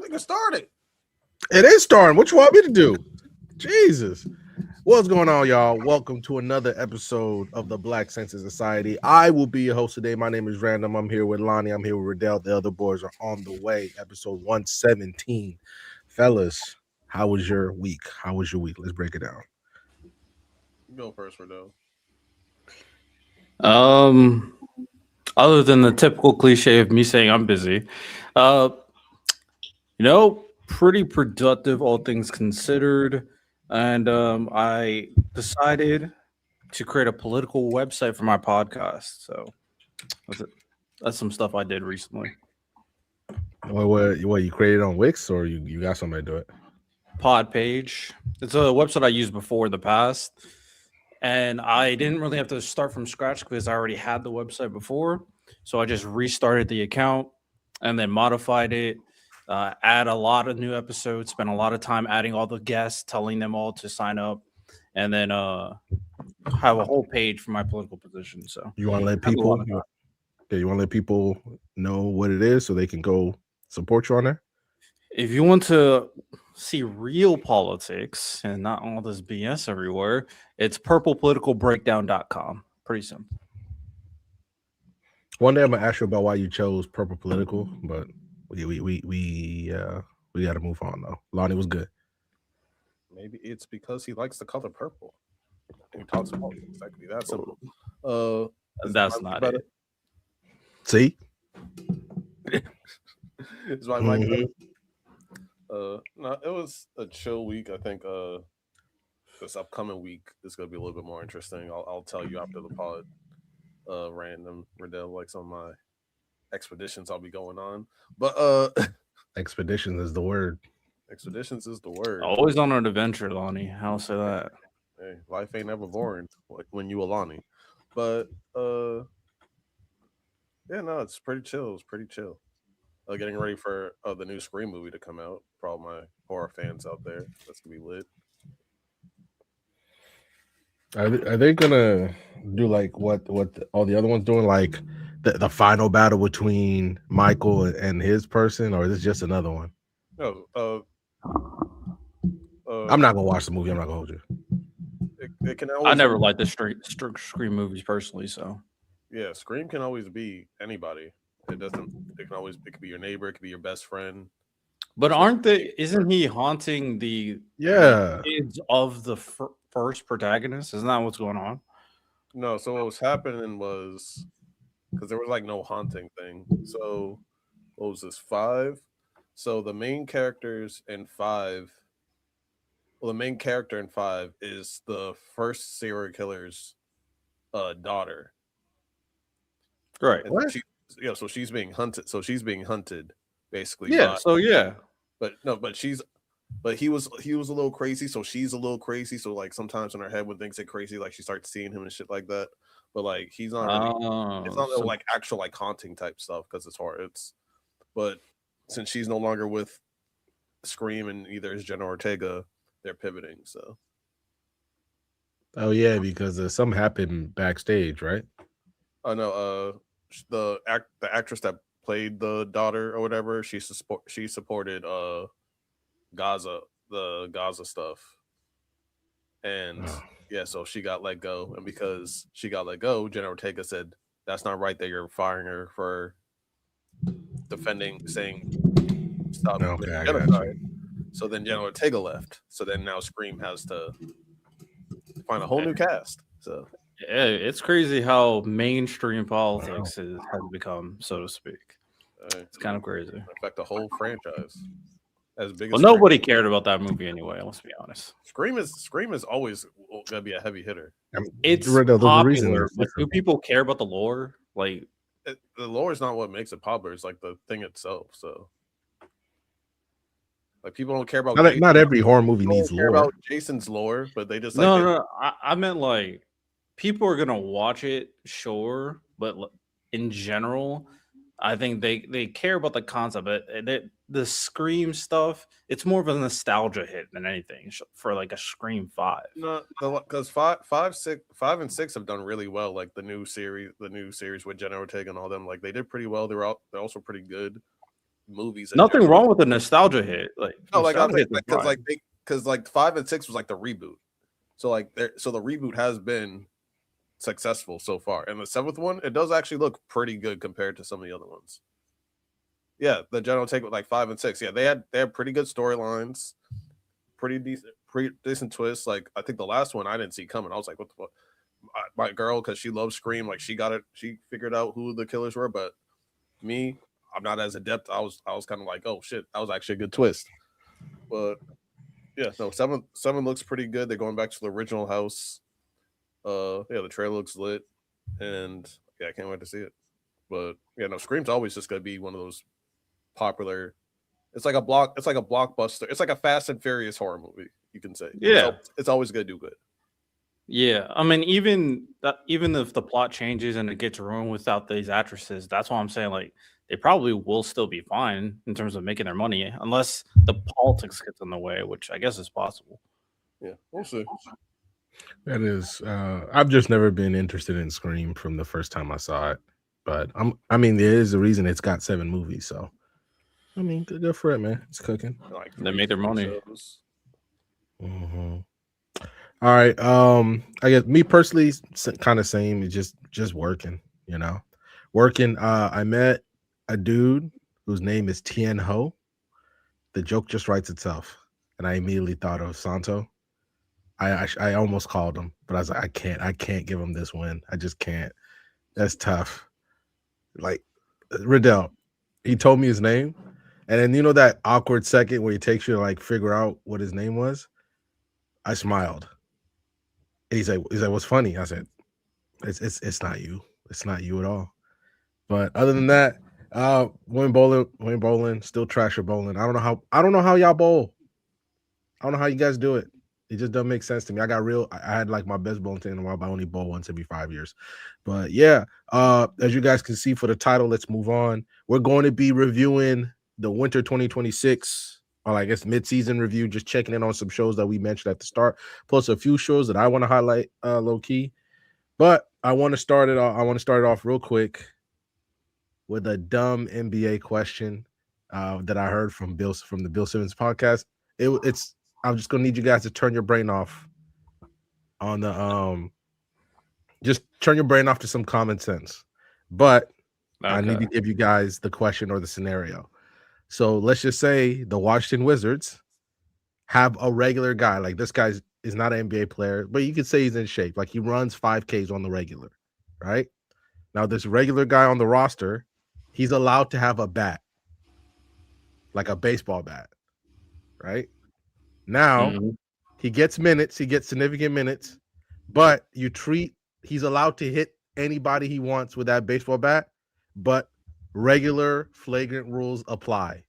Nigga started. It is starting. What you want me to do? Jesus. What's going on, y'all? Welcome to another episode of the Black Sensei Society. I will be your host today. My name is Random. I'm here with Lani. I'm here with Riddell. The other boys are on the way. Episode 117. Fellas, how was your week? How was your week? Let's break it down. Go first, Riddell. Other than the typical cliche of me saying I'm busy, pretty productive, all things considered. And I decided to create a political website for my podcast. So that's some stuff I did recently. What you created on Wix, or you got somebody to do it? Pod page. It's a website I used before in the past. And I didn't really have to start from scratch because I already had the website before. So I just restarted the account and then modified it, add a lot of new episodes, spent a lot of time adding all the guests, telling them all to sign up, and then have a whole page for my political position. So you want to let people know what it is so they can go support you on there? If you want to see real politics and not all this BS everywhere, it's purplepoliticalbreakdown.com. Pretty simple. One day I'm gonna ask you about why you chose Purple Political, but we got to move on though. Lani was good. Maybe it's because he likes the color purple. He talks about things that could be that simple. That's not it. See, it's my mic better? No, it was a chill week. I think this upcoming week is gonna be a little bit more interesting. I'll tell you after the pod. Random Riddell, like some of my expeditions I'll be going on. But expeditions is the word. Expeditions is the word. Always on an adventure, Lani. I'll say that. Hey, life ain't never boring, like when you a Lani. But yeah, no, it's pretty chill. It's pretty chill. Getting ready for the new Scream movie to come out. For all my horror fans out there, that's gonna be lit. Are they gonna do like what all the other ones doing, like the final battle between Michael and his person, or is this just another one? No, I'm not gonna watch the movie. I'm not gonna hold you. It can always. I never liked the Scream movies personally, so yeah, Scream can always be anybody. It doesn't. It could be your neighbor. It could be your best friend. But isn't he haunting the kids of the first protagonist? Isn't that what's going on? No, so what was happening was because there was like no haunting thing. So what was this, 5? So the main characters in 5. Well, the main character in 5 is the first serial killer's daughter. Right. So she's being hunted. So she's being hunted, basically. Yeah. But he was a little crazy, so she's a little crazy. So like sometimes in her head when things get crazy, like she starts seeing him and shit like that. But like he's not really, it's not like actual like haunting type stuff because it's horror. But since she's no longer with Scream and either is Jenna Ortega, they're pivoting. So oh yeah, because something happened backstage, right? Oh no, the actress that played the daughter or whatever, she supported the Gaza stuff, and yeah, so she got let go, and because she got let go, Jenna Ortega said that's not right that you're firing her for saying stop genocide. So then Jenna Ortega left. So then now Scream has to find a whole new cast. So yeah, it's crazy how mainstream politics has become, so to speak. It's kind of crazy. In fact, the whole franchise. As big well, nobody cared about that movie anyway. Let's be honest. Scream is always gonna be a heavy hitter. I mean, it's popular, but do people care about the lore? Like the lore is not what makes it popular. It's like the thing itself. So, like people don't care about. Not every horror movie needs lore. About Jason's lore, but they just no. I meant like people are gonna watch it, sure, but in general, I think they care about the concept. But the Scream stuff, it's more of a nostalgia hit than anything for like a Scream 5. No, because 5 and 6 have done really well. Like the new series with Jenna Ortega and all them, like they did pretty well. They're also pretty good. movies. Nothing wrong with the nostalgia hit. Like, no, like because like 5 and 6 was like the reboot. So like the reboot has been successful so far, and the 7th one, it does actually look pretty good compared to some of the other ones. Yeah, the general take with like 5 and 6. Yeah, they had pretty good storylines, pretty decent twists. Like I think the last one I didn't see coming. I was like, what the fuck? My girl, because she loves Scream, like she figured out who the killers were. But me, I'm not as adept. I was kind of like, oh shit, that was actually a good twist. But yeah, no, 7 looks pretty good. They're going back to the original house. Yeah, the trailer looks lit, and yeah, I can't wait to see it. But yeah, no, Scream's always just gonna be one of those popular. It's like a blockbuster. It's like a Fast and Furious horror movie, you can say. Yeah, it's always gonna do good. Yeah, I mean, even if the plot changes and it gets ruined without these actresses, that's why I'm saying like they probably will still be fine in terms of making their money, unless the politics gets in the way, which I guess is possible. Yeah, we'll see. That is, I've just never been interested in Scream from the first time I saw it, but I mean, there is a reason it's got 7 movies, so I mean, good for it, man. It's cooking. Like they make their money. Mm-hmm. All right. I guess me personally, kind of same. It's just working, you know, working. I met a dude whose name is Tien Ho. The joke just writes itself, and I immediately thought of Santo. I almost called him, but I was like, I can't give him this win. I just can't. That's tough. Like Riddell, he told me his name, and then you know that awkward second where he takes you to like figure out what his name was. I smiled. And he's like, what's funny? I said, it's not you. It's not you at all. But other than that, Wayne bowling, still trash your bowling. I don't know how y'all bowl. I don't know how you guys do it. It just doesn't make sense to me. I had like my best bowling team in a while, but I only bowl once every 5 years. But yeah, as you guys can see for the title, let's move on. We're going to be reviewing the winter 2026, or I guess mid-season review, just checking in on some shows that we mentioned at the start, plus a few shows that I want to highlight low key. But I want to start it off real quick with a dumb NBA question that I heard from the Bill Simmons podcast. I'm just gonna need you guys to turn your brain off on the just turn your brain off to some common sense. But okay. I need to give you guys the question or the scenario. So let's just say the Washington Wizards have a regular guy. Like this guy is not an NBA player, but you could say he's in shape. Like he runs 5Ks on the regular, right? Now this regular guy on the roster, he's allowed to have a bat, like a baseball bat, right? Now he gets minutes, he gets significant minutes, but he's allowed to hit anybody he wants with that baseball bat, but regular flagrant rules apply.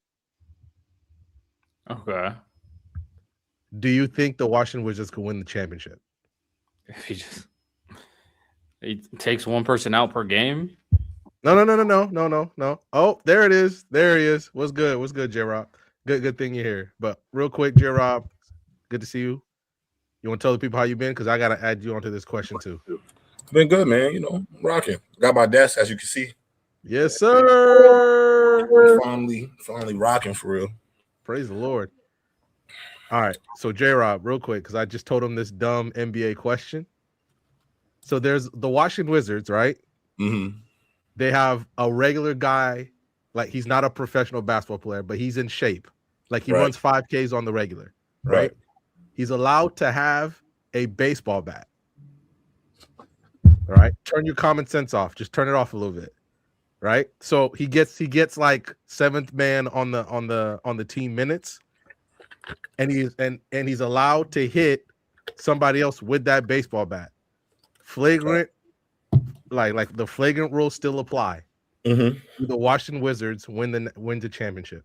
Okay. Do you think the Washington Wizards could win the championship? If he takes one person out per game? No. Oh, there it is. There he is. What's good, J-Rob? Good thing you're here. But real quick, J-Rob, good to see you. You want to tell the people how you been? Because I got to add you onto this question too. Been good, man. You know, rocking. Got my desk, as you can see. Yes, sir. Finally rocking for real. Praise the Lord. All right. So J-Rob, real quick, because I just told him this dumb NBA question. So there's the Washington Wizards, right? Mm-hmm. They have a regular guy, like he's not a professional basketball player, but he's in shape. Like he runs 5Ks on the regular, right? He's allowed to have a baseball bat. All right. Turn your common sense off. Just turn it off a little bit. Right. So he gets like 7th man on the team minutes, and he's allowed to hit somebody else with that baseball bat. Flagrant, like the flagrant rules still apply. Mm-hmm. The Washington Wizards win the championship.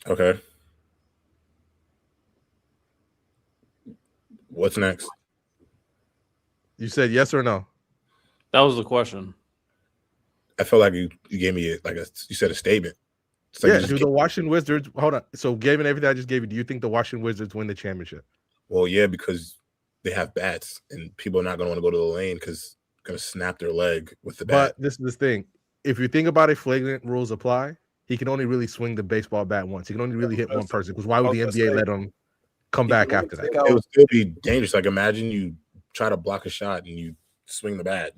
Okay. What's next? You said yes or no? That was the question. I feel like you gave me you said a statement. Like do the Washington Wizards hold on? So given everything I just gave you, do you think the Washington Wizards win the championship? Well, yeah, because they have bats and people are not going to want to go to the lane because they're going to snap their leg with the bat. But this is the thing. If you think about it, flagrant rules apply. he can only really swing the baseball bat once. He can only really hit one person. Because why would the I was NBA gonna let him come back after that? It would still be dangerous. Like imagine you try to block a shot and you swing the bat.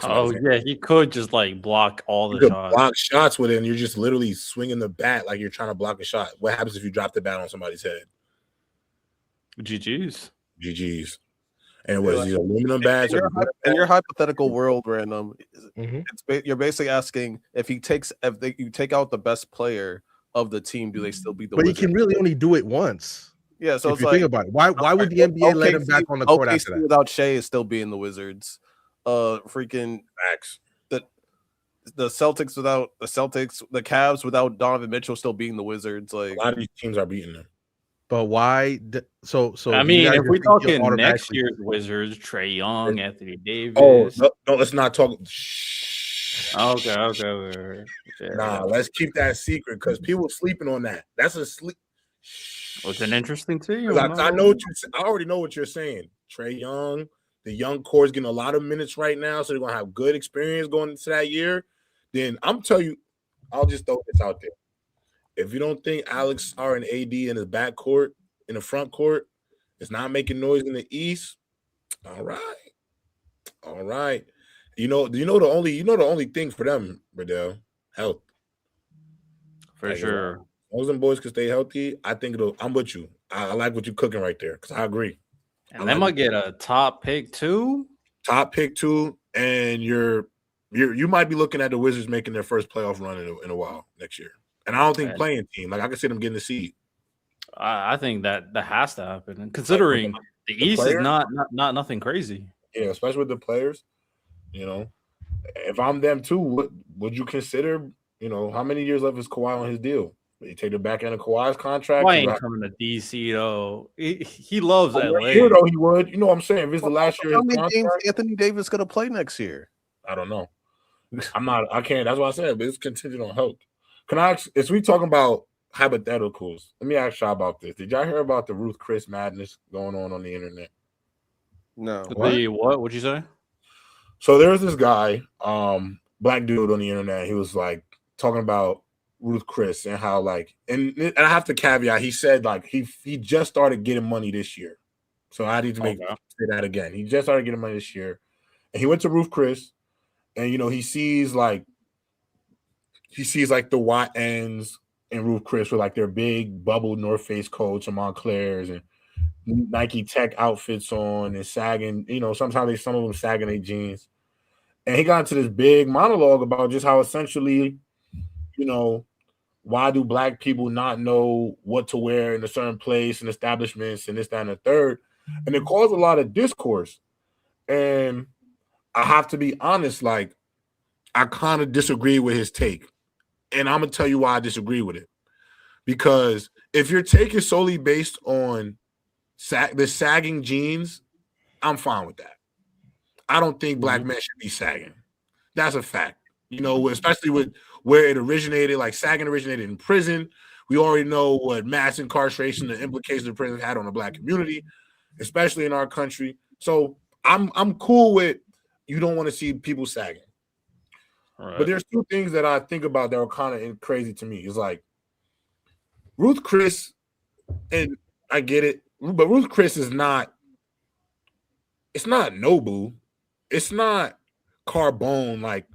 Oh yeah, he could just like block all the shots. Block shots with it, and you're just literally swinging the bat like you're trying to block a shot. What happens if you drop the bat on somebody's head? GG's. And it was these aluminum bats. In your hypothetical world, Random, you're basically asking if you take out the best player of the team, do they still beat the But Wizards? he can really only do it once. Yeah, so if it's you like, think about it, why would the NBA let him back on the court after that? Without Shea is still being the Wizards. Freaking Max. The Celtics without the Cavs without Donovan Mitchell still being the Wizards. Like a lot of these teams are beating them. But why? So I mean, if we're talking next year's Wizards, Trae Young, Anthony Davis. Oh no, let's not talk. Okay. Nah, let's keep that secret because people sleeping on that. That's a sleep. What's an interesting team? I know I already know what you're saying. Trae Young, the young core is getting a lot of minutes right now, so they're gonna have good experience going into that year. Then I'm telling you, I'll just throw this out there. If you don't think Alex R and AD in the back court, in the front court, is not making noise in the East, all right. You know the only thing for them, Riddell, health. For sure. Those them boys can stay healthy. I think I'm with you. I like what you're cooking right there because I agree. And they might get a top pick too. And you might be looking at the Wizards making their first playoff run in a while next year. And I don't think playing team. Like I can see them getting the seed. I think that has to happen. And considering the East is not nothing crazy. Yeah, especially with the players. You know, if I'm them too, would you consider? You know, how many years left is Kawhi on his deal? You take the back end of Kawhi's contract. Kawhi ain't coming to DC though. He loves LA. Here, though, he would. You know what I'm saying? If it's the last year, how many games Anthony Davis gonna play next year? I don't know. I can't. That's what I said. But it's contingent on health. Can I ask? Is we talking about hypotheticals? Let me ask y'all about this. Did y'all hear about the Ruth Chris madness going on the internet? No. What would you say? So there's this guy, black dude on the internet. He was like talking about Ruth Chris and how like, and I have to caveat. He said like he just started getting money this year. So I need to say that again. He just started getting money this year, and he went to Ruth Chris, and you know he sees like the YNs and Ruth Chris with like their big bubble North Face coats and Montclairs and Nike Tech outfits on and sagging. You know, sometimes some of them sagging their jeans. And he got into this big monologue about just how essentially, you know, why do black people not know what to wear in a certain place and establishments and this, that, and the third? And it caused a lot of discourse. And I have to be honest, like, I kind of disagree with his take. And I'm going to tell you why I disagree with it. Because if your take is solely based on the sagging jeans, I'm fine with that. I don't think black men should be sagging. That's a fact. You know, especially with where it originated, like sagging originated in prison. We already know what mass incarceration, the implications of prison had on the black community, especially in our country. So I'm cool with you don't want to see people sagging. Right. But there's two things that I think about that are kind of crazy to me. It's like Ruth Chris, and I get it, but Ruth Chris is not. It's not Nobu. It's not Carbone. Like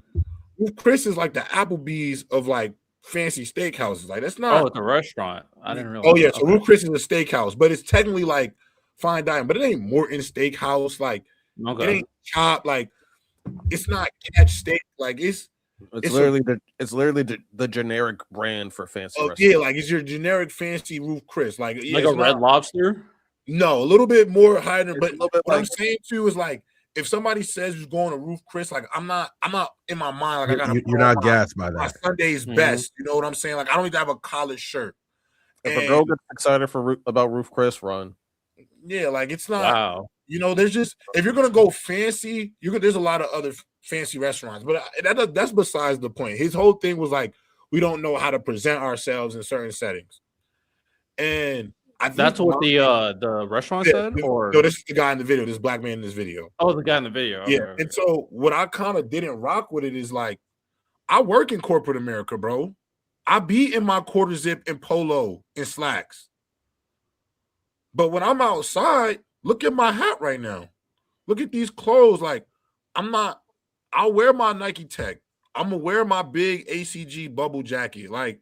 Ruth Chris is like the Applebee's of like fancy steakhouses. Like that's not. Oh, it's a restaurant. I didn't realize. Oh yeah, so Ruth Chris is a steakhouse, but it's technically like fine dining. But it ain't Morton Steakhouse. Like it ain't Chop. Like it's not Catch Steak. Like it's literally the generic brand for fancy. Oh yeah, like it's your generic fancy Ruth Chris. Like a Red Lobster. No, a little bit more higher. But what I'm saying too is like. If somebody says you're going to Ruth Chris, like I'm not in my mind. Like I got you're not gassed by that. My Sunday's best. You know what I'm saying? Like I don't need to have a collared shirt. If a girl gets excited about Ruth Chris, run. Yeah, like it's not. Wow. You know, there's just if you're gonna go fancy, there's a lot of other fancy restaurants, but that's besides the point. His whole thing was like we don't know how to present ourselves in certain settings, and. That's what the restaurant said? Or no, this is the guy in the video, this black man in this video. Oh, the guy in the video. Okay. Yeah. And so what I kind of didn't rock with it is like, I work in corporate America, bro. I be in my quarter zip and polo and slacks. But when I'm outside, look at my hat right now. Look at these clothes. Like, I'll wear my Nike Tech. I'm gonna wear my big ACG bubble jacket. Like,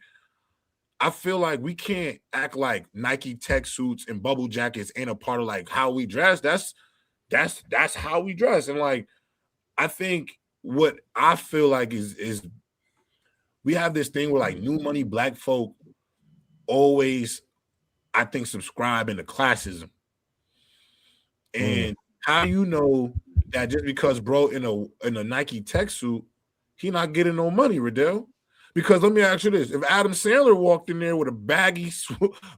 I feel like we can't act like Nike Tech suits and bubble jackets ain't a part of like how we dress. That's how we dress. And like, I think what I feel like is we have this thing where like new money black folk always, I think, subscribe into classism. And how you know that just because bro in a Nike Tech suit, he not getting no money, Riddell? Because let me ask you this: if Adam Sandler walked in there with a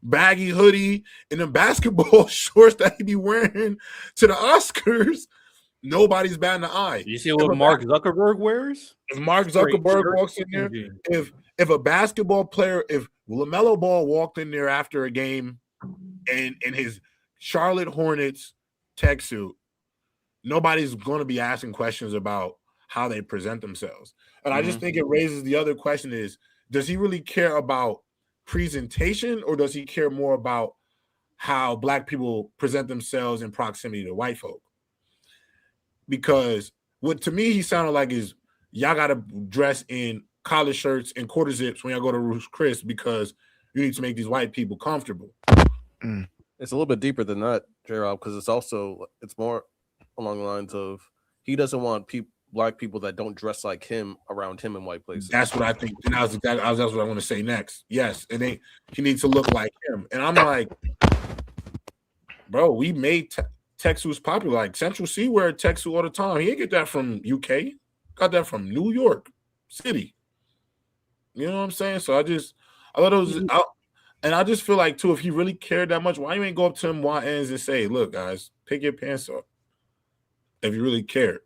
baggy hoodie and the basketball shorts that he be wearing to the Oscars, nobody's batting an eye. You see what Mark Zuckerberg wears? If Mark Zuckerberg walks in there, if a basketball player, if LaMelo Ball walked in there after a game and in his Charlotte Hornets tech suit, nobody's going to be asking questions about how they present themselves. And I just think it raises the other question is, does he really care about presentation, or does he care more about how black people present themselves in proximity to white folk? Because what to me he sounded like is y'all got to dress in collar shirts and quarter zips when y'all go to Ruth Chris because you need to make these white people comfortable. It's a little bit deeper than that, J-Rob, because it's more along the lines of he doesn't want black people that don't dress like him around him in white places. That's what I think. And that's what I want to say next. Yes, and he needs to look like him. And I'm like, bro, we made tech suits popular. Like Central C wear a tech suit all the time. He ain't get that from UK. Got that from New York City. You know what I'm saying? So I thought it was and I just feel like too, if he really cared that much, why you ain't go up to him ends and say, look, guys, pick your pants up. If you really cared.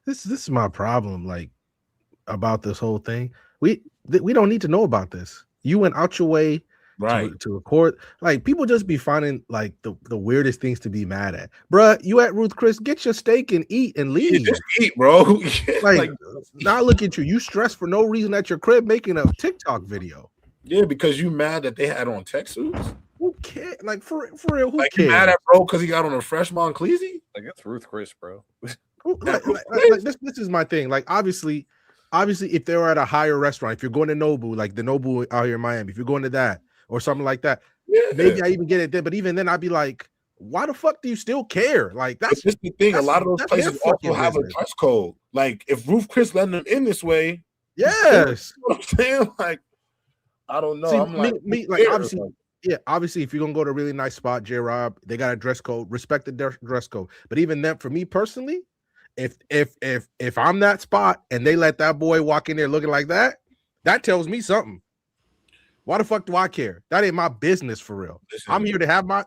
This is my problem, like, about this whole thing. We don't need to know about this. You went out your way to record. Like, people just be finding like the weirdest things to be mad at. Bruh, you at Ruth Chris, get your steak and eat and leave. Yeah, just eat, bro. like now look at you. You stressed for no reason at your crib making a TikTok video. Yeah, because you mad that they had on tech suits. Who cares? Like for real, who like cares? You mad at bro because he got on a fresh Monclesi? Like that's Ruth Chris, bro. Like, this is my thing. Like obviously, if they were at a higher restaurant, if you're going to Nobu, like the Nobu out here in Miami, if you're going to that or something like that, maybe I even get it there. But even then, I'd be like, why the fuck do you still care? Like that's just the thing. A lot of those places also have a dress code. Like if Ruth Chris letting them in this way, yes, you know what I'm saying? Like I don't know. See, I'm like obviously. Yeah, obviously, if you're gonna go to a really nice spot, J-Rob, they got a dress code. Respect the dress code. But even then, for me personally, if I'm that spot and they let that boy walk in there looking like that, that tells me something. Why the fuck do I care? That ain't my business for real. Listen, I'm here to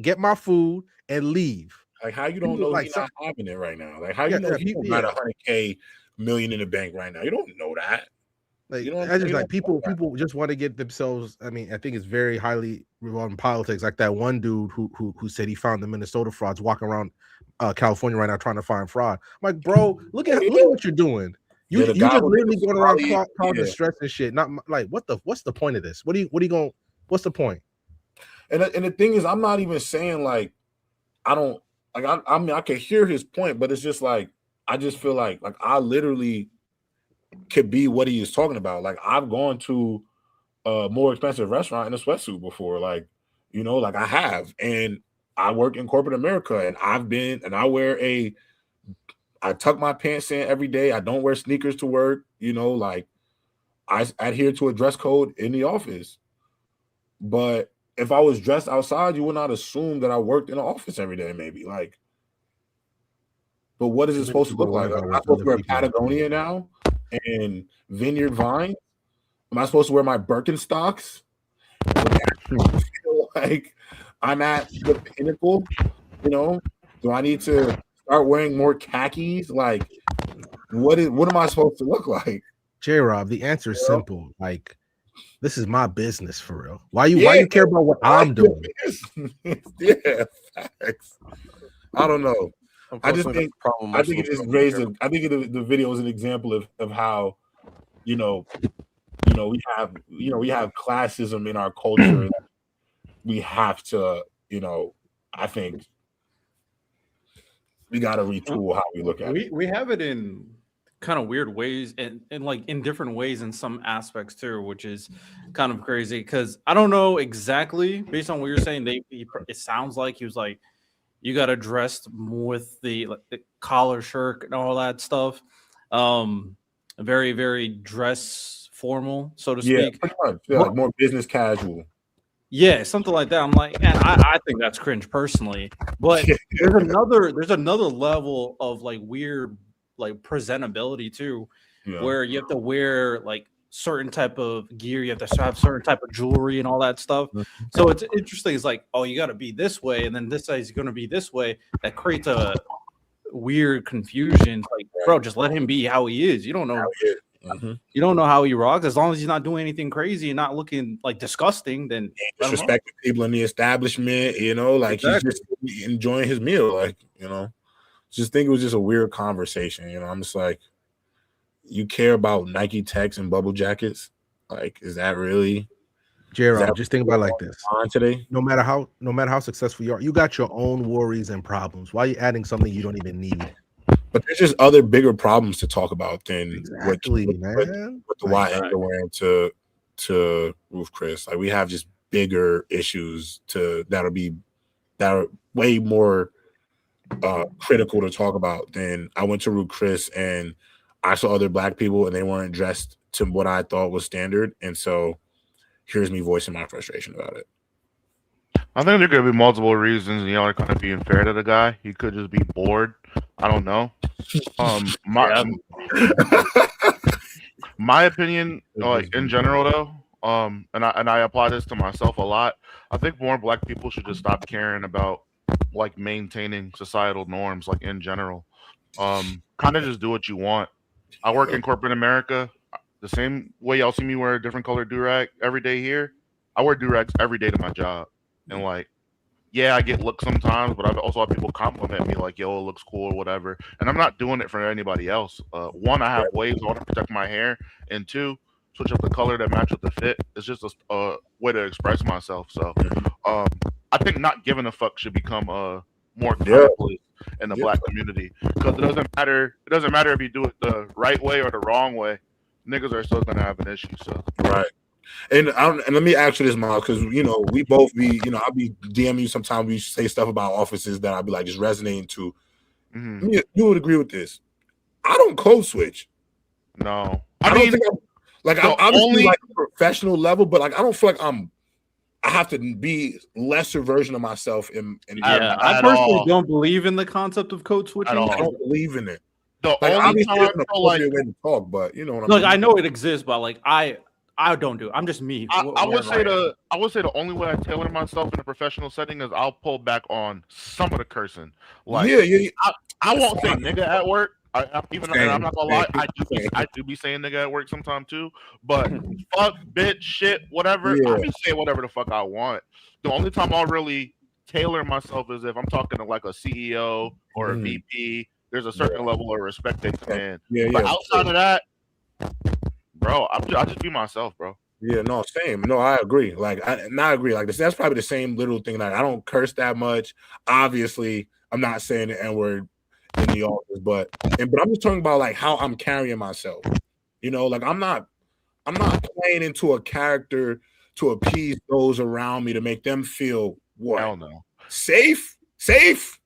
get my food and leave. Like how you don't know he's not having it right now? Like how you know he got $100K million in the bank right now? You don't know that. Like I just like people just want to get themselves. I mean, I think it's very highly involved in politics. Like that one dude who said he found the Minnesota frauds walking around California right now trying to find fraud. I'm like, bro, look at what you're doing. You just literally going around causing stress and shit. Not like what's the point of this? What's the point? And the thing is, I'm not even saying like I don't like. I mean, I can hear his point, but it's just like I just feel like I literally could be what he is talking about. Like I've gone to a more expensive restaurant in a sweatsuit before, like, you know, like I have, and I work in corporate America and I tuck my pants in every day. I don't wear sneakers to work, you know, like I adhere to a dress code in the office. But if I was dressed outside, you would not assume that I worked in an office every day, maybe like, but what is it supposed to look like? Am I supposed to wear Patagonia now? And Vineyard Vine? Am I supposed to wear my Birkenstocks? Like I'm at the pinnacle, you know? Do I need to start wearing more khakis? Like, what am I supposed to look like? J-Rob, the answer is simple. Like, this is my business for real. Why you care about what I'm doing? Yeah, facts. I don't know. I just think it just raised. I think the video is an example of how, you know, we have classism in our culture. We have to, I think we got to retool how we look at it. We have it in kind of weird ways and like in different ways in some aspects too, which is kind of crazy because I don't know exactly based on what you're saying. It sounds like he was like, you got to dress with the collar shirt and all that stuff. Very, very dress formal, so to speak. Yeah, pretty much. Yeah, like more business casual. Yeah, something like that. I'm like, man, I think that's cringe personally. But there's another level of like weird like presentability too, where you have to wear like certain type of gear, you have to have certain type of jewelry and all that stuff. So it's interesting. It's like, oh, you got to be this way, and then this guy's going to be this way. That creates a weird confusion. Like, bro, just let him be how he is. You don't know. You don't know how he rocks. As long as he's not doing anything crazy and not looking like disgusting, then disrespecting people in the establishment, like he's just enjoying his meal. Like, just think it was just a weird conversation. I'm just like, you care about Nike Techs and bubble jackets? Like, is that really? Gerald, just think about it like this. Today, no matter how successful you are, you got your own worries and problems. Why are you adding something you don't even need? But there's just other bigger problems to talk about than what man. What the YN are wearing to Ruth Chris. Like, we have just bigger issues that are way more critical to talk about than I went to Ruth Chris and I saw other black people and they weren't dressed to what I thought was standard. And so here's me voicing my frustration about it. I think there could be multiple reasons, are kind of being fair to the guy. He could just be bored. I don't know. My opinion, like in general though, and I apply this to myself a lot. I think more black people should just stop caring about like maintaining societal norms, like in general. Kind of just do what you want. I work in corporate America. The same way y'all see me wear a different color do-rag every day here, I wear do-rags every day to my job. And like, yeah, I get looks sometimes, but I've also had people compliment me like, yo, it looks cool or whatever. And I'm not doing it for anybody else. One, I have waves. I want to protect my hair. And two, switch up the color that match with the fit. It's just a way to express myself. So I think not giving a fuck should become more commonplace in the black community. Because it doesn't matter if you do it the right way or the wrong way. Niggas are still gonna have an issue. So right. And let me ask you this, Miles, because we both be, I'll be DMing you sometimes. We say stuff about offices that I'll be like just resonating to. Mm-hmm. You would agree with this? I don't code switch. No, I mean, I'm obviously like a professional level, but like I don't feel like I have to be lesser version of myself. I personally don't believe in the concept of code switching. I don't believe in it. The only time an appropriate way to talk, but you know what I mean. I know it exists, but like I don't do it. I'm just me. I would say the only way I tailor myself in a professional setting is I'll pull back on some of the cursing. Like I won't say nigga at work. I'm not gonna lie, I do be saying nigga at work sometime too. But fuck, bitch, shit, whatever. I be saying whatever the fuck I want. The only time I'll really tailor myself is if I'm talking to like a CEO or a VP. There's a certain level of respect they command. But outside of that, bro, I just be myself, bro. Yeah, no, same. No, I agree. Like, I agree. Like, that's probably the same little thing. Like, I don't curse that much. Obviously, I'm not saying the N-word in the office, but I'm just talking about like how I'm carrying myself. Like I'm not playing into a character to appease those around me to make them feel what? Hell no. Safe?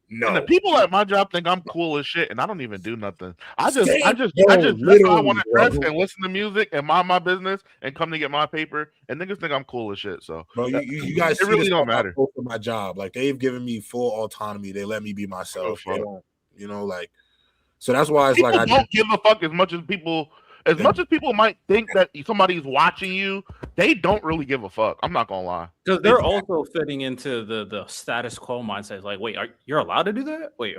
No. And the people at my job think I'm cool as shit, and I don't even do nothing. I just dress how I want to dress and listen to music and mind my business and come to get my paper. And niggas think I'm cool as shit. So, bro, you guys, it really don't matter. For my job, like they've given me full autonomy. They let me be myself. They don't, like. So that's why it's people like I don't give a fuck as much as people. As much as people might think that somebody's watching you, they don't really give a fuck. I'm not gonna lie. Because they're also fitting into the status quo mindset. Like, wait, you're allowed to do that? Wait,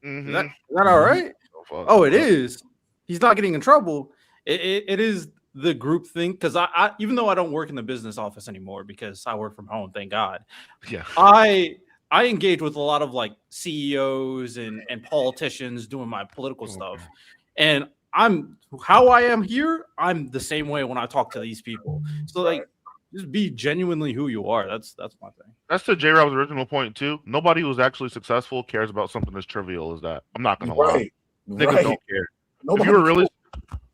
is that all right? Oh, it is. He's not getting in trouble. It is the group thing. Because I even though I don't work in the business office anymore because I work from home, thank God. Yeah. I engage with a lot of like CEOs and politicians doing my political stuff, and I'm how I am here. I'm the same way when I talk to these people. So like, just be genuinely who you are. That's my thing. That's to J Rob's original point too. Nobody who's actually successful cares about something as trivial as that. I'm not gonna lie. Niggas don't care. Nobody if you were really,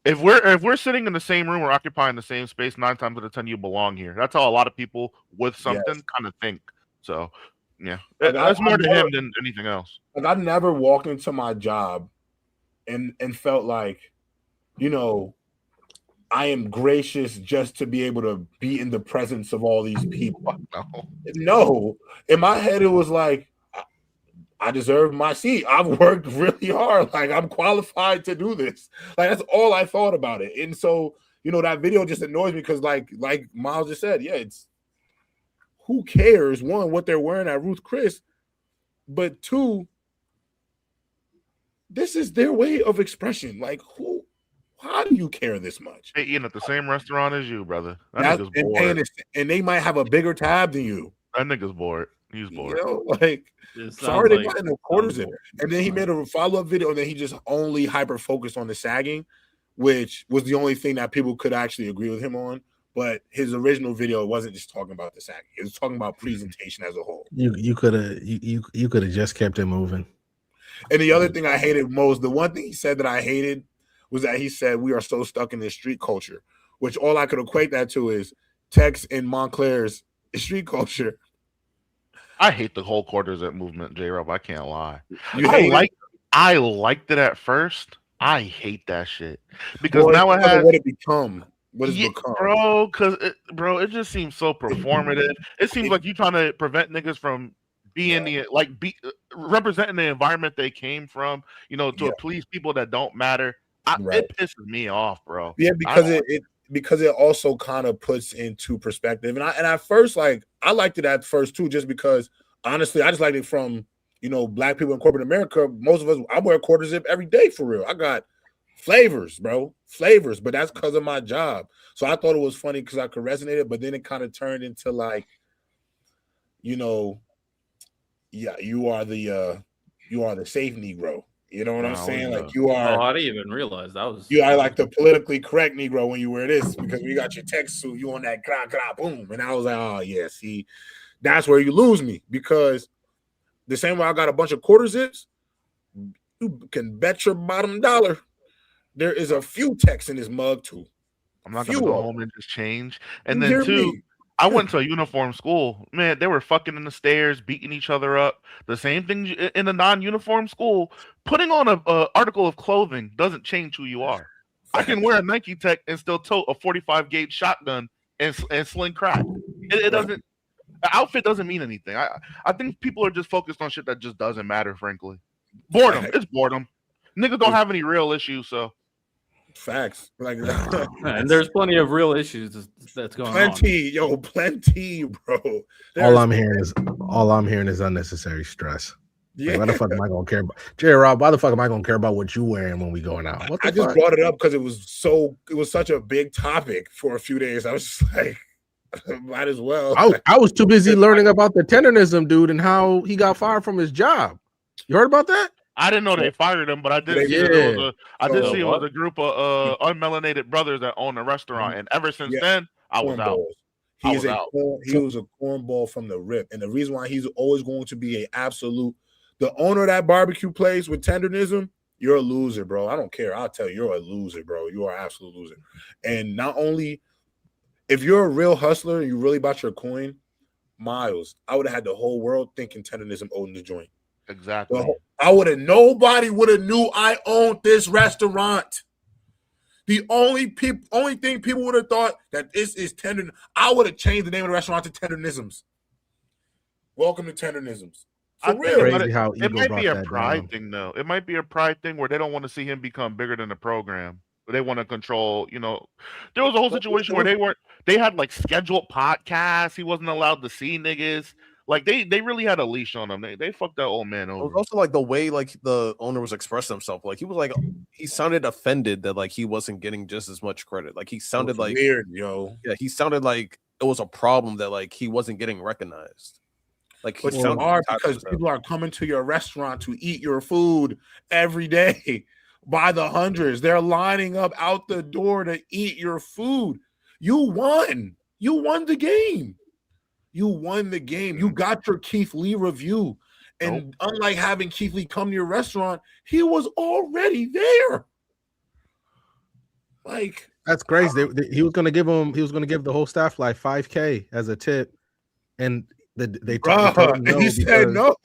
if we're sitting in the same room or occupying the same space, 9 times out of 10 you belong here. That's how a lot of people with something kind of think. So yeah, that's more to him than anything else. Like I never walked into my job and felt like, you know, I am gracious just to be able to be in the presence of all these people. No. In my head, it was like, I deserve my seat. I've worked really hard. Like, I'm qualified to do this. Like, that's all I thought about it. And so, you know, that video just annoys me because, like Miles just said, yeah, it's who cares, one, what they're wearing at Ruth Chris, but two, this is their way of expression. Like, how do you care this much? They eating at the same restaurant as you, brother. That nigga's bored. And they might have a bigger tab than you. That nigga's bored. He's bored. You know, like, sorry they got no quarters in. And then he made a follow-up video, and then he just only hyper-focused on the sagging, which was the only thing that people could actually agree with him on. But his original video wasn't just talking about the sagging; it was talking about presentation as a whole. You could have just kept it moving. And the other thing I hated most, the one thing he said that I hated was that he said we are so stuck in this street culture, which all I could equate that to is Tex and Montclair's street culture. I hate the whole quarters up movement, J-Rob. I can't lie. I liked it at first. I hate that shit because now it has what it become. What it's become, bro? Because it just seems so performative. It seems like you trying to prevent niggas from being representing the environment they came from. You know, to please people that don't matter. It pisses me off, bro. Yeah, because it also kind of puts into perspective. And at first, like, I liked it at first too, just because honestly, I just liked it from, you know, black people in corporate America. Most of us, I wear quarter zip every day for real. I got flavors, bro. Flavors, but that's because of my job. So I thought it was funny because I could resonate it, but then it kind of turned into like, you know, yeah, you are the safe Negro. You know what I'm saying? Like you are. Oh, I didn't even realize that was. You are like the politically correct Negro when you wear this because you got your tech suit, you on that gra boom, and I was like, oh yeah, see, that's where you lose me because the same way I got a bunch of quarter zips, you can bet your bottom dollar there is a few techs in this mug too. I'm not gonna go home and just change. And then two, I went to a uniform school. Man, they were fucking in the stairs, beating each other up. The same thing in a non-uniform school. Putting on a article of clothing doesn't change who you are. I can wear a Nike Tech and still tote a 45 gauge shotgun and sling crack. It doesn't. The outfit doesn't mean anything. I think people are just focused on shit that just doesn't matter. Frankly, boredom. It's boredom. Niggas don't have any real issues, so. Facts. Like, and there's plenty of real issues that's going on. Plenty, bro. All I'm hearing is unnecessary stress. Yeah. Like, why the fuck am I gonna care about J-Rob? Why the fuck am I gonna care about what you wearing when we going out? I just brought it up because it was such a big topic for a few days. I was just like, might as well. I was too busy learning about the Tendernism dude and how he got fired from his job. You heard about that? I didn't know they fired him, but I did see it was a group of unmelanated brothers that own a restaurant, and ever since then, I was out. He was a cornball from the rip, and the reason why he's always going to be the owner of that barbecue place with Tendernism, you're a loser, bro. I don't care. I'll tell you, you're a loser, bro. You are an absolute loser. And not only, if you're a real hustler and you really about your coin, Miles, I would have had the whole world thinking Tendernism owned the joint. Exactly. Nobody would have knew I owned this restaurant. The only thing people would have thought that this is Tender. I would have changed the name of the restaurant to Tendernisms. Welcome to Tendernisms. For real. It might be a pride thing, though. It might be a pride thing where they don't want to see him become bigger than the program. They want to control, you know. There was a whole situation where they had like scheduled podcasts. He wasn't allowed to see niggas. Like they really had a leash on him. They fucked that old man over. It was also like the way like the owner was expressing himself. Like he sounded offended that like he wasn't getting just as much credit. Like he sounded like weird, yo. Yeah, he sounded like it was a problem that like he wasn't getting recognized. Like it's hard because people are coming to your restaurant to eat your food every day. by the hundreds. They're lining up out the door to eat your food. You won. You won the game. You won the game. You got your Keith Lee review. And unlike having Keith Lee come to your restaurant, he was already there. Like, that's crazy. He was gonna give the whole staff like $5,000 as a tip, and they told him no. He said no.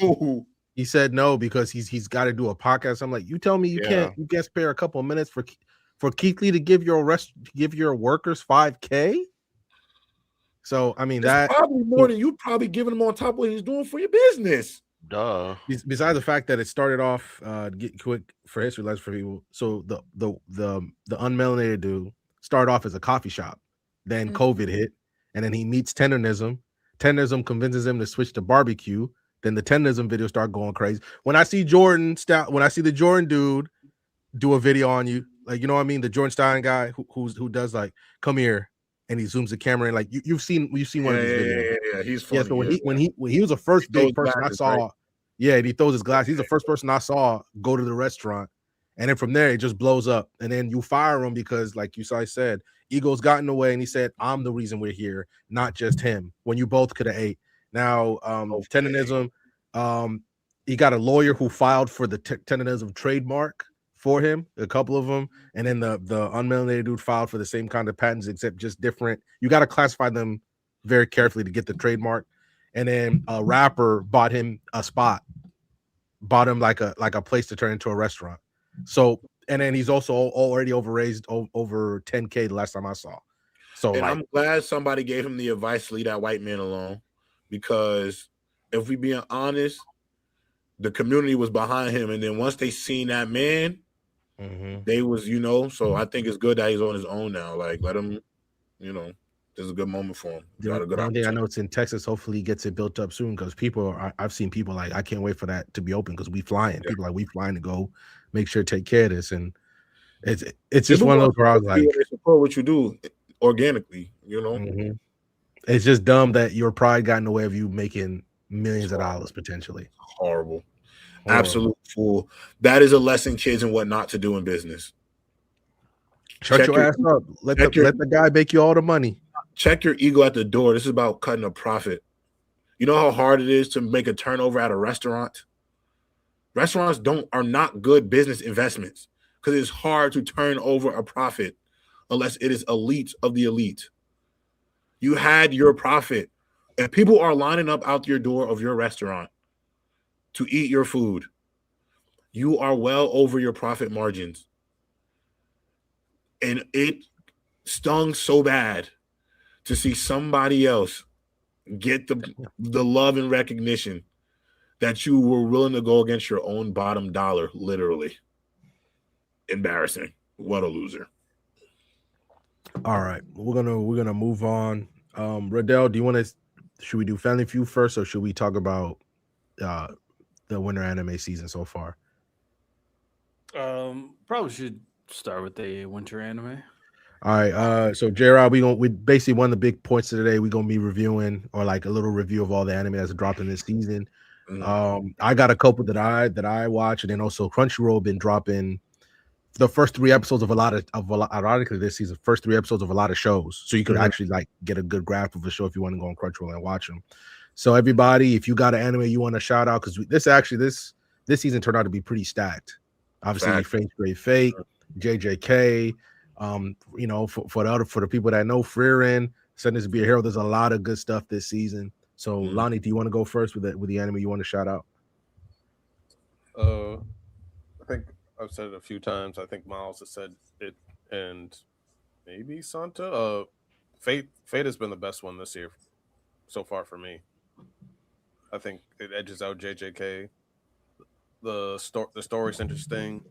He said no because he's got to do a podcast. I'm like, you tell me you can't spare a couple of minutes for Keith Lee to give your workers $5,000. So I mean, that's probably more than you probably giving him on top of what he's doing for your business. Duh. Besides the fact that it started off get quick for history lesson for people. So the unmelanated dude started off as a coffee shop, then COVID hit, and then he meets Tendernism. Tendernism convinces him to switch to barbecue. Then the Tendernism video start going crazy. When I see the Jordan dude do a video on you, like, you know what I mean, the Jordan Stein guy who does like, come here, and he zooms the camera in, like you've seen one of these videos. Yeah, he's funny. Yeah, so when he was the first big person I saw, right? Yeah, and he throws his glass. He's the first person I saw go to the restaurant, and then from there it just blows up. And then you fire him because, like I said, ego's got in the way, and he said, "I'm the reason we're here, not just him." When you both could have ate. Now, Tendernism, he got a lawyer who filed for the Tendernism trademark for him, a couple of them, and then the unmelanated dude filed for the same kind of patents, except just different. You got to classify them very carefully to get the trademark. And then a rapper bought him a spot, bought him like a place to turn into a restaurant. So, and then he's also already over $10,000 the last time I saw. So, and I'm glad somebody gave him the advice to leave that white man alone, because if we being honest, the community was behind him, and then once they seen that man, they was, so I think it's good that he's on his own now. Like, let him, this is a good moment for him. The only thing I know, it's in Texas. Hopefully he gets it built up soon, because I've seen people like, I can't wait for that to be open, because we flying. Yeah. People like, we flying to go make sure to take care of this. And it's just people one of those where I was like, they support what you do organically, It's just dumb that your pride got in the way of you making millions of dollars potentially. Horrible. Absolute fool. That is a lesson, kids, in what not to do in business. Shut your ass up. Let the guy make you all the money. Check your ego at the door. This is about cutting a profit. You know how hard it is to make a turnover at a restaurant? Restaurants are not good business investments, because it's hard to turn over a profit unless it is elite of the elite. You had your profit, and people are lining up out your door of your restaurant to eat your food. You are well over your profit margins. And it stung so bad to see somebody else get the love and recognition that you were willing to go against your own bottom dollar, literally. Embarrassing. What a loser. All right. We're gonna move on. Riddell, should we do Family Feud first, or should we talk about the winter anime season so far? Probably should start with the winter anime. All right. So J-Rod, we basically one of the big points of today. We're gonna be reviewing, or like a little review of all the anime that's dropping this season. I got a couple that I watch, and then also Crunchyroll been dropping the first 3 episodes of ironically this season, first 3 episodes of a lot of shows. So you could actually like get a good grasp of a show if you want to go on Crunchyroll and watch them. So everybody, if you got an anime you want to shout out, because this season turned out to be pretty stacked. Obviously, French Grade Fate, JJK, for the people that know, Frieren, Sending to Be a Hero. There's a lot of good stuff this season. So Lani, do you want to go first with the anime you want to shout out? I think I've said it a few times. I think Miles has said it, and maybe Santa. Fate has been the best one this year so far for me. I think it edges out JJK. The story's interesting.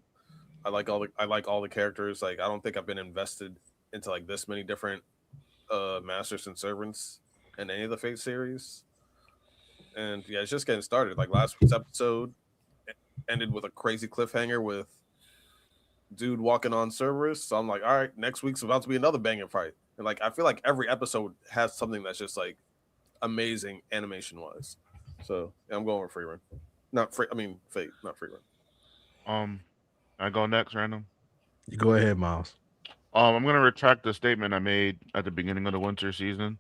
I like all the characters. Like, I don't think I've been invested into like this many different masters and servants in any of the Fate series. And yeah, it's just getting started. Like, last week's episode ended with a crazy cliffhanger with dude walking on Cerberus. So I'm like, all right, next week's about to be another banging fight. And like, I feel like every episode has something that's just like amazing animation wise. So yeah, I'm going with Fate, not Free Run. I go next, random. You go ahead, Miles. I'm gonna retract the statement I made at the beginning of the winter season.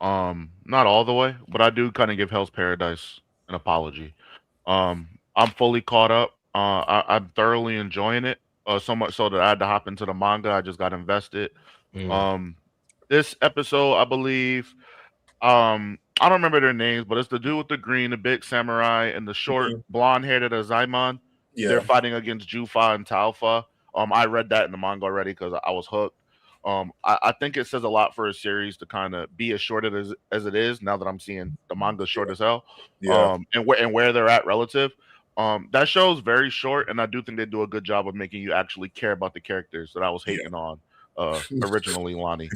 Not all the way, but I do kind of give Hell's Paradise an apology. I'm fully caught up. I'm thoroughly enjoying it. So much so that I had to hop into the manga. I just got invested. Um, this episode, I believe, I don't remember their names, but it's the dude with the green, the big samurai, and the short blonde hair that is Zaimon. They're fighting against Jufa and Talfa. I read that in the manga already because I was hooked. I think it says a lot for a series to kind of be as short as it is. Now that I'm seeing the manga short as hell, and where they're at relative. That show's very short, and I do think they do a good job of making you actually care about the characters that I was hating on originally, Lani.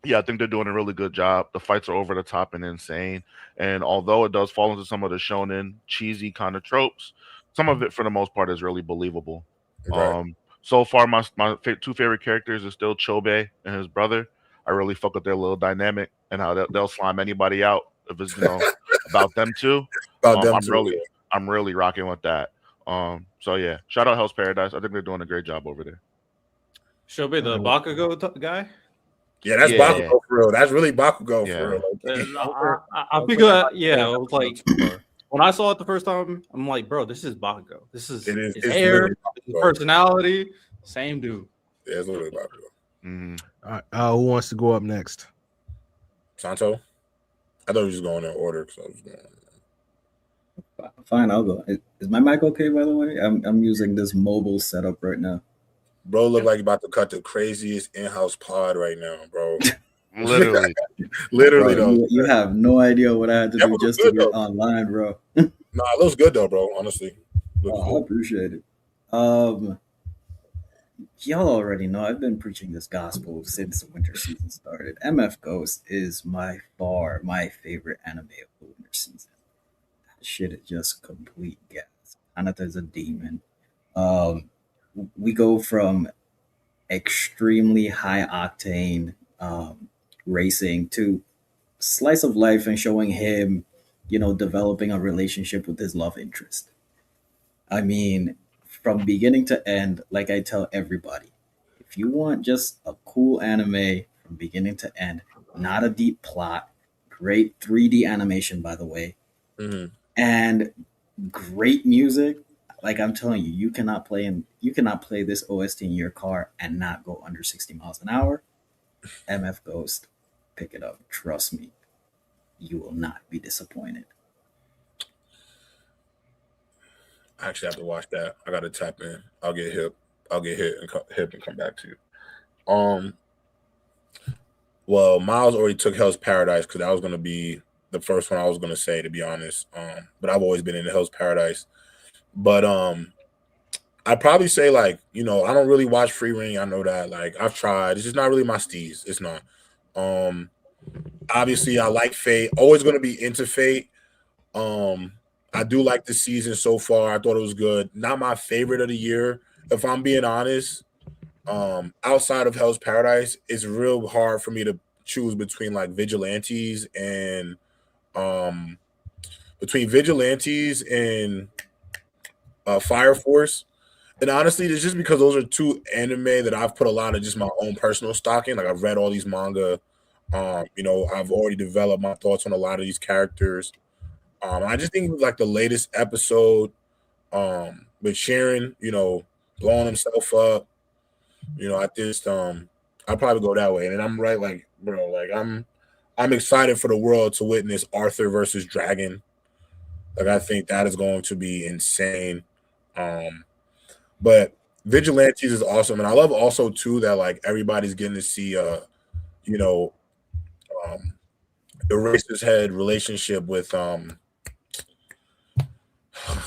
Yeah, I think they're doing a really good job. The fights are over the top and insane. And although it does fall into some of the shonen cheesy kind of tropes, some of it for the most part is really believable. Right. So far, my two favorite characters is still Chobe and his brother. I really fuck with their little dynamic and how they'll slime anybody out if it's about them too. I'm really rocking with that. So yeah, shout out Hell's Paradise. I think they're doing a great job over there. Shobe, the Bakugo guy. Yeah, that's Bakugo for real. That's really Bakugo for real. I figure that, it was like when I saw it the first time, I'm like, bro, this is Bakugo. This is his hair, his personality, same dude. Yeah, it's literally Bakugo. Mm-hmm. All right, who wants to go up next? Santo? I thought we were just going in order because I was going. Fine, I'll go. Is my mic okay, by the way? I'm using this mobile setup right now. Bro, look like you're about to cut the craziest in-house pod right now, bro. Literally. Bro, though. You have no idea what I had to do just to get online, bro. Nah, it looks good though, bro. Honestly. I appreciate it. Y'all already know I've been preaching this gospel since the winter season started. MF Ghost is by far my favorite anime of the winter season. That shit is just complete gas. Anata's a demon. We go from extremely high octane racing to slice of life and showing him, developing a relationship with his love interest. I mean, from beginning to end, like I tell everybody, if you want just a cool anime from beginning to end, not a deep plot, great 3D animation, by the way, and great music. Like I'm telling you, you cannot play this OST in your car and not go under 60 miles an hour. MF Ghost, pick it up. Trust me, you will not be disappointed. I actually have to watch that. I gotta tap in. I'll get hip and come back to you. Well, Miles already took Hell's Paradise because that was gonna be the first one I was gonna say, to be honest. But I've always been in the Hell's Paradise. But I'd probably say, like, I don't really watch Free Ring. I know that. Like, I've tried. It's just not really my steez. It's not. Obviously I like Fate. Always gonna be into Fate. I do like the season so far. I thought it was good. Not my favorite of the year, if I'm being honest. Outside of Hell's Paradise, it's real hard for me to choose between like Vigilantes and Fire Force. And honestly, it's just because those are two anime that I've put a lot of just my own personal stock in. Like, I've read all these manga. I've already developed my thoughts on a lot of these characters. I just think like the latest episode with Sharon, blowing himself up, I just I'll probably go that way. And I'm right, like, bro, like I'm excited for the world to witness Arthur versus Dragon. Like, I think that is going to be insane. But Vigilantes is awesome. And I love also too that like everybody's getting to see Eraser's Head relationship with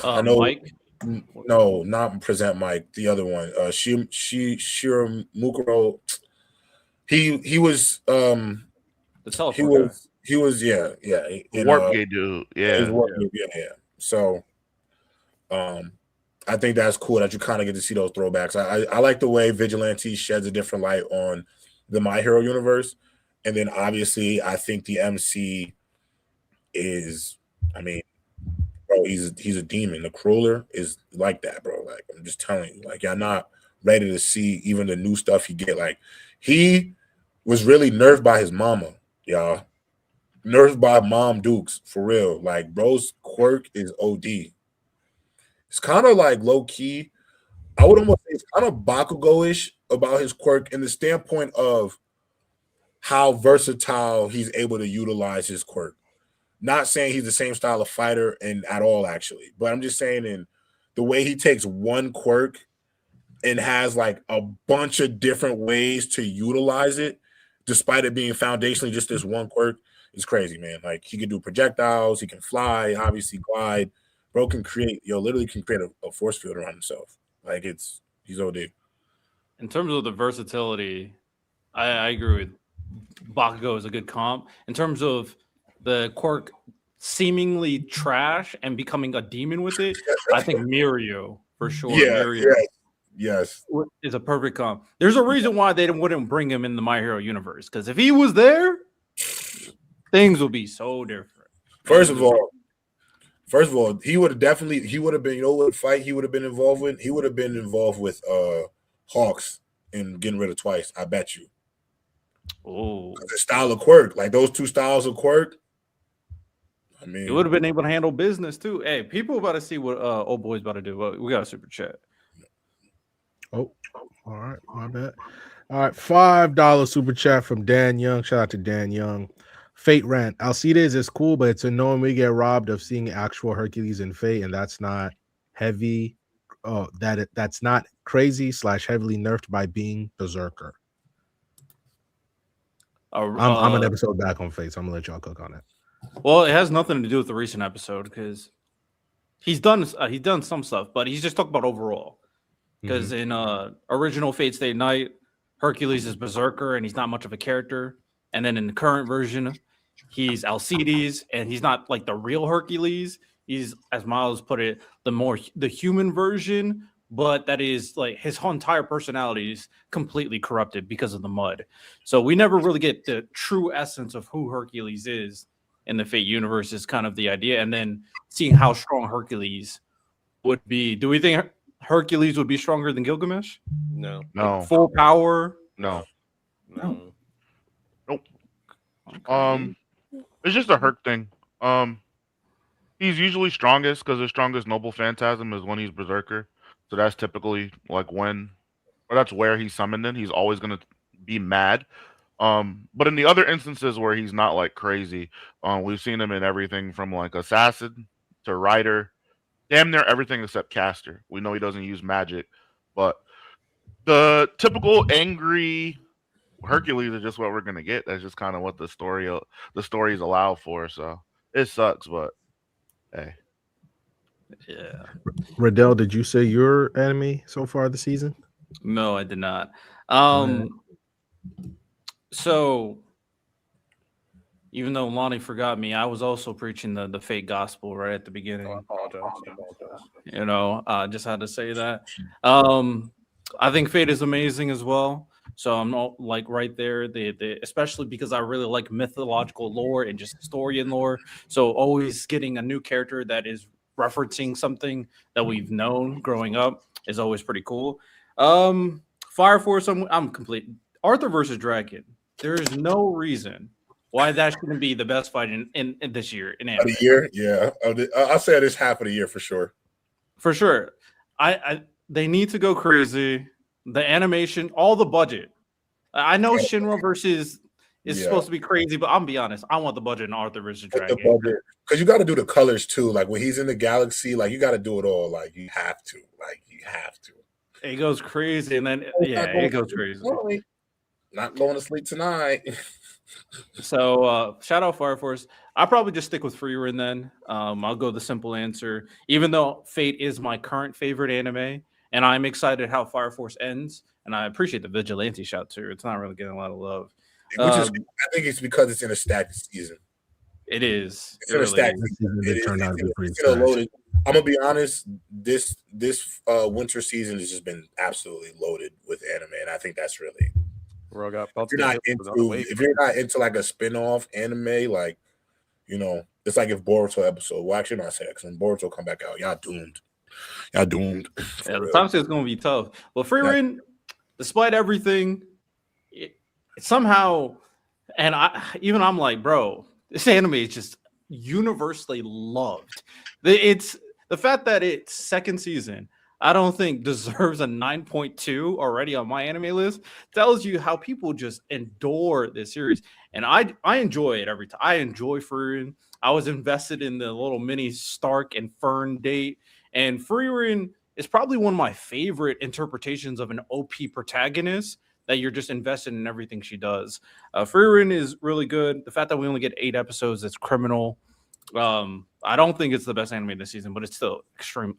I know Mike. No, not Present Mike. The other one, Shira Mukuro. He was the teleport he was yeah. Warp gay dude. Yeah. So I think that's cool that you kind of get to see those throwbacks. I like the way Vigilante sheds a different light on the My Hero universe. And then obviously I think the MC is, I mean, bro, he's a demon. The crawler is like that, bro. Like I'm just telling you, like y'all not ready to see even the new stuff he get. Like he was really nerfed by his mama, y'all. Nerfed by Mom Dukes for real. Like bro's quirk is OD. It's kind of like low key. I would almost say it's kind of Bakugo-ish about his quirk in the standpoint of how versatile he's able to utilize his quirk. Not saying he's the same style of fighter and at all, actually, but I'm just saying in the way he takes one quirk and has like a bunch of different ways to utilize it, despite it being foundationally just this one quirk, is crazy, man. Like he can do projectiles, he can fly, obviously glide. Bro can create, literally can create a force field around himself. Like he's OD. In terms of the versatility, I agree with Bakugo is a good comp. In terms of the quirk seemingly trash and becoming a demon with it, I think Mirio for sure. Yeah, Mirio yes, is a perfect comp. There's a reason why they wouldn't bring him in the My Hero universe, because if he was there, things would be so different. First of all, he would have been, you know what fight he would have been involved with? He would have been involved with Hawks and getting rid of Twice, I bet you. Oh, the style of quirk, like those two styles of quirk. I mean, he would have been able to handle business too. Hey, people about to see what old boy's about to do. We got a super chat. Oh, all right, my bad. All right, $5 super chat from Dan Young. Shout out to Dan Young. Fate rant. Alcides is cool, but it's annoying we get robbed of seeing actual Hercules in Fate, and that's not heavy. That's not crazy / heavily nerfed by being Berserker. I'm an episode back on Fate, so I'm gonna let y'all cook on it. Well, it has nothing to do with the recent episode because he's done some stuff, but he's just talking about overall. Because in original Fate Stay Night, Hercules is Berserker and he's not much of a character, and then in the current version, he's Alcides and he's not like the real Hercules. He's, as Miles put it, the human version, but that is like his whole entire personality is completely corrupted because of the mud. So we never really get the true essence of who Hercules is in the Fate universe is kind of the idea. And then seeing how strong Hercules would be. Do we think Hercules would be stronger than Gilgamesh? No. Like full power? No. No. Nope. Okay. It's just a Herc thing. He's usually strongest because his strongest noble phantasm is when he's Berserker. So that's typically like that's where he's summoned in. He's always gonna be mad. But in the other instances where he's not like crazy, we've seen him in everything from like assassin to rider, damn near everything except caster. We know he doesn't use magic, but the typical angry Hercules is just what we're gonna get. That's just kind of what the stories allow for. So it sucks, but hey. Yeah. Riddell, did you say your enemy so far this season? No, I did not. So even though Lani forgot me, I was also preaching the Fate gospel right at the beginning. I apologize. Just had to say that. I think Fate is amazing as well. So I'm not like right there, especially because I really like mythological lore and just story and lore. So always getting a new character that is referencing something that we've known growing up is always pretty cool. Fire Force, I'm complete. Arthur versus Draken. There is no reason why that shouldn't be the best fight in this year in anime. The year, yeah. I'll say this half of the year for sure. For sure. They need to go crazy. The animation, all the budget. I know Shinra versus is supposed to be crazy, but I'm be honest. I want the budget in Arthur versus Dragon. Because you got to do the colors too. Like when he's in the galaxy, like you got to do it all. Like you have to. It goes crazy, and then it goes crazy. Not going to sleep tonight. So shout out Fire Force. I'll probably just stick with Freerun then. I'll go the simple answer. Even though Fate is my current favorite anime, and I'm excited how Fire Force ends, and I appreciate the Vigilante shout too. It's not really getting a lot of love. I think it's because it's in a stacked season. It is. It's in a stacked season. It's loaded. I'm gonna be honest. This winter season has just been absolutely loaded with anime, and I think that's really. If you're not into like a spin-off anime, like It's like if Boruto episode. Well, actually, not say that because when Boruto come back out, y'all doomed. Y'all doomed. Yeah, the time is going to be tough. But Frieren, despite everything, it somehow, and I'm like, bro, this anime is just universally loved. It's the fact that it's second season, I don't think deserves a 9.2 already on my anime list. Tells you how people just adore this series, and I enjoy it every time. I enjoy Frieren. I was invested in the little mini Stark and Fern date, and Frieren is probably one of my favorite interpretations of an OP protagonist that you're just invested in everything she does. Frieren is really good. The fact that we only get 8 episodes is criminal. I don't think it's the best anime this season, but it's still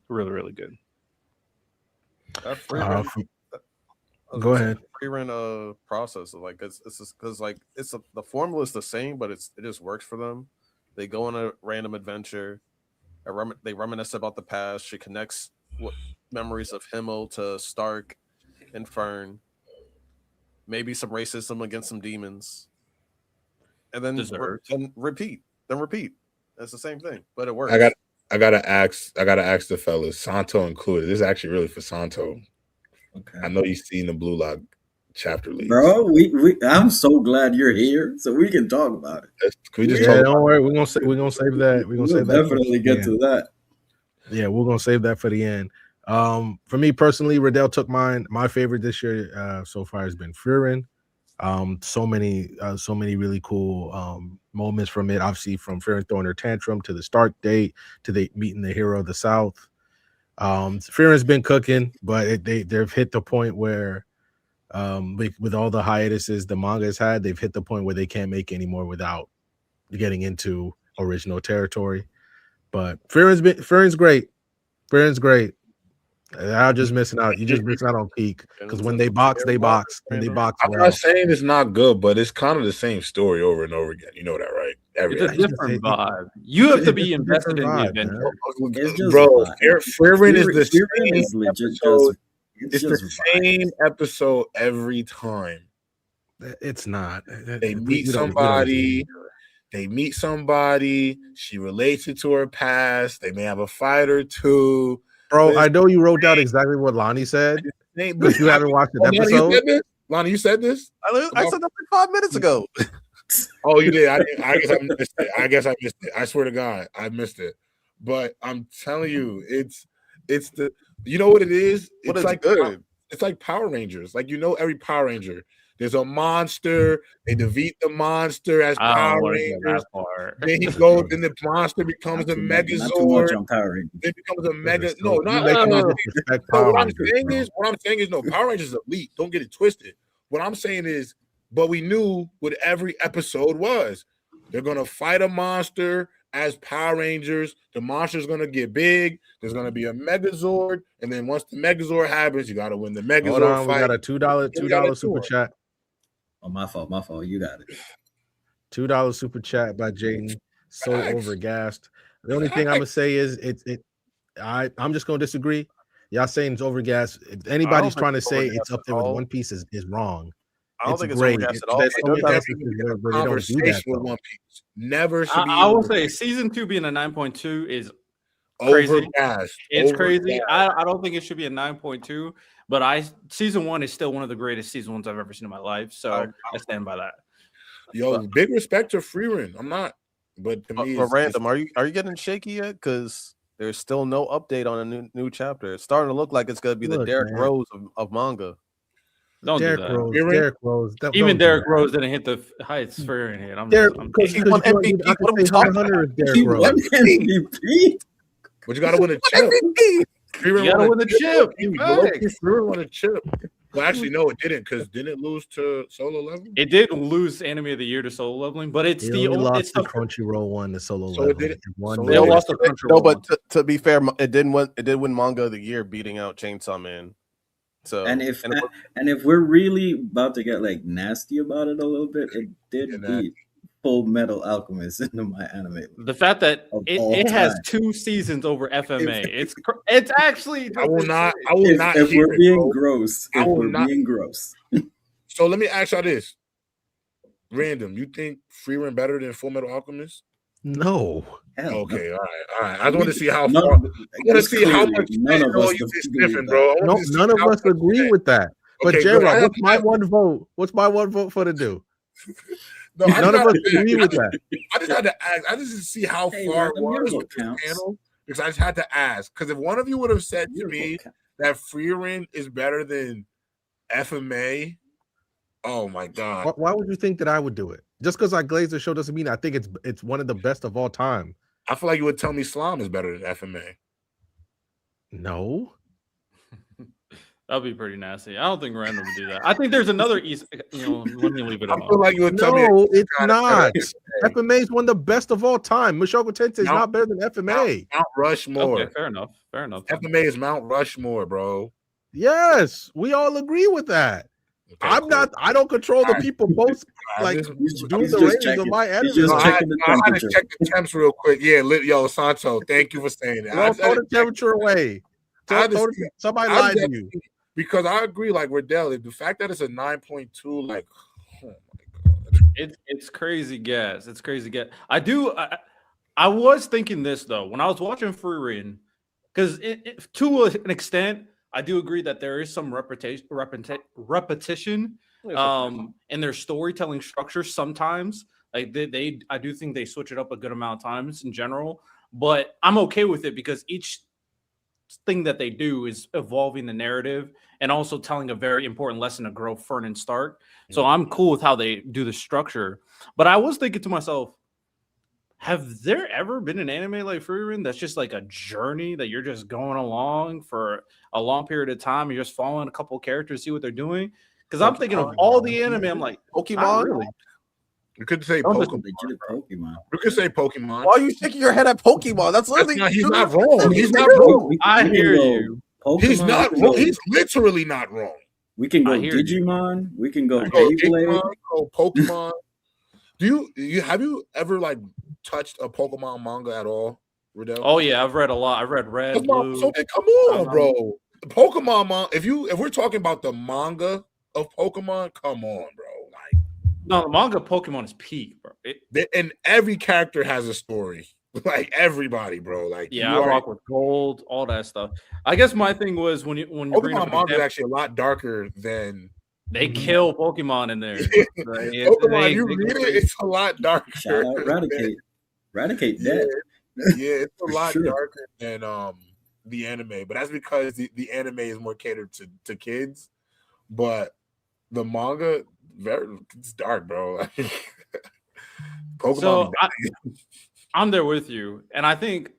really, really good. Go ahead. Frieren process, like it's because like the formula is the same, but it just works for them. They go on a random adventure. They reminisce about the past. She connects memories of Himmel to Stark and Fern. Maybe some racism against some demons, and then repeat. It's the same thing, but it works. I gotta ask the fellas, Santo included. This is actually really for Santo. Okay. I know you've seen the Blue Lock chapter leads. Bro, I'm so glad you're here so we can talk about it. Can we just talk? Don't worry, we're gonna save that. We'll definitely get to that. Yeah, we're gonna save that for the end. For me personally, Riddell took mine. My favorite this year so far has been Frieren. So many really cool moments from it. Obviously, from Frieren throwing her tantrum to the Stark date to the meeting the hero of the South. Frieren's been cooking, but they've hit the point where with all the hiatuses the manga has had, they've hit the point where they can't make any more without getting into original territory. But Frieren's great. Frieren's great. I'm just missing out. You're just missing out on peak because when they box, they box. When they box, I'm not saying it's not good, but it's kind of the same story over and over again. You know that, right? It's a different vibe. You have to be invested in the adventure. Bro, Frieren is the same episode. It's the same episode every time. It's not. They meet somebody. They meet somebody. She relates it to her past. They may have a fight or two. Bro, I know you wrote down exactly what Lani said, but you haven't watched the episode. Lani, you said this? I said that like 5 minutes ago. Oh, you did? I guess I missed it. I swear to God, I missed it. But I'm telling you, it's the, you know what it is? It's like good. It's like Power Rangers. Like, you know, every Power Ranger. There's a monster. They defeat the monster as Power Rangers. Then the monster becomes a Megazord. It becomes a Mega. No, not like what I'm saying is, no, Power Rangers is elite. Don't get it twisted. What I'm saying is, but we knew what every episode was. They're gonna fight a monster as Power Rangers. The monster's gonna get big. There's gonna be a Megazord, and then once the Megazord happens, you gotta win the Megazord. Hold on, fight. We got a $2 super chat. Oh, my fault. You got it. $2 super chat by Jaden. So overgassed. The only thing I'm gonna say is I'm just gonna disagree. Y'all saying it's overgassed. If anybody's trying to say it's up there with One Piece is wrong. I don't think it's overgassed at all. Conversation with One Piece. Never should be. I will say season 2 being a 9.2 is crazy. Overgassed. It's crazy. I don't think it should be a 9.2. But season 1 is still one of the greatest season 1s I've ever seen in my life. So I stand by that. Yo, big respect to Frieren. I'm not, but to me, but Random, are you getting shaky yet? Because there's still no update on a new chapter. It's starting to look like it's gonna be the Derrick Rose of manga. Don't Derrick do that. Derrick Rose. Even Derrick Rose didn't hit the heights Frieren hit. He won MVP. What are we talking about? He won MVP. But you gotta win a chip. You gotta win the chip. Frieren won a chip. Well, actually, no, it didn't, because didn't it lose to Solo Leveling? It did lose Anime of the Year to Solo Leveling, but it's the only Crunchyroll one to Solo Leveling. They lost the Crunchyroll. No, but to be fair, it did win Manga of the Year, beating out Chainsaw Man. So and if we're really about to get like nasty about it a little bit, it did beat Full Metal Alchemist into my anime. The fact that it has 2 seasons over FMA, it's actually. I will not. If we're being gross, being gross. So let me ask y'all this: Random, you think Frieren better than Full Metal Alchemist? No. Hell, Okay, all right. I want to see how none- far. I want to see how clearly much none of us you be believe sniffing, that. bro. I No, want to see none of how us much agree shit. with that. But Okay, J-Rob, good. what's my one vote? What's my one vote for the do? No, I None just of us had to agree ask. with that. I just had to ask. I just to see how Hey, far it Random, your was vote with this counts. panel because I just had to ask. Because if one of you would have said to Your me vote counts. that Freerin is better than FMA, oh my god. Why would you think that I would do it? Just because I glazed the show doesn't mean I think it's one of the best of all time. I feel like you would tell me Slime is better than FMA. No. That'd be pretty nasty. I don't think Random would do that. I think there's another East. Let me leave it I alone. feel like you would tell me. No, it's kinda not. better than FMA is one of the best of all time. Mushoku Tensei is Mount- not better than FMA. Mount Rushmore. Okay, fair enough. Fair enough. FMA is Mount Rushmore, bro. Yes, we all agree with that. Okay, I'm cool. not. I don't control the people both I like just- do He's the just ratings of checking. my He's anime. just No, checking the I had to temperature. check the temps real quick. Yeah, yo, Santo, thank you for saying that. Don't throw the temperature away. I just- Somebody I lied to just- you. Because I agree, like Riddell, the fact that it's a 9.2, like, oh my god. It's crazy gas. It's crazy gas. I was thinking this though when I was watching Freerin, because to an extent, I do agree that there is some repetition in their storytelling structure sometimes. Like I do think they switch it up a good amount of times in general, but I'm okay with it because each thing that they do is evolving the narrative and also telling a very important lesson to grow Fern and Stark. So I'm cool with how they do the structure. But I was thinking to myself, have there ever been an anime like Freerin that's just like a journey that you're just going along for a long period of time? You're just following a couple of characters, see what they're doing? Because I'm thinking of all the anime, I'm like, Pokemon. not really. You could say Don't Pokemon. Legit Pokemon. You could say Pokemon. Why are you shaking your head at Pokemon? That's literally He's not wrong. He's not wrong. I can hear go you. Pokemon, He's not we can wrong. go- He's literally not wrong. We can go I hear you. Digimon. We can go You go Beyblade. Digimon, go Pokemon. Do you have you ever like touched a Pokemon manga at all, Riddell? Oh yeah, I've read a lot. I've read Red, Come on, Blue. so then come on, bro. The Pokemon manga. If we're talking about the manga of Pokemon, come on, bro. Like, No, the manga Pokemon is peak, bro. and every character has a story. Like everybody, bro. Like Yeah, I rock with gold, all that stuff. I guess my thing was when you bring up Pokemon an manga is example, actually a lot darker than they kill Pokemon in there. Right? Pokemon. You read it, it's a lot darker. Shout out Raticate. Raticate Yeah, that. yeah, it's a For lot sure. darker than the anime, but that's because the anime is more catered to kids. But the manga, it's dark, bro. Pokemon. So I'm there with you, and I think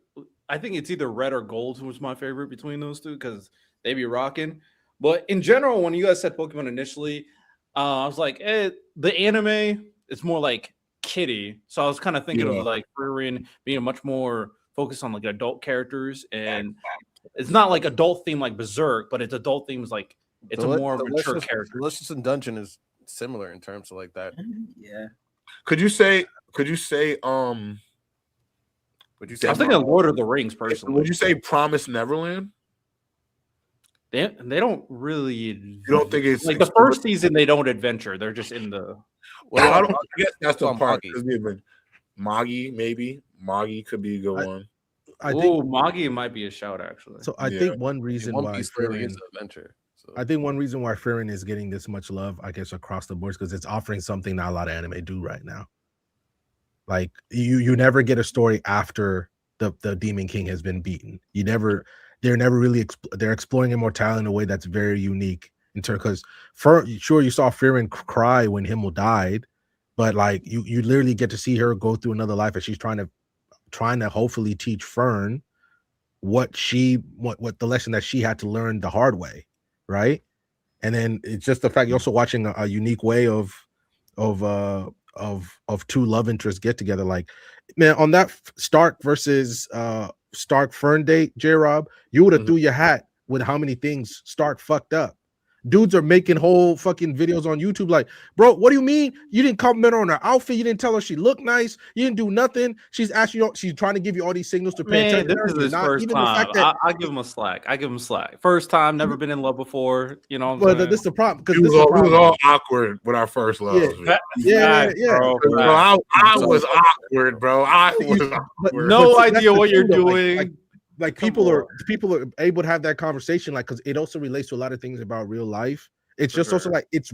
it's either red or gold was my favorite between those two because they be rocking. But in general, when you guys said Pokemon initially, I was like, the anime is more like kiddie. So I was kind of thinking of like Freerin being much more focused on like adult characters, and it's not like adult theme like Berserk, but it's adult themes like it's a more mature character. Delicious and Dungeon is similar in terms of like that. Yeah. Could you say Would you say I was thinking of Lord of the Rings personally. would you say Promise Neverland? They don't really. You don't think it's like the first season? They don't adventure. They're just in the. Well, I guess that's the part. Magi. Magi, maybe Magi could be a good one. I think Magi might be a shout actually. so. I think one reason One why Piece really Freerin, is an adventure. So. I think one reason why Freerin is getting this much love, I guess, across the board, because it's offering something not a lot of anime do right now. Like you never get a story after the Demon King has been beaten. They're never really they're exploring immortality in a way that's very unique in terms, because sure you saw Freerin cry when Himmel died, but like you literally get to see her go through another life, and she's trying to hopefully teach Fern what the lesson that she had to learn the hard way, right? And then it's just the fact you're also watching a unique way of two love interests get together. Like, man, on that Stark versus Stark Fern date, J-Rob, you would have threw your hat with how many things Stark fucked up. Dudes are making whole fucking videos on YouTube like, bro, what do you mean? You didn't compliment her on her outfit. You didn't tell her she looked nice. You didn't do nothing. She's asking you, she's trying to give you all these signals to pay attention. This is his first even time. the fact that I give him a slack. First time, never been in love before. You know what I'm well, saying? this is the problem because we was all awkward with our first love. Yeah. Bro, I was awkward, bro. I was awkward. No idea what you're doing. Like people are able to have that conversation, like, because it also relates to a lot of things about real life. It's just also like it's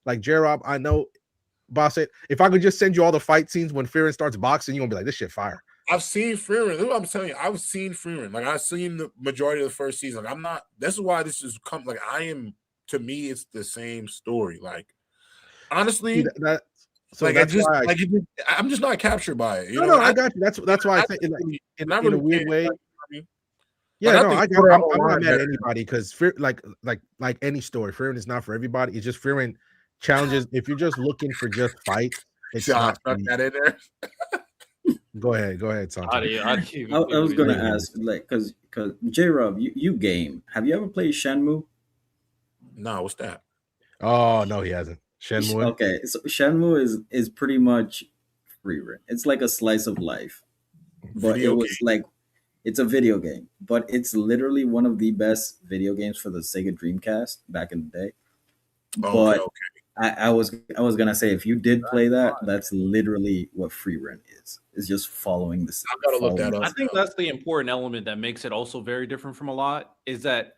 like J-Rob. I know, boss. If I could just send you all the fight scenes when Fearon starts boxing, you're gonna be like, this shit fire. I've seen Fearon. This is what I'm telling you. I've seen Fearon. Like I've seen the majority of the first season. Like I'm not. This is why this is come. Like I am. To me, it's the same story. Like honestly, I'm just not captured by it. No, I got you. That's why I think in a weird way. Yeah, no, I'm not mad at anybody because like any story, Fearon is not for everybody. It's just Fearon challenges. If you're just looking for just fights, it's not that in there. Go ahead, Santi. I was gonna ask, like, because J-Rob, you game. Have you ever played Shenmue? No, what's that? Oh no, he hasn't. Shenmue. Okay, so Shenmue is pretty much Frieren. It's like a slice of life, but it's a video game, but it's literally one of the best video games for the Sega Dreamcast back in the day. But I was gonna say, if you did play that, that's literally what Frieren is. It's just following the. I gotta look that up. I think that's the important element that makes it also very different from a lot. Is that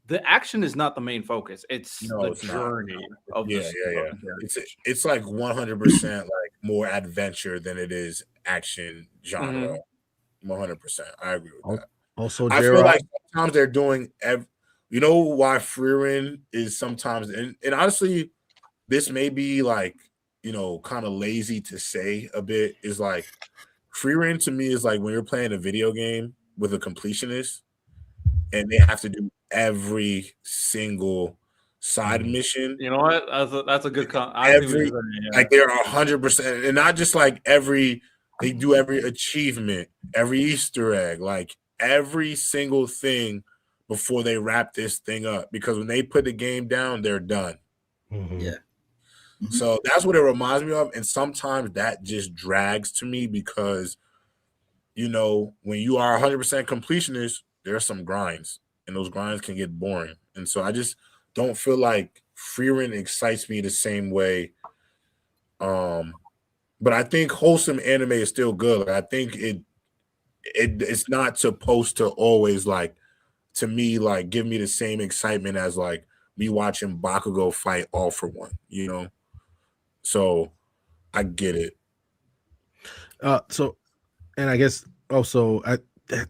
the action is not the main focus. It's the journey of the It's like 100% like more adventure than it is action genre. 100%. I agree with that. Also, I feel like sometimes they're doing. You know why Frieren is sometimes, and honestly, this may be like, you know, kind of lazy to say a bit. Is like Frieren to me is like when you're playing a video game with a completionist, and they have to do every single side mission. You know what? That's a good. Like they're 100%, and not just like they do every achievement, every Easter egg, like every single thing before they wrap this thing up. Because when they put the game down, they're done. Yeah. So that's what it reminds me of. And sometimes that just drags to me because, you know, when you are 100% completionist, there are some grinds, and those grinds can get boring. And so I just don't feel like Frieren excites me the same way. But I think wholesome anime is still good. Like, I think it's not supposed to always, like, to me, like, give me the same excitement as like me watching Bakugo fight All for One, you know. So I get it. So, and I guess also,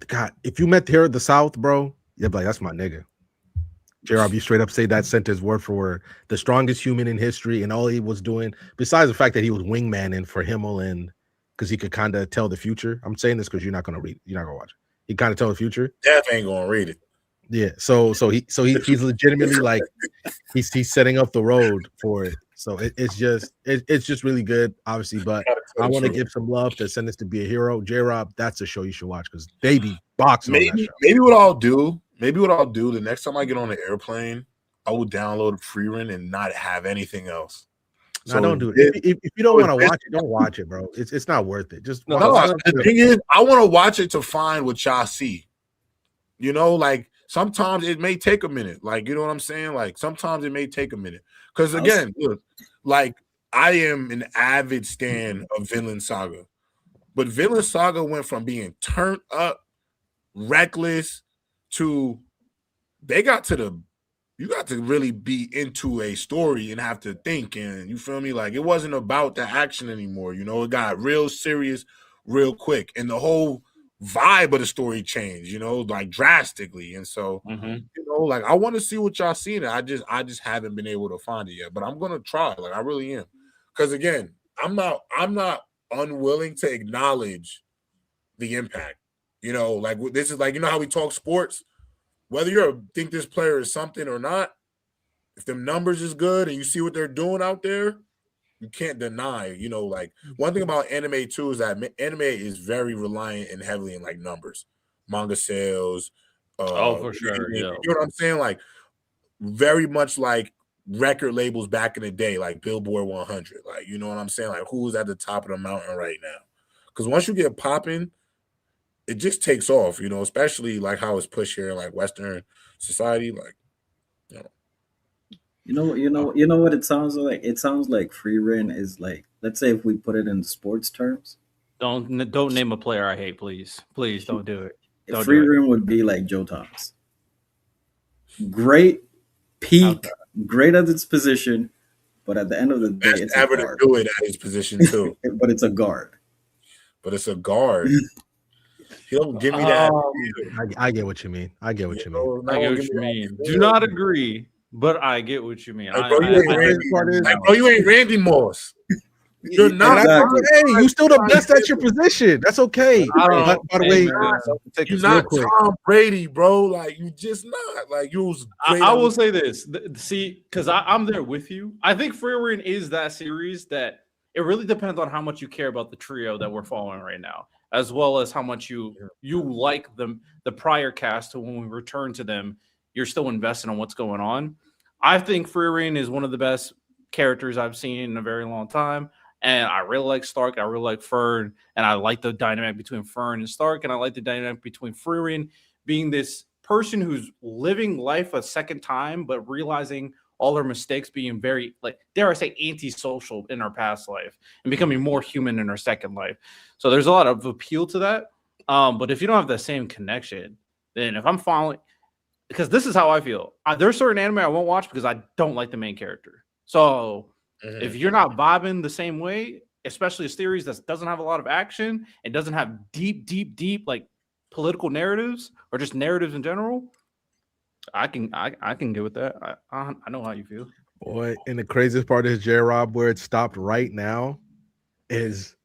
God, if you met here at the South, bro, you'd be like, that's my nigga. J-Rob, you straight up say that sentence word for word. The strongest human in history, and all he was doing, besides the fact that he was wingmaning for Himmel, and because he could kind of tell the future. I'm saying this because you're not gonna read it. You're not gonna watch it. He kind of tell the future. Def ain't gonna read it. Yeah. So he's legitimately like he's setting up the road for it. So it's just really good, obviously. But I want to give some love to Send This to Be a Hero. J-Rob, that's a show you should watch because they be boxing. Maybe what I'll do the next time I get on the airplane, I will download Frieren and not have anything else. So don't do it. If you don't want to watch it, don't watch it, bro. It's not worth it. Just the thing is, I want to watch it to find what y'all see. You know, like sometimes it may take a minute. Like, you know what I'm saying? Like sometimes it may take a minute. Because again, look, like I am an avid stan of Vinland Saga. But Vinland Saga went from being turned up, reckless, to you got to really be into a story and have to think, and you feel me? Like it wasn't about the action anymore, you know, it got real serious real quick, and the whole vibe of the story changed, you know, like drastically. And so you know, like I want to see what y'all seen. I just haven't been able to find it yet, but I'm gonna try. Like I really am, because again, I'm not unwilling to acknowledge the impact. You know, like this is like, you know how we talk sports, whether you think this player is something or not, if them numbers is good and you see what they're doing out there, you can't deny, you know, like one thing about anime too is that anime is very reliant and heavily in like numbers, manga sales. For sure. You know what I'm saying? Like very much like record labels back in the day, like Billboard 100. Like, you know what I'm saying? Like, who's at the top of the mountain right now? Because once you get popping, it just takes off, you know, especially like how it's pushed here in like Western society. Like, you know what it sounds like? It sounds like free reign is like, let's say if we put it in sports terms. Don't name a player I hate, please. Please don't do it. Don't Free do it. reign would be like Joe Thomas. Great peak, great at its position, but at the end of the day, it's ever a guard. to do it at his position too. But it's a guard. But it's a guard. He don't give me that. I get what you mean. I get what you mean. I get what you mean. Do not agree, but I get what you mean. Like, bro, you ain't Randy Moss. You're not. Exactly. Hey, you still the best at your position. That's okay. By the way, you're not Tom Brady, bro. Like, you just not. Like, you was great. I will say this. See, because I'm there with you. I think Free Reign is that series that it really depends on how much you care about the trio that we're following right now, as well as how much you like the prior cast. So when we return to them, you're still invested in what's going on. I think Free Reign is one of the best characters I've seen in a very long time. And I really like Stark. I really like Fern. And I like the dynamic between Fern and Stark. And I like the dynamic between Free Reign being this person who's living life a second time, but realizing all her mistakes, being very, like, dare I say, antisocial in her past life and becoming more human in her second life. So there's a lot of appeal to that. But if you don't have the same connection, then if I'm following, because this is how I feel. There's certain anime I won't watch because I don't like the main character. So if you're not vibing the same way, especially a series that doesn't have a lot of action and doesn't have deep like political narratives or just narratives in general, I can get with that. I know how you feel. Boy, and the craziest part is J-Rob, where it stopped right now is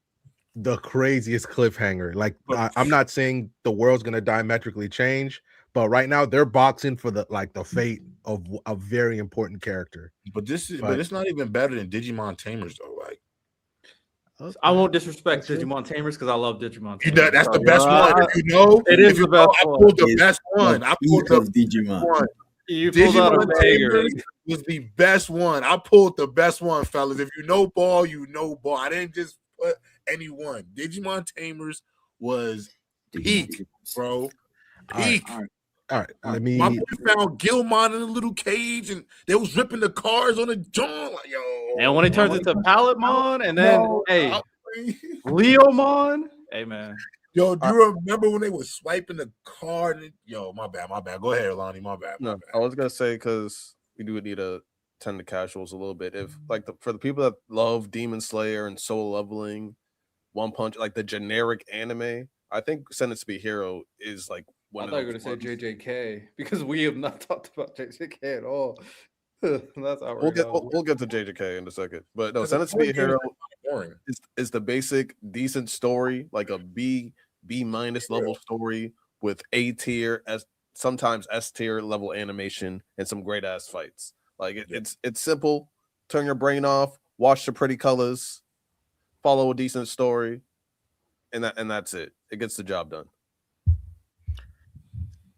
the craziest cliffhanger. Like, I'm not saying the world's gonna diametrically change, but right now they're boxing for the fate of a very important character. But it's not even better than Digimon Tamers though. Like, I won't disrespect Digimon Tamers because I love Digimon Tamers. That's the best one. You know, it is the best one. I pulled the best one. I pulled the Digimon one. You pulled out a banger. Was the best one. I pulled the best one, fellas. If you know ball, you know ball. I didn't just put anyone. Digimon Tamers was peak, bro. Peak. All right. My boy found Gilmon in a little cage, and they was ripping the cars on the joint. Like, yo. And when he turns into Palletmon, and then Leomon, hey man. Yo, do you remember when they was swiping the card? Yo, my bad. Go ahead, Lani. My bad. No, I was gonna say because we do need to tend to casuals a little bit. If for the people that love Demon Slayer and Soul Leveling, One Punch, like the generic anime, I think Send It to Be Hero is like. I thought you were going to say JJK because we have not talked about JJK at all. That's how we'll get to JJK in a second. But no, Send It to Be a Hero is the basic decent story, like a B- level story with A tier, as sometimes S tier level animation and some great ass fights. Like it's simple. Turn your brain off, watch the pretty colors, follow a decent story, and that's it. It gets the job done.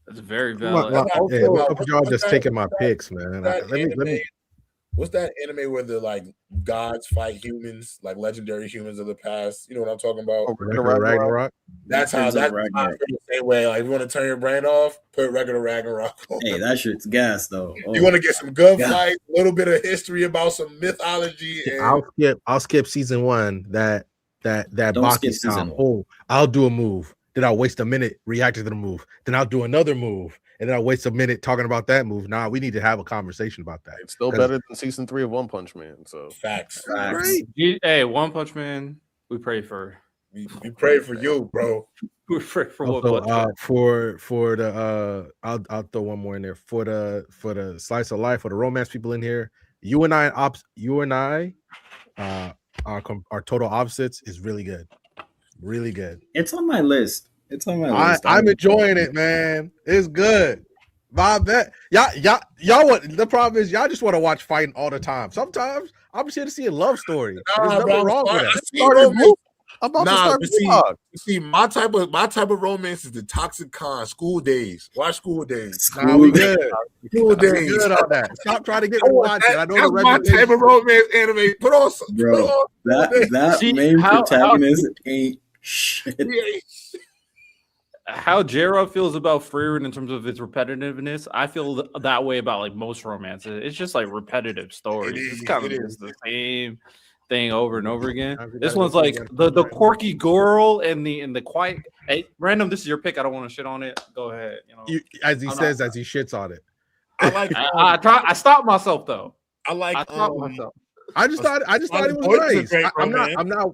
That's very valid. Y'all just taking my picks, man. What's that anime where the like gods fight humans, like legendary humans of the past? You know what I'm talking about? Ragnarok. That's how the same way. Like, if you want to turn your brain off, put regular Ragnarok on. Hey, that shit's gas though. You want to get some good fights, a little bit of history about some mythology. And I'll skip season 1. That Baki sound. Oh, I'll do a move. Then I'll waste a minute reacting to the move. Then I'll do another move. And then I'll waste a minute talking about that move. Nah, we need to have a conversation about that. It's still better than season 3 of One Punch Man. So facts. Right. Hey, One Punch Man, we pray for. We pray for you, bro. We pray for also, One Punch Man. For the I'll throw one more in there. For the slice of life, for the romance people in here, you and I our total opposites is really good. Really good. It's on my list. I'm enjoying it, man. It's good. Bob, that y'all what the problem is, y'all just want to watch fighting all the time. Sometimes I'm just here to see a love story. There's nothing wrong with that. I'm about to start see, my type of romance is the Toxic Con, School Days. Watch School Days. Nah, we good. School Days. Good on that. Stop trying to get me watching. I know that's my type of romance anime. Put on that main protagonist ain't shit. How J-Rob feels about Freeman in terms of its repetitiveness, I feel that way about like most romances. It's just like repetitive stories. It's kind of just the same thing over and over again. This one's like the quirky girl and the quiet. Hey, random. This is your pick. I don't want to shit on it. Go ahead. As he shits on it. I like. I stopped myself though. I stopped myself. I just thought it was nice.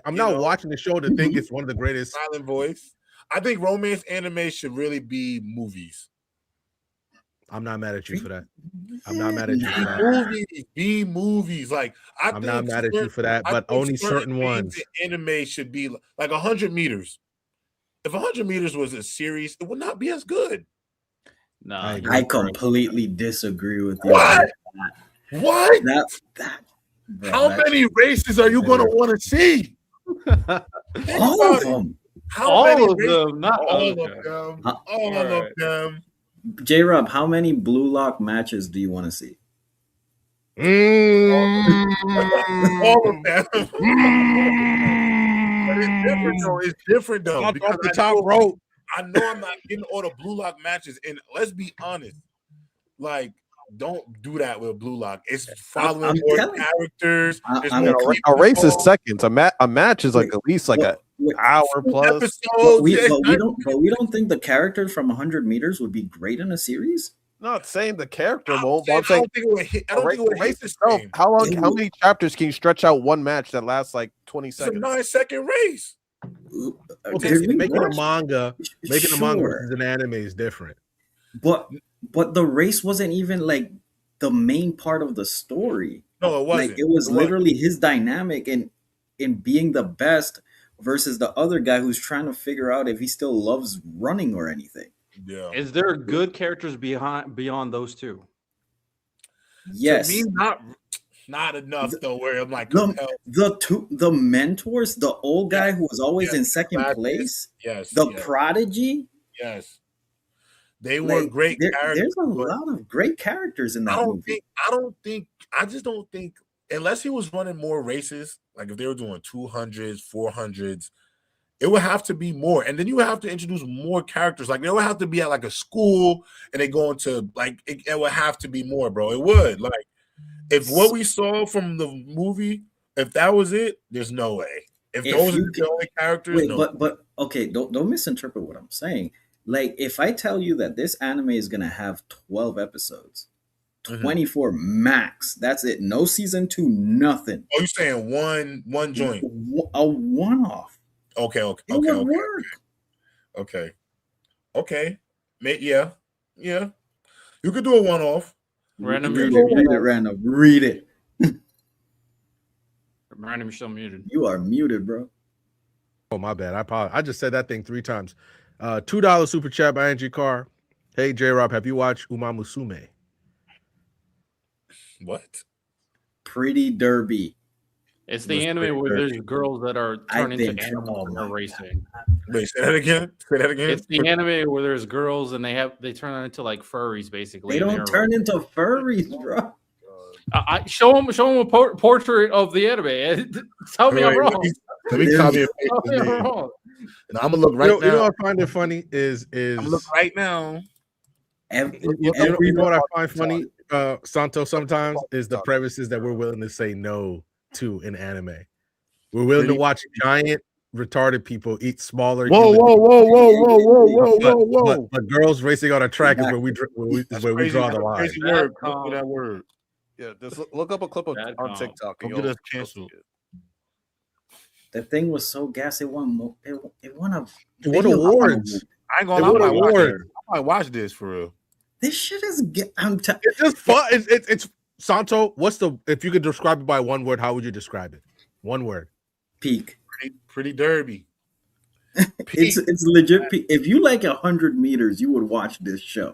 I'm not watching the show to think it's one of the greatest. Silent Voice. I think romance anime should really be movies. I'm not mad at you for that. I'm not mad at you for that. Be movies. Like I'm not mad at you for that, but only certain ones. Anime should be like 100 meters. If 100 meters was a series, it would not be as good. No, I completely disagree with you. What? How many races are you going to want to see? All of them. All of them. Not all of them. All of them. J-Rob, how many Blue Lock matches do you want to see? All of them. But it's different though. Off the top rope. I know I'm not getting all the Blue Lock matches, and let's be honest, like don't do that with Blue Lock. It's following more characters. A race is seconds. A match is like at least like an hour plus. But we don't think the characters from 100 meters would be great in a series. Not saying the character won't. But I'm saying I don't think it would hit the same. How many chapters can you stretch out one match that lasts like 20 seconds? It's a 9-second race. Okay, making a manga versus an anime is different. But the race wasn't even like the main part of the story. No, it wasn't. Like it was literally his dynamic in being the best versus the other guy who's trying to figure out if he still loves running or anything. Yeah. Is there good characters beyond those two? Yes. To me, not enough though. Where I'm like the mentors, the old guy who was always in second place. Yes. The prodigy. Yes. They were great characters. There's a lot of great characters in that movie. I just don't think, unless he was running more races, like if they were doing 200s, 400s, it would have to be more. And then you would have to introduce more characters. Like they would have to be at like a school and they go into like, it would have to be more, bro. It would. Like if what we saw from the movie, if that was it, there's no way. If those are the only characters, wait, no. But okay, don't misinterpret what I'm saying. Like, if I tell you that this anime is going to have 12 episodes, 24 max, that's it. No season 2, nothing. Oh, you're saying one joint? A one-off. Okay. It would work. Okay. Yeah. You could do a one-off. Random. Read it, random. Read it. Random, you're still muted. You are muted, bro. Oh, my bad. I apologize. I just said that thing 3 times. $2 super chat by Angie Carr. Hey, J-Rob, have you watched Uma Musume? What? Pretty Derby. It's the anime where there's girls that are turned into animals and are racing. Wait, say that again? It's the anime where there's girls and they turn into like furries, basically. They don't turn into furries, bro. I show them a portrait of the anime. Tell me I'm wrong. Let me copy it. And I'm gonna look right now. You know what I find it funny is I'm gonna look right now. You know what I find funny, Santo, sometimes is the premises that we're willing to say no to in anime. We're willing to watch giant retarded people eat smaller. Whoa. But girls racing on a track is where we draw the line. Crazy word. That word. Yeah, just look up a clip on TikTok. Don't get us canceled. The thing was so gas. It won awards. I ain't gonna lie. I might watch this for real. This shit is. It's just fun. It's Santo. If you could describe it by one word, how would you describe it? One word. Peak. Pretty derby. It's legit. Peak. If you like 100 meters, you would watch this show.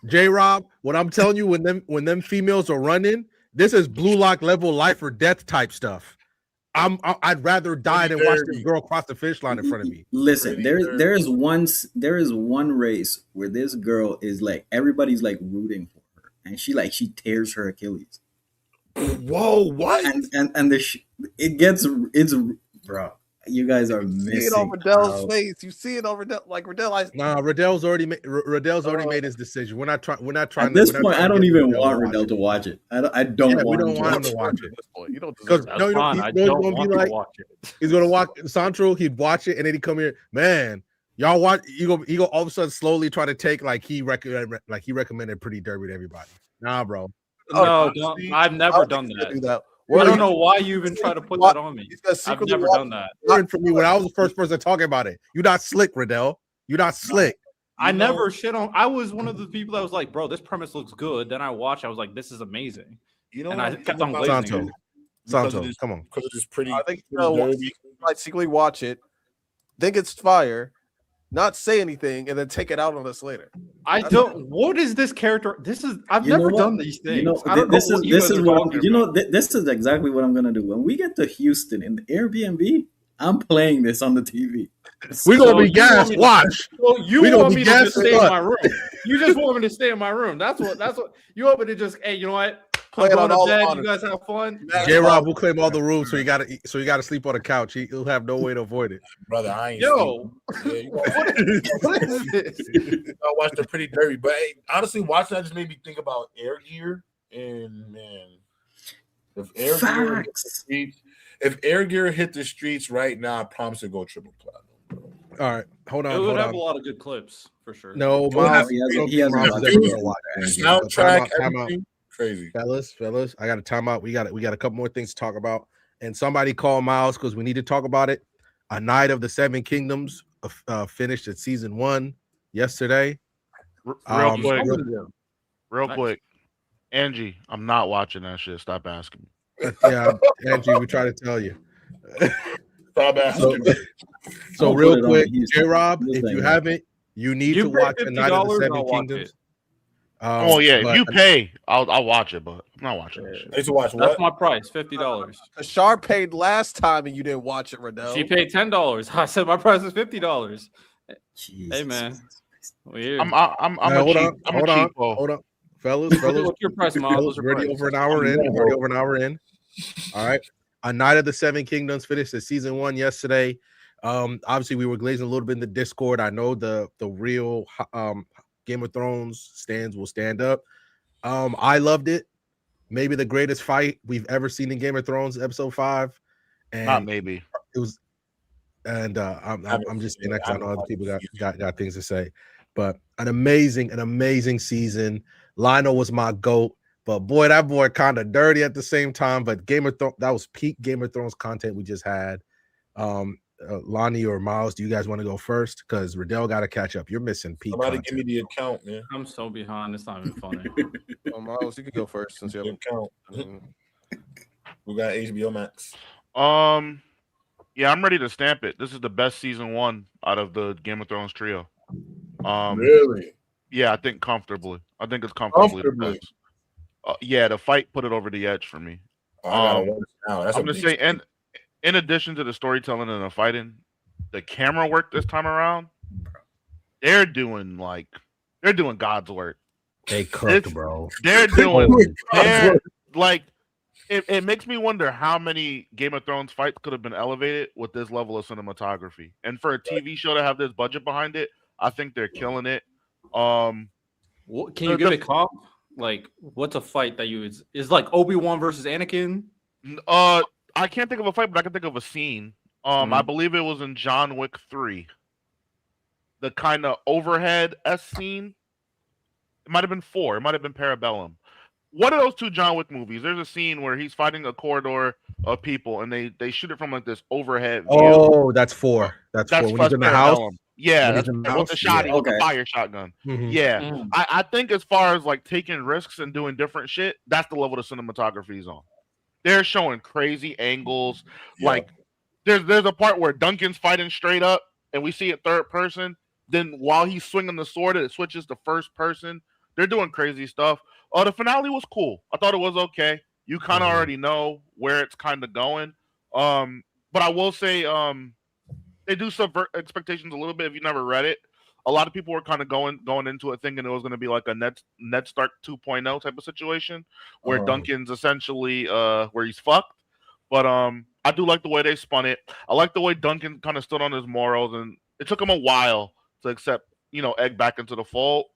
J-Rob, what I'm telling you, when them females are running, this is Blue Lock level life or death type stuff. I'd rather die than watch this girl cross the finish line in front of me. Listen, there is one race where this girl is like everybody's like rooting for her, and she tears her Achilles. Whoa, what? And it's bro. You guys are missing. You see it on Riddell's face. You see it on Riddell. Like Riddell, nah, Riddell's already made his decision. We're not trying. At this point, I don't even want Riddell to watch it. I don't want. We don't want him to watch it. At this point, you don't deserve it. He's gonna watch Santro. He'd watch it, and then he'd come here, man. Y'all watch. You go all of a sudden slowly try to take like he recommended Pretty Derby to everybody. Nah, bro. No, I've never done that. I don't know why you even try to put that on me. I've never done that. Learn from me when I was the first person talking about it. You're not slick, Riddell. You're not slick. I never shit on. I was one of the people that was like, bro, this premise looks good. Then I watched. I was like, this is amazing. You know, and I kept on glazing Santo, come on. Because it's pretty. I think you might secretly watch it, think it's fire, not say anything, and then take it out on us later. I don't. What is this character? I've never done these things. This is exactly what I'm gonna do. When we get to Houston in the Airbnb, I'm playing this on the TV. We're gonna be gassed. Watch. So you want me to just stay in my room? You just want me to stay in my room. That's what you want me to just. Hey, you know what? Play it on all bed. You guys have fun. J-Rob will claim all the rooms, so you got to sleep on the couch. He'll have no way to avoid it. Brother, I ain't. What is this? I watched the Pretty Derby, but hey, honestly, watching that just made me think about Air Gear. And man, if Air Gear hit the streets right now, I promise to go triple platinum. All right, hold on. It would have a lot of good clips for sure. No, he has soundtrack, everything. Crazy, fellas. I got a timeout. We got a couple more things to talk about. And somebody call Miles because we need to talk about it. A Night of the Seven Kingdoms finished at season 1 yesterday. Real quick, Angie, I'm not watching that shit. Stop asking me. Yeah, Angie, we try to tell you. Stop asking. So real quick, J-Rob, if you haven't, you need to watch A Night of the Seven Kingdoms. If you pay, I'll watch it, but I'm not watching that shit. It's watch what? That's my price, $50. Ashar paid last time and you didn't watch it, Riddell. She paid $10. I said my price is $50. Hey man, weird. I'm a hold on, fellas. What's your price, Miles? Ready over an hour in. All right. A Night of the Seven Kingdoms finished at season 1 yesterday. Obviously we were glazing a little bit in the Discord. I know the real Game of Thrones stands will stand up. I loved it. Maybe the greatest fight we've ever seen in Game of Thrones, episode 5. And not maybe. It was, and I'm just saying that because I know other people got things to say. But an amazing season. Lionel was my GOAT, but boy, that boy kind of dirty at the same time. But Game of Thrones, that was peak Game of Thrones content we just had. Lani or Miles, do you guys want to go first? Because Riddell got to catch up. You're missing peak. Somebody give me the account, man. I'm so behind. It's not even funny. Miles, you can go first since you have an account. We got HBO Max. Yeah, I'm ready to stamp it. This is the best season 1 out of the Game of Thrones trio. Really? Yeah, I think comfortably. I think it's comfortably the best. Yeah, the fight put it over the edge for me. I'm gonna say, and in addition to the storytelling and the fighting, the camera work this time around, they're doing God's work. They cooked, bro. They're like, it makes me wonder how many Game of Thrones fights could have been elevated with this level of cinematography. And for a TV show to have this budget behind it, I think they're killing it. Can you give a comp? Like, what's a fight that you is like Obi-Wan versus Anakin? I can't think of a fight, but I can think of a scene. I believe it was in John Wick 3. The kind of overhead scene. It might have been 4. It might have been Parabellum. One of those 2 John Wick movies. There's a scene where he's fighting a corridor of people, and they shoot it from like this overhead view. Oh, that's 4. That's 4. When he's in the house. Yeah, that's with the fire shotgun. Mm-hmm. Yeah, mm-hmm. I think as far as like taking risks and doing different shit, that's the level of cinematography is on. They're showing crazy angles. Yeah. Like there's a part where Duncan's fighting straight up, and we see it third person. Then while he's swinging the sword, it switches to first person. They're doing crazy stuff. The finale was cool. I thought it was okay. You kind of already know where it's kind of going. But I will say, they do subvert expectations a little bit if you never read it. A lot of people were kind of going into it thinking it was going to be like a Ned Stark 2.0 type of situation where Duncan's essentially where he's fucked. But I do like the way they spun it. I like the way Duncan kind of stood on his morals, and it took him a while to accept, Egg back into the fold.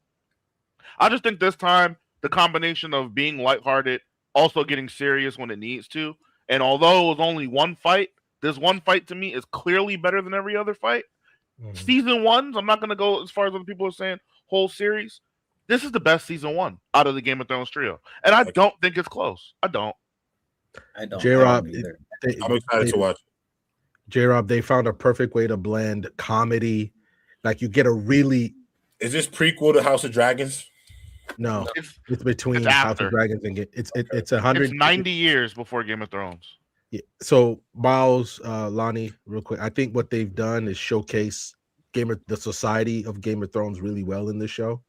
I just think this time the combination of being lighthearted, also getting serious when it needs to, and although it was only one fight, this one fight to me is clearly better than every other fight. Season 1, I'm not going to go as far as other people are saying, whole series. This is the best season 1 out of the Game of Thrones trio. And I don't think it's close. I don't. J-Rob, I'm excited to watch. J-Rob, they found a perfect way to blend comedy. Like, you get a really... Is this prequel to House of Dragons? No, it's between House of Dragons and it's 100. It's 90 years before Game of Thrones. Yeah. So Miles, Lani, real quick. I think what they've done is showcase the society of Game of Thrones really well in this show,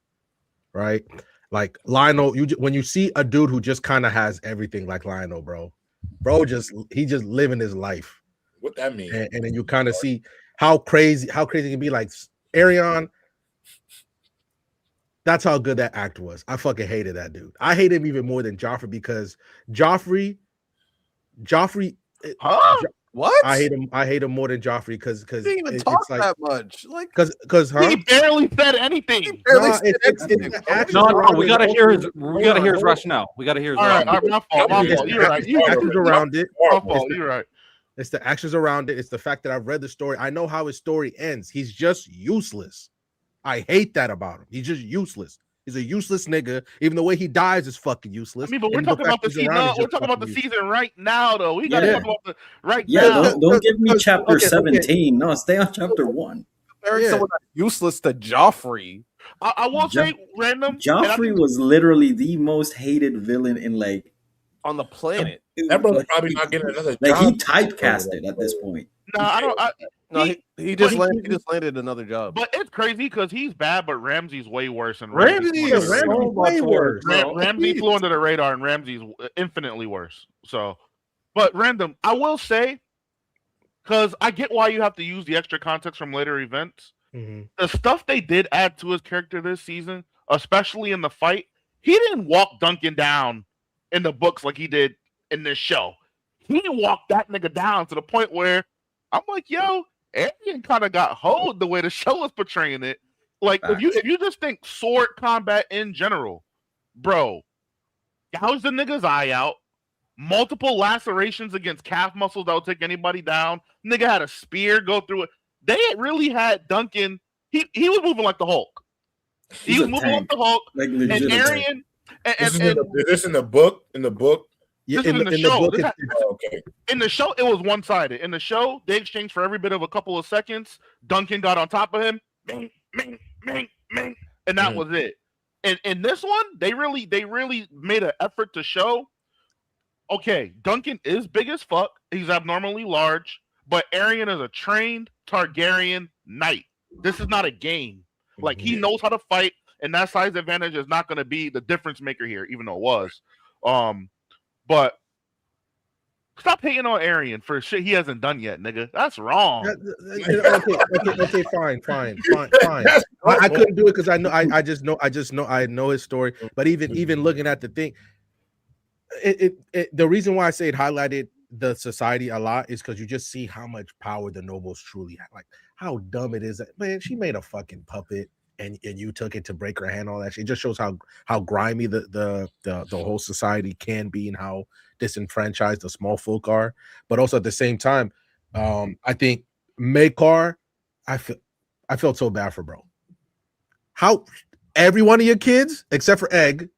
right? Like Lionel, when you see a dude who just kind of has everything like Lionel, bro, he just living his life. What that mean? And then you kind of see how crazy it can be. Like Arion, that's how good that act was. I fucking hated that dude. I hate him even more than Joffrey because Joffrey. What? I hate him more than Joffrey because he didn't even talk like, that much. Like because he barely said anything. We gotta hear his rationale. We gotta hear his rationale. My fault. You're right. You're right. It's the actions around it. It's the fact that I've read the story. I know how his story ends. He's just useless. I hate that about him. He's just useless. He's a useless nigga. Even the way he dies is fucking useless. I mean, but we're talking about the season. We're talking about the season right now, though. We gotta talk about the now. Don't give me chapter 17. No, stay on chapter 1. Comparing someone that's useless to Joffrey. I will say random. Joffrey was literally the most hated villain in on the planet. That brother's probably not getting another job. He typecasted at this point. No, I don't. He just landed another job. But it's crazy because he's bad, but Ramsey's way worse. And Ramsey's way worse. Ramsey flew under the radar, and Ramsey's infinitely worse. So, but random, I will say, because I get why you have to use the extra context from later events. Mm-hmm. The stuff they did add to his character this season, especially in the fight, he didn't walk Duncan down in the books like he did in this show. He walked that nigga down to the point where I'm like, yo, Arian kind of got hoed the way the show was portraying it. Like, if you just think sword combat in general, bro, gouge the nigga's eye out, multiple lacerations against calf muscles that would take anybody down. Nigga had a spear go through it. They really had Duncan. He was moving like the Hulk. He was moving like the Hulk. Like and Arian. Is this in the book? In the book? Yeah, in the show. Okay. In the show, it was one-sided. In the show, they exchanged for every bit of a couple of seconds. Duncan got on top of him, and that was it. And in this one, they really made an effort to show, okay, Duncan is big as fuck. He's abnormally large, but Arian is a trained Targaryen knight. This is not a game. Like, he knows how to fight, and that size advantage is not going to be the difference maker here, even though it was. But stop hating on Arian for shit he hasn't done yet, nigga. That's wrong. Okay, fine. I couldn't do it because I know his story. But even looking at the thing, the reason why I say it highlighted the society a lot is because you just see how much power the nobles truly have. Like how dumb it is that, man, she made a fucking puppet and you took it to break her hand, all that shit. It just shows how grimy the whole society can be and how disenfranchised the small folk are. But also at the same time, I think Maekar, I felt so bad for bro. How every one of your kids, except for Egg,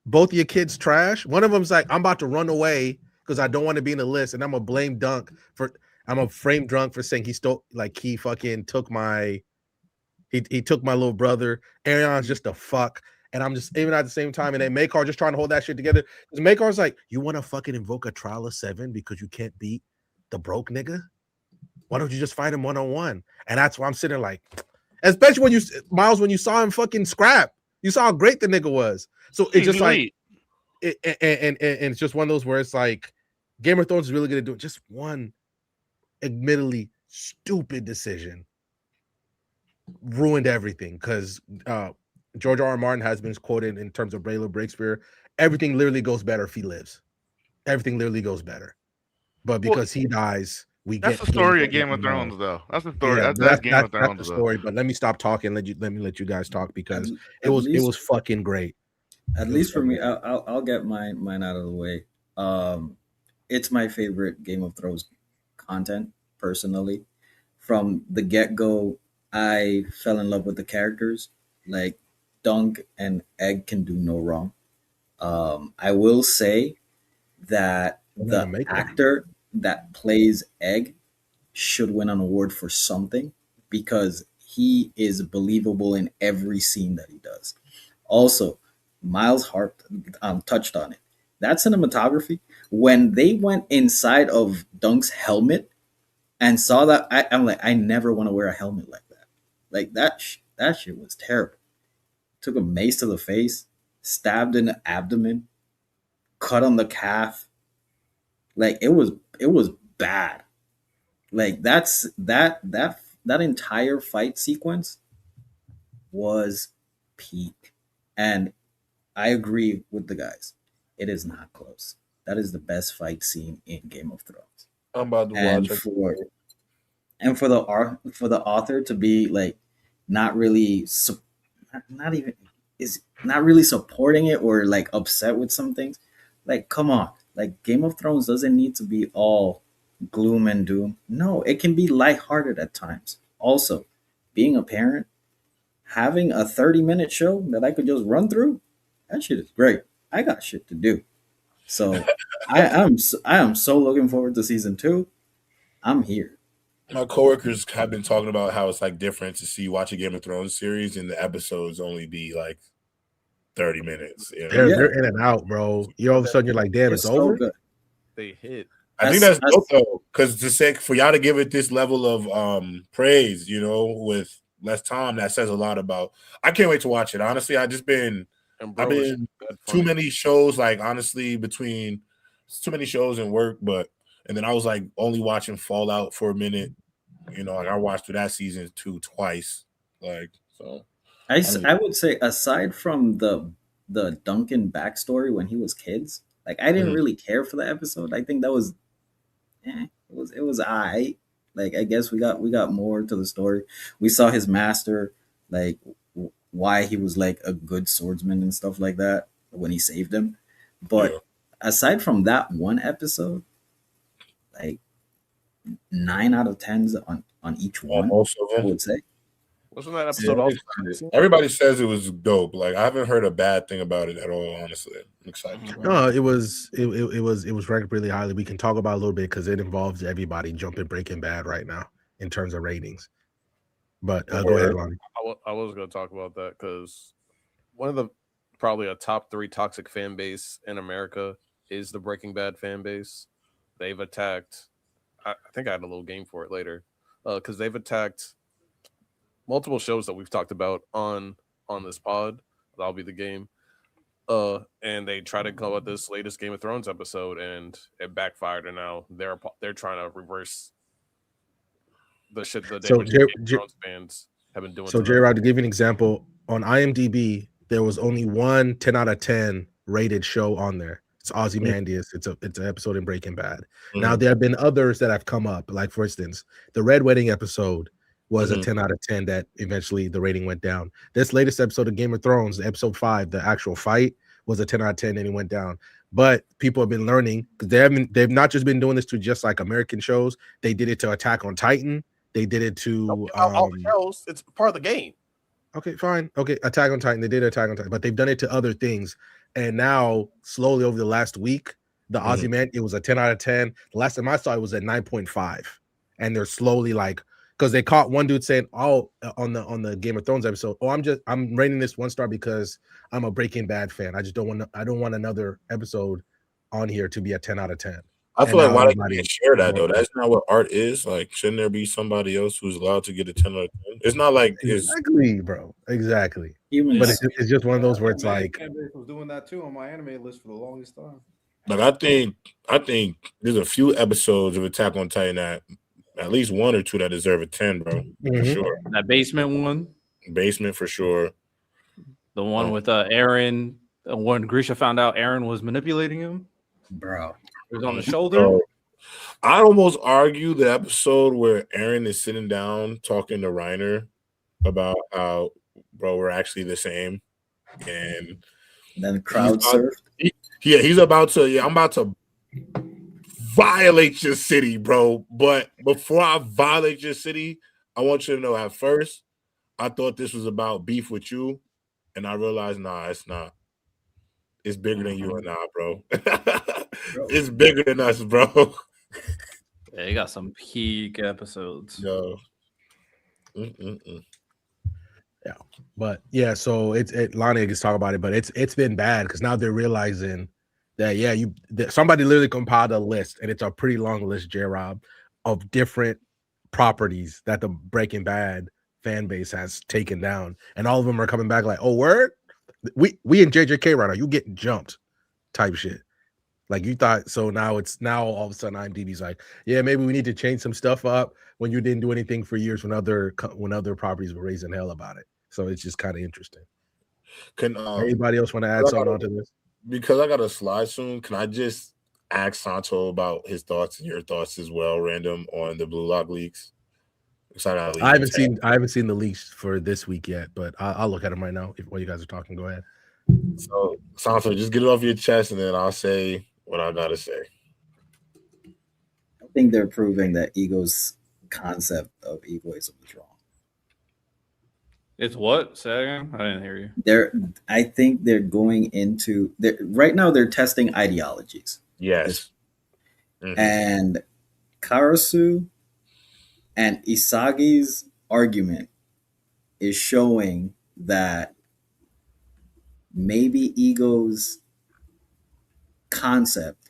both of your kids trash. One of them's like, I'm about to run away because I don't want to be in the list, and I'm gonna blame Dunk for. I'm a frame drunk for saying he stole, like he fucking took my. He took my little brother. Arion's just a fuck. And I'm just, even at the same time, and then Maekar just trying to hold that shit together. Because Maekar's like, you want to fucking invoke a trial of 7 because you can't beat the broke nigga? Why don't you just fight him one-on-one? And that's why I'm sitting like, especially when Miles, when you saw him fucking scrap, you saw how great the nigga was. So it's just like, and it's just one of those where it's like, Game of Thrones is really going to do it. Just one, admittedly, stupid decision ruined everything because George R. R. Martin has been quoted in terms of William Shakespeare. Everything literally goes better if he lives. Everything literally goes better. But because he dies, that's the story of Game of Thrones, though. That's the story. Yeah, that's Game of Thrones, that's the story. But let me stop talking. Let me let you guys talk because it was fucking great. At least for me, I'll get mine out of the way. It's my favorite Game of Thrones content personally. From the get go, I fell in love with the characters. Like Dunk and Egg can do no wrong. I will say that the actor that plays Egg should win an award for something because he is believable in every scene that he does. Also, Miles Harp touched on it. That cinematography, when they went inside of Dunk's helmet and saw that, I'm like, I never want to wear a helmet like that. Like that shit was terrible. Took a mace to the face, stabbed in the abdomen, cut on the calf. Like it was bad. Like that entire fight sequence was peak. And I agree with the guys. It is not close. That is the best fight scene in Game of Thrones. I'm about to watch it. And for the author to be like not really supporting it or like upset with some things, like come on. Like Game of Thrones doesn't need to be all gloom and doom. No, it can be lighthearted at times. Also, being a parent, having a 30-minute show that I could just run through, that shit is great. I got shit to do. So I am so looking forward to season 2. I'm here. My coworkers have been talking about how it's like different to watch a Game of Thrones series and the episodes only be like 30 minutes. You know? They're in and out, bro. All of a sudden you're like, damn, it's over. Good. They hit. I think that's dope though, because for y'all to give it this level of praise, you know, with less time, that says a lot about. I can't wait to watch it. Honestly, I've been too many shows. Like honestly, between too many shows and work, and then I was like only watching Fallout for a minute. You know, like I watched through that season 2 twice. Like so. I would say aside from the Duncan backstory when he was kids, like I didn't really care for the episode. I think that was, it was alright. Like I guess we got more to the story. We saw his master, like why he was like a good swordsman and stuff like that when he saved him. But aside from that one episode, like 9 out of 10s on each one. Most of them. I would say. Wasn't that episode also? Everybody says it was dope. Like I haven't heard a bad thing about it at all. Honestly, I'm excited. No, it was ranked really highly. We can talk about it a little bit because it involves everybody jumping Breaking Bad right now in terms of ratings. But go ahead, Lani. I was going to talk about that because one of the probably a top 3 toxic fan base in America is the Breaking Bad fan base. They've attacked. I think I had a little game for it later because they've attacked multiple shows that we've talked about on this pod. That'll be the game. And they try to come up with this latest Game of Thrones episode, and it backfired. And now they're trying to reverse the shit that Game of Thrones fans have been doing. So, J-Rod, to give you an example, on IMDb, there was only one 10 out of 10 rated show on there. It's Ozymandias. It's an episode in Breaking Bad. Now, there have been others that have come up. Like, for instance, the Red Wedding episode was a 10 out of 10 that eventually the rating went down. This latest episode of Game of Thrones, episode 5, the actual fight, was a 10 out of 10 and it went down. But people have been learning because they've not just been doing this to just like American shows. They did it to Attack on Titan. They did it to all the shows. It's part of the game. Okay, fine. Okay, Attack on Titan. They did Attack on Titan, but they've done it to other things. And now, slowly over the last week, the Ozymandias, it was a 10 out of 10. The last time I saw it was at 9.5. And they're slowly like, because they caught one dude saying, on the Game of Thrones episode, I'm rating this 1 star because I'm a Breaking Bad fan. I don't want another episode on here to be a 10 out of 10. I feel like why they can't share that though? That's not what art is. Like, shouldn't there be somebody else who's allowed to get a 10 out of 10? It's not like exactly, bro. Exactly. Humans. But it's just one of those where it's like was doing that too on my anime list for the longest time. Like I think there's a few episodes of Attack on Titan that at least one or two that deserve a 10, bro. For sure. That basement one. Basement for sure. The one with Aaron. When Grisha found out Aaron was manipulating him. Bro. It was on the shoulder. I'd almost argue the episode where Aaron is sitting down talking to Reiner about how, bro, we're actually the same. And then crowd surfed. He's about to, I'm about to violate your city, bro. But before I violate your city, I want you to know at first, I thought this was about beef with you. And I realized, nah, it's not. It's bigger than you and I, bro. It's bigger than us, bro. Yeah, you got some peak episodes. Yo. Yeah, but yeah, so Lani can talk about it, but it's been bad because now they're realizing that somebody literally compiled a list, and it's a pretty long list, J-Rob, of different properties that the Breaking Bad fan base has taken down, and all of them are coming back like, oh, word, we in JJK right now, you getting jumped, type shit. Like you thought, so now all of a sudden IMDb's like, yeah, maybe we need to change some stuff up when you didn't do anything for years when other properties were raising hell about it. So it's just kind of interesting. Can anybody else want to add something onto this? Because I got a slide soon, can I just ask Santo about his thoughts and your thoughts as well, random, on the Blue Lock leaks? I haven't seen the leaks for this week yet, but I'll look at them right now. While you guys are talking, go ahead. So Santo, just get it off your chest, and then I'll say what I gotta say. I think they're proving that Ego's concept of egoism is wrong. It's what? Say again? I didn't hear you. I think they're going into right now. They're testing ideologies. Yes. And Karasu and Isagi's argument is showing that maybe Ego's concept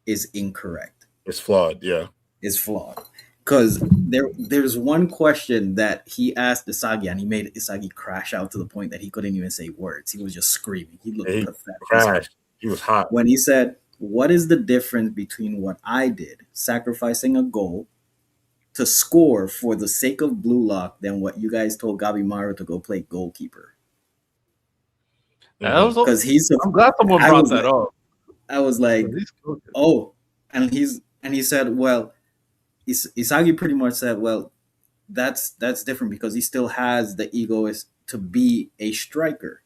is incorrect. It's flawed, yeah. It's flawed. Because there's one question that he asked Isagi, and he made Isagi crash out to the point that he couldn't even say words. He was just screaming. He looked pathetic. Crashed. He was hot. When he said, what is the difference between what I did, sacrificing a goal to score for the sake of Blue Lock, than what you guys told Gabimaru to go play goalkeeper? Because I'm glad someone brought that up. I was like, oh, and he said, well, Isagi pretty much said, well, that's different because he still has the ego to be a striker,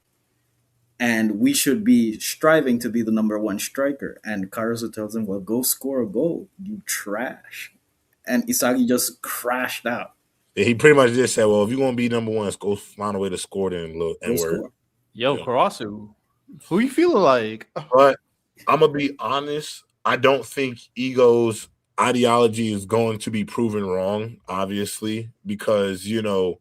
and we should be striving to be the number one striker. And Karasu tells him, well, go score a goal, you trash. And Isagi just crashed out. He pretty much just said, well, if you're going to be number one, go find a way to score then. Look, and work. Yo, Karasu, who you feeling like? But I'm going to be honest. I don't think Ego's ideology is going to be proven wrong, obviously, because, you know,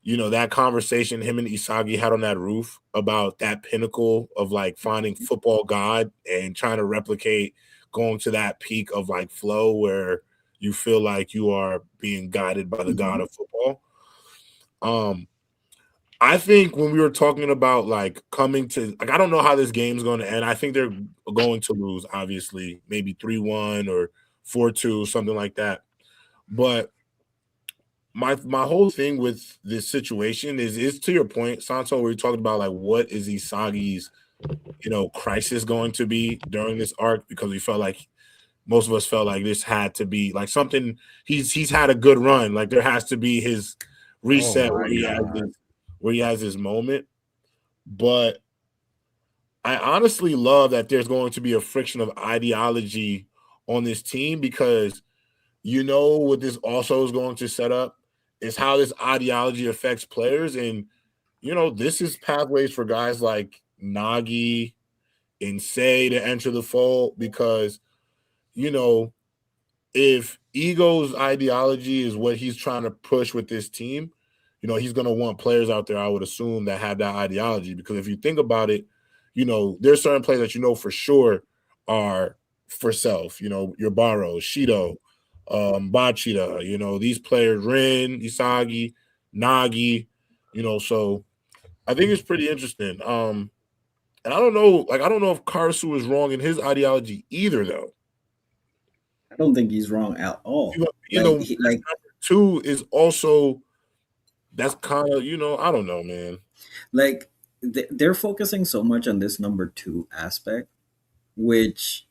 that conversation him and Isagi had on that roof about that pinnacle of like finding football God and trying to replicate going to that peak of like flow where you feel like you are being guided by the God of football. I think when we were talking about like coming to, like, I don't know how this game's going to end. I think they're going to lose, obviously, maybe 3-1 or 4-2, something like that. But my whole thing with this situation is to your point, Santo, where you talking about like what is Isagi's, crisis going to be during this arc, because we felt like most of us felt like this had to be like something. He's had a good run. Like there has to be his reset where he has his moment. But I honestly love that there's going to be a friction of ideology on this team, because what this also is going to set up is how this ideology affects players. And, this is pathways for guys like Nagi and Sei to enter the fold, because, if Ego's ideology is what he's trying to push with this team, he's going to want players out there, I would assume, that have that ideology. Because if you think about it, there's certain players that for sure are for self, your Barrow, Shido, Bachida, these players, Rin, Isagi, Nagi, so I think it's pretty interesting. And I don't know if Karasu is wrong in his ideology either, though. I don't think he's wrong at all. Number 2 is also, that's kind of, I don't know, man. Like they're focusing so much on this number 2 aspect, which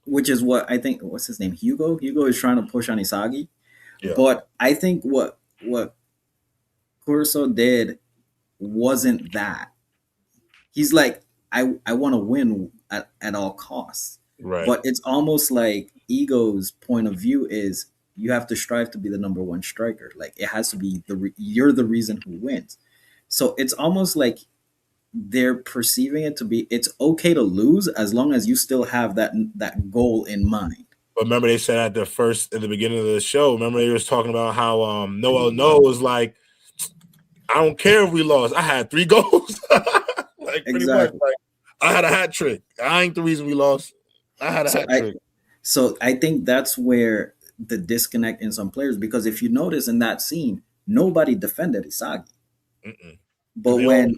is what I think. What's his name? Hugo. Hugo is trying to push on Isagi, but I think what Kuroso did wasn't that. He's like, I want to win at all costs. Right. But it's almost like Ego's point of view is you have to strive to be the number 1 striker. Like it has to be you're the reason who wins. So it's almost like they're perceiving it to be it's okay to lose as long as you still have that goal in mind. But remember they said at the beginning of the show, remember they was talking about how Noel was like, I don't care if we lost. I had 3 goals. Like pretty much like I had a hat trick. I ain't the reason we lost. I had a hat trick. So I think that's where the disconnect in some players, because if you notice in that scene, nobody defended Isagi. But when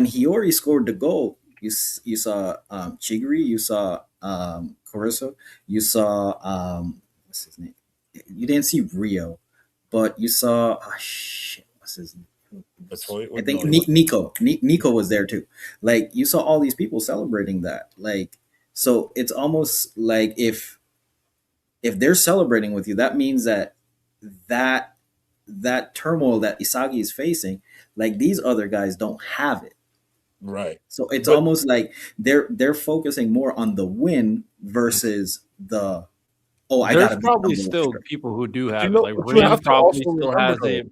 Hiyori scored the goal, you saw Chigiri, you saw Kuroso, you saw what's his name? You didn't see Rio, but you saw what's his name? I think Nico. Nico was there too. Like you saw all these people celebrating that. Like so, it's almost like if they're celebrating with you, that means that turmoil that Isagi is facing, like these other guys don't have it. Right. So it's almost like they're focusing more on the win versus the There's probably still people who do have it. Like Rin probably still has it.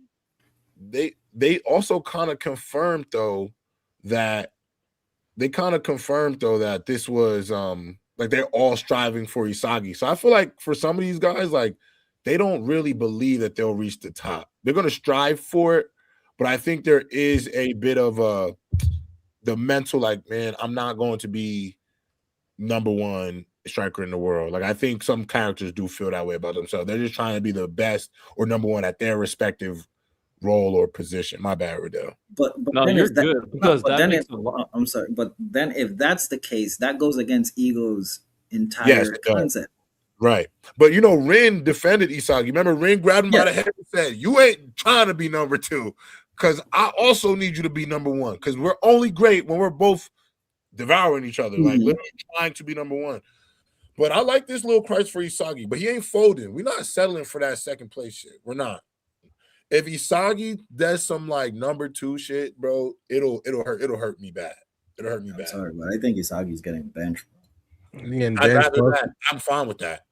They also kind of confirmed though that this was like they're all striving for Isagi. So I feel like for some of these guys, like they don't really believe that they'll reach the top. They're gonna strive for it, but I think there is a bit of the mental, like, man, I'm not going to be number 1 striker in the world. Like I think some characters do feel that way about themselves. They're just trying to be the best or number 1 at their respective role or position. My bad, Riddell. But no, you're good because that makes a lot. I'm sorry, but then if that's the case, that goes against Ego's entire concept. Right. But Rin defended Isagi. Remember, Rin grabbed him by the head and said, "You ain't trying to be number 2, because I also need you to be number 1. Because we're only great when we're both devouring each other, like literally trying to be number 1." But I like this little Christ for Isagi, but he ain't folding. We're not settling for that second place shit. We're not. If Isagi does some like number 2 shit, bro, it'll hurt me bad. It'll hurt me bad. Sorry, but I think Isagi's getting benched. I'm fine with that.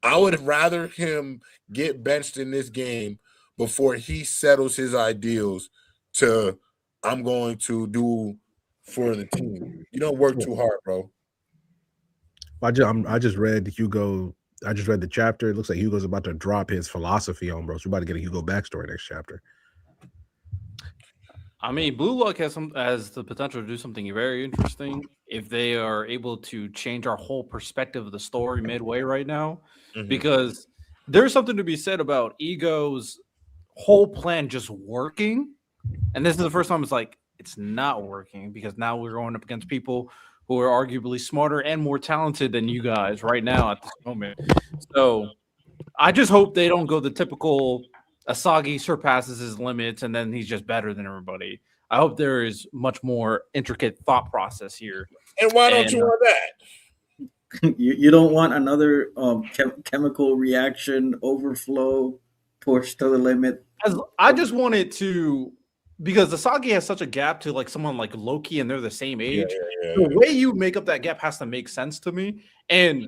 I would rather him get benched in this game before he settles his ideals to I'm going to do for the team. You don't work too hard, bro. I just read Hugo. I just read the chapter. It looks like Hugo's about to drop his philosophy on, bro. So we're about to get a Hugo backstory next chapter. I mean, Blue Lock has the potential to do something very interesting if they are able to change our whole perspective of the story midway right now. Because there's something to be said about Ego's whole plan just working. And this is the first time it's not working, because now we're going up against people who are arguably smarter and more talented than you guys right now at this moment. So I just hope they don't go the typical Isagi surpasses his limits and then he's just better than everybody. I hope there is much more intricate thought process here. And why don't you want that? You don't want another chemical reaction overflow push to the limit? I just want it to, because Isagi has such a gap to like someone like Loki and they're the same age. The way you make up that gap has to make sense to me. And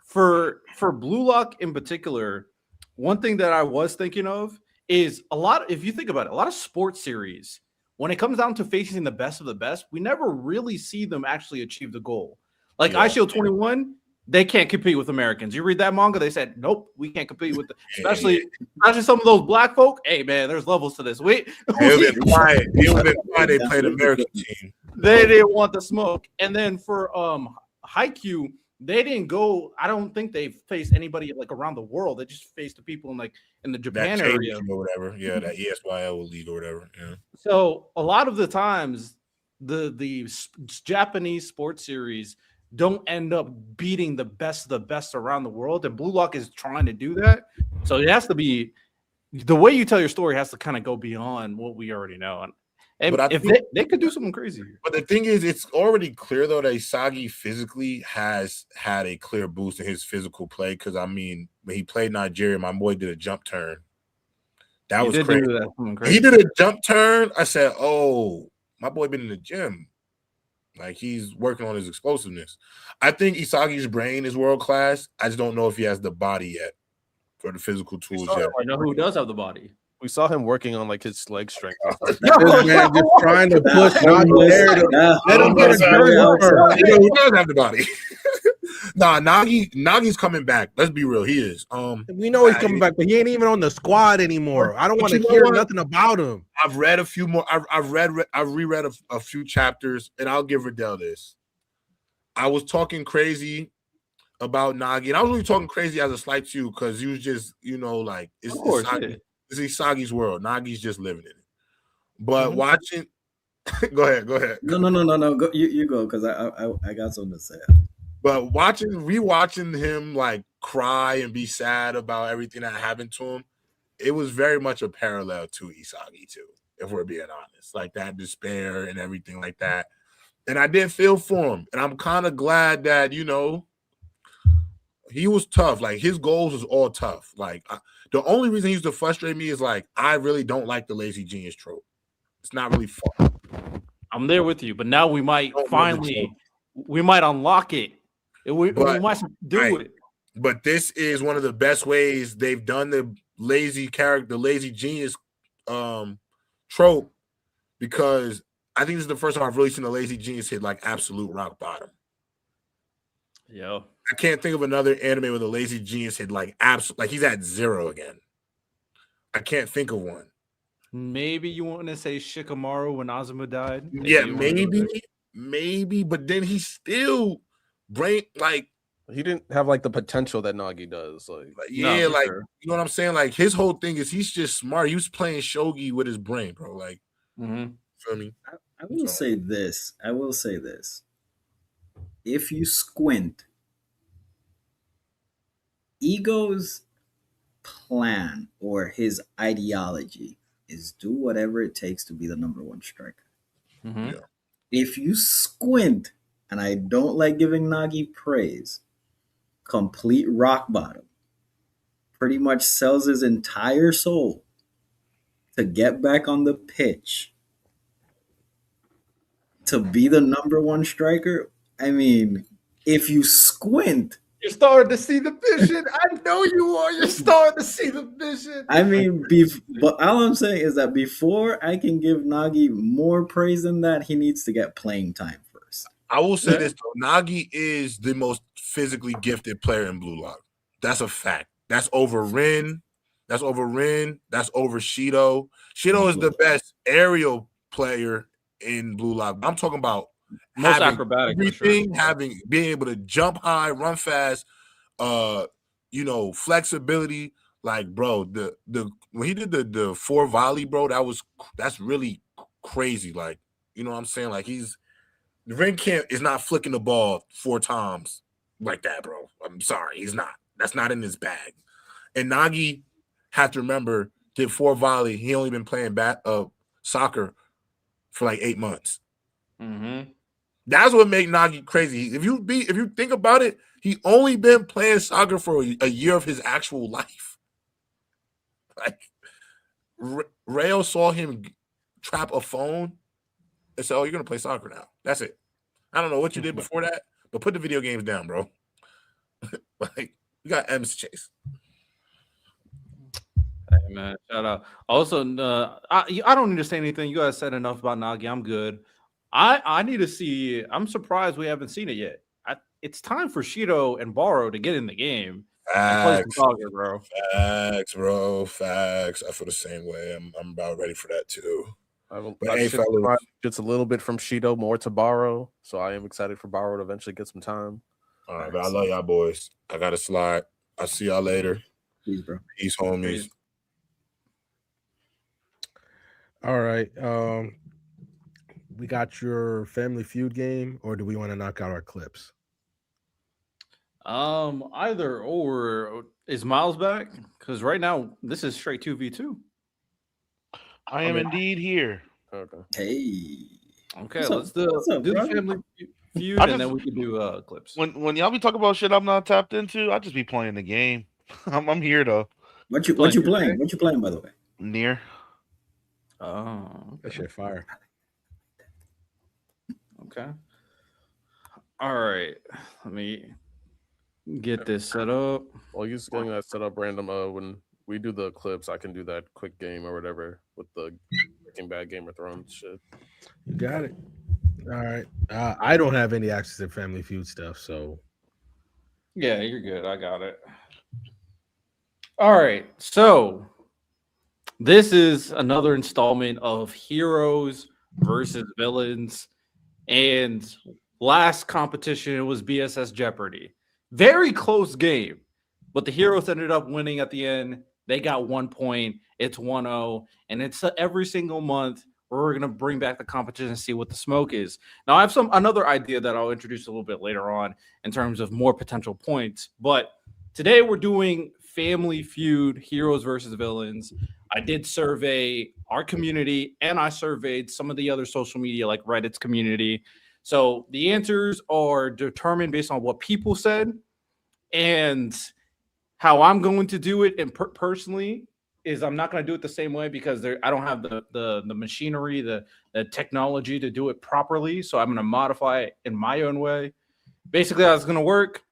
for Blue Lock in particular, one thing that I was thinking of is if you think about it, a lot of sports series, when it comes down to facing the best of the best, we never really see them actually achieve the goal. Like iShield 21, they can't compete with Americans. You read that manga, they said, nope, we can't compete with especially some of those black folk. Hey man, there's levels to this. It would have been quiet. They played American team. They didn't want the smoke. And then for Haikyuu, they didn't go. I don't think they faced anybody like around the world. They just faced the people in the Japan area or whatever. Yeah, that ESYL league or whatever. Yeah. So a lot of the times the Japanese sports series don't end up beating the best of the best around the world, and Blue Lock is trying to do that. So it has to be the way you tell your story has to kind of go beyond what we already know. And But if they could do something crazy. But the thing is, it's already clear though that Isagi physically has had a clear boost in his physical play. Because I mean, when he played Nigeria, my boy did a jump turn. That was crazy. He did a jump turn. I said, "Oh, my boy been in the gym. Like he's working on his explosiveness." I think Isagi's brain is world class. I just don't know if he has the body yet for the physical tools yet. I know who does have the body. We saw him working on like his leg strength. This man just trying to push Nagi there. Let him get a jersey. He does have the body. Nah, Nagi's coming back. Let's be real, he is. We know he's coming back, but he ain't even on the squad anymore. I don't want to hear nothing about him. I've read a few more. I've reread a few chapters, and I'll give Riddell this. I was talking crazy about Nagi, and I was really talking crazy as a slight to you because you was just, like it's Isagi's world. Nagi's just living in it. But watching, go ahead. No. Go, you go because I got something to say. But rewatching him like cry and be sad about everything that happened to him, it was very much a parallel to Isagi too, if we're being honest. Like that despair and everything like that. And I did feel for him. And I'm kind of glad that, he was tough. Like his goals was all tough. Like the only reason he used to frustrate me is like, I really don't like the lazy genius trope. It's not really fun. I'm there with you, but now we might we might unlock it. We might do it. But this is one of the best ways they've done the lazy genius trope, because I think this is the first time I've really seen a lazy genius hit like absolute rock bottom. Yo. I can't think of another anime where the lazy genius hit like he's at 0 again. I can't think of one. Maybe you want to say Shikamaru when Azuma died? Maybe, but then he still he didn't have like the potential that Nagi does. You know what I'm saying? Like his whole thing is he's just smart. He was playing shogi with his brain, bro. Like, feel me? I will say this. If you squint, Ego's plan or his ideology is do whatever it takes to be the number one striker. Yeah. If you squint, and I don't like giving Nagi praise, complete rock bottom, pretty much sells his entire soul to get back on the pitch to be the number one striker. I mean, if you squint, you're starting to see the vision. I know you are. You're starting to see the vision. I mean, but all I'm saying is that before I can give Nagi more praise than that, he needs to get playing time first. I will say this though: Nagi is the most physically gifted player in Blue Lock. That's a fact. That's over Rin. That's over Shido. Shido is the best aerial player in Blue Lock. I'm talking about most acrobatic, everything, being able to jump high, run fast, flexibility. Like, bro, the when he did the 4 volley, bro, that's really crazy. Like, you know what I'm saying? Like the ring is not flicking the ball 4 times like that, bro. I'm sorry, he's not. That's not in his bag. And Nagi, have to remember, did 4 volley. He only been playing soccer for like 8 months. Mm-hmm. That's what makes Nagi crazy. If you think about it, he only been playing soccer for a year of his actual life. Like Rayo saw him trap a phone and said, "Oh, you're gonna play soccer now." That's it. I don't know what you did before that, but put the video games down, bro. Like you got M's to chase. Hey man, shout out. Also, I don't need to say anything. You guys said enough about Nagi. I'm good. I need to see. I'm surprised we haven't seen it yet. It's time for Shido and Baro to get in the game and play some soccer, bro. Facts. I feel the same way. I'm about ready for that too. Just a little bit from Shido, more to Baro. So I am excited for Baro to eventually get some time. All right, but I love y'all boys. I got to slide. I'll see y'all later. Peace, bro. Peace, homies. Peace. All right. we got your Family Feud game, or do we want to knock out our clips? Either or. Is Miles back? Because right now this is straight 2v2. I am indeed here. Okay. Hey. Okay, What's let's up? What's up, do the bro? Family Feud, and then we can do clips. When y'all be talking about shit I'm not tapped into, I just be playing the game. I'm here though. What you playing? What you playing, by the way? Near. Oh, That shit fire. okay. All right, let me get this set up. Well, you're just getting that set up random. When we do the clips, I can do that quick game or whatever with the Breaking Bad Game of Thrones shit. You got it. All right. I don't have any access to Family Feud stuff, so Yeah, you're good. I got it. All right, so this is another installment of Heroes versus Villains, and last competition was BSS Jeopardy. Very close game, but the Heroes ended up winning at the end. They got 1 point. It's 1-0, and it's every single month we're going to bring back the competition and see what the smoke is. Now, I have another idea that I'll introduce a little bit later on in terms of more potential points, but today we're doing Family Feud, Heroes versus Villains. I did survey our community, and I surveyed some of the other social media like Reddit's community. So the answers are determined based on what people said, and how I'm going to do it. And personally, is I'm not going to do it the same way because I don't have the machinery, the technology to do it properly. So I'm going to modify it in my own way. Basically, how it's going to work.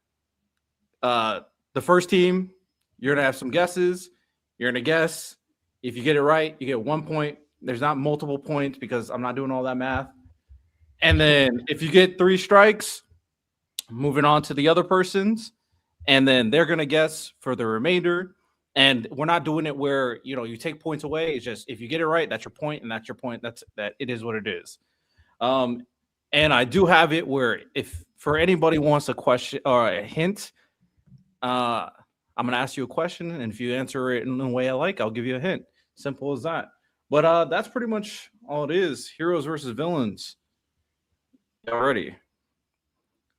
The first team, you're going to have some guesses. You're going to guess. If you get it right, you get 1 point. There's not multiple points because I'm not doing all that math. And then if you get 3 strikes, moving on to the other persons, and then they're going to guess for the remainder. And we're not doing it where, you take points away. It's just, if you get it right, that's your point, and that's your point. It is what it is. And I do have it where if for anybody wants a question or a hint, I'm going to ask you a question, and if you answer it in the way I like, I'll give you a hint. Simple as that. But that's pretty much all it is. Heroes versus Villains. Already.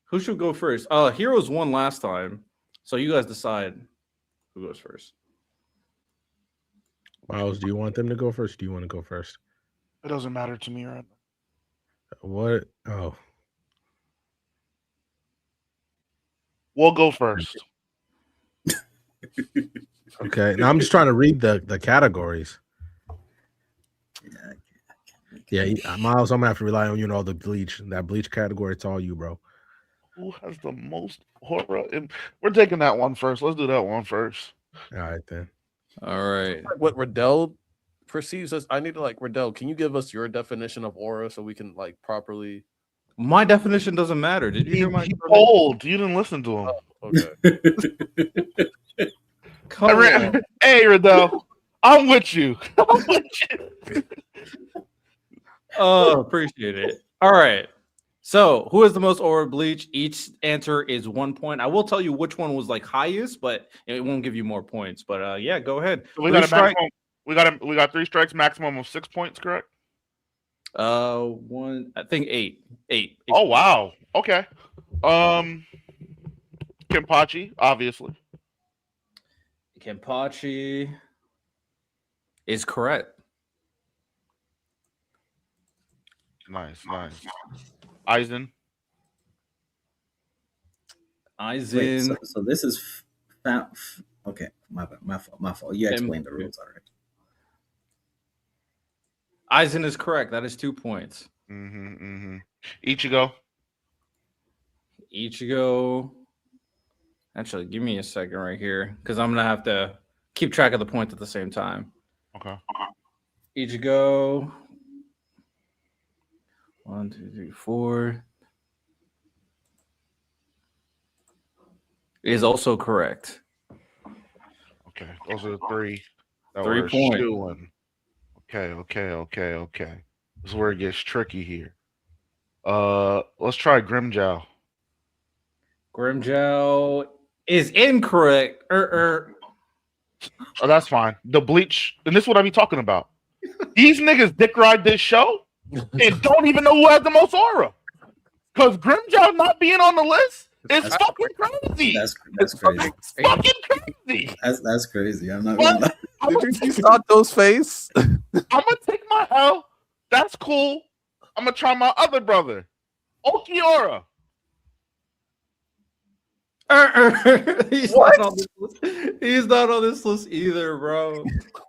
Who should go first? Heroes won last time, so you guys decide who goes first. Miles, do you want them to go first? Do you want to go first? It doesn't matter to me right now. What? Oh, We'll go first. okay. Now I'm just trying to read the categories. Yeah, Miles, I'm gonna have to rely on you and all the bleach. That bleach category, it's all you, bro. Who has the most horror? We're taking that one first. Let's do that one first. All right then. All right. What Riddell perceives as, I need to Riddell, can you give us your definition of aura so we can properly? My definition doesn't matter. Did you hear my? He's old. You didn't listen to him. Okay. Come on. Hey, Riddell, I'm with you. I'm with you. Oh, appreciate it. All right. So, who has the most aura bleach? Each answer is 1 point. I will tell you which one was highest, but it won't give you more points. But yeah, go ahead. So we got a maximum. We got 3 strikes, maximum of 6 points, correct? I think 8. 8. Oh wow. Okay. Kenpachi, obviously. Kenpachi is correct. Nice. Aizen. Wait, so this is okay. My fault. You explained the rules already. Aizen is correct. That is 2 points. Ichigo. Actually, give me a second right here because I'm gonna have to keep track of the points at the same time. Okay. Ichigo. 1, 2, 3, 4 is also correct. Okay, those are the 3. 3 points. Okay. This is where it gets tricky here. Let's try Grimjow. Grimjow is incorrect. Oh, that's fine. The bleach, and this is what I be talking about. These niggas dick ride this show. and don't even know who has the most aura. Because Grimjow not being on the list is fucking crazy. That's crazy. It's fucking crazy. That's crazy. I'm not gonna lie. Did you see Sato's face? I'm gonna take my L. That's cool. I'm gonna try my other brother, Okiora. He's not on this list. He's not on this list either, bro.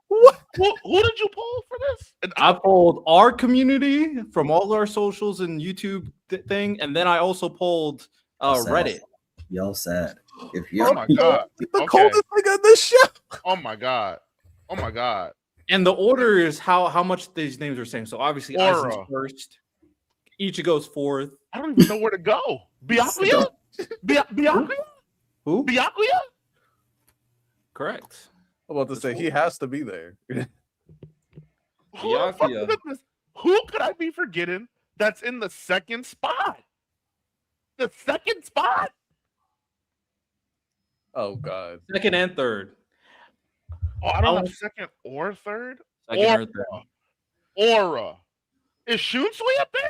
What? Who did you pull for this? I pulled our community from all our socials and YouTube thing, and then I also pulled Reddit. Y'all sad. If Oh my god! The coldest thing on this show. Oh my god! Oh my god! And the order is how much these names are saying. So obviously, Aura. Aizen's first. Ichi goes fourth. I don't even know where to go. Byakuya? Byakuya? Who? Byakuya? Correct. I'm about to say he has to be there. Who the fuck is this? Who could I be forgetting that's in the second spot? The second spot? Oh god. Second and third. Oh, I don't know second or third. Second or third. Aura. Is Shunsui up there?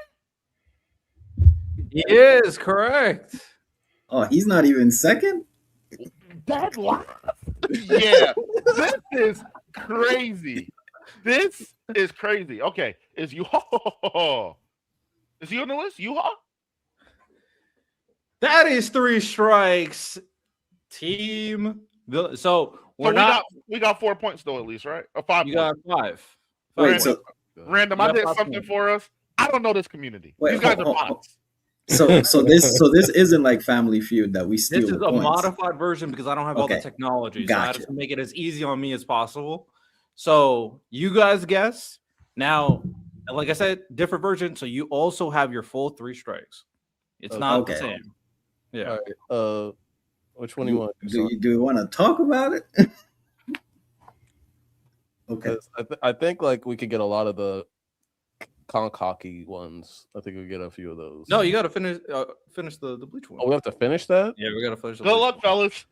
He is correct. Oh, he's not even second? Dead last? Yeah. This is crazy. This is crazy. Okay. Is Yuha? Is he on the list? Yuha? That is 3 strikes. Team. So we got 4 points though, at least, right? Or 5 You points. got 5. Wait, so Random, I did something for us. I don't know this community. These guys are bots. So this isn't like Family Feud that we steal. This is a points. modified version because I don't have all the technology. Gotcha. So I have to make it as easy on me as possible. So you guys guess. Now, like I said, different version. So you also have your full 3 strikes. It's not the same. Yeah. All right. Which one do you want? Do you want to talk about it? Okay. I think like we could get a lot of the Konkaki ones. I think we get a few of those. No, you got to finish the bleach one. Oh, we have to finish that. Yeah, we got to finish. Good luck, fellas.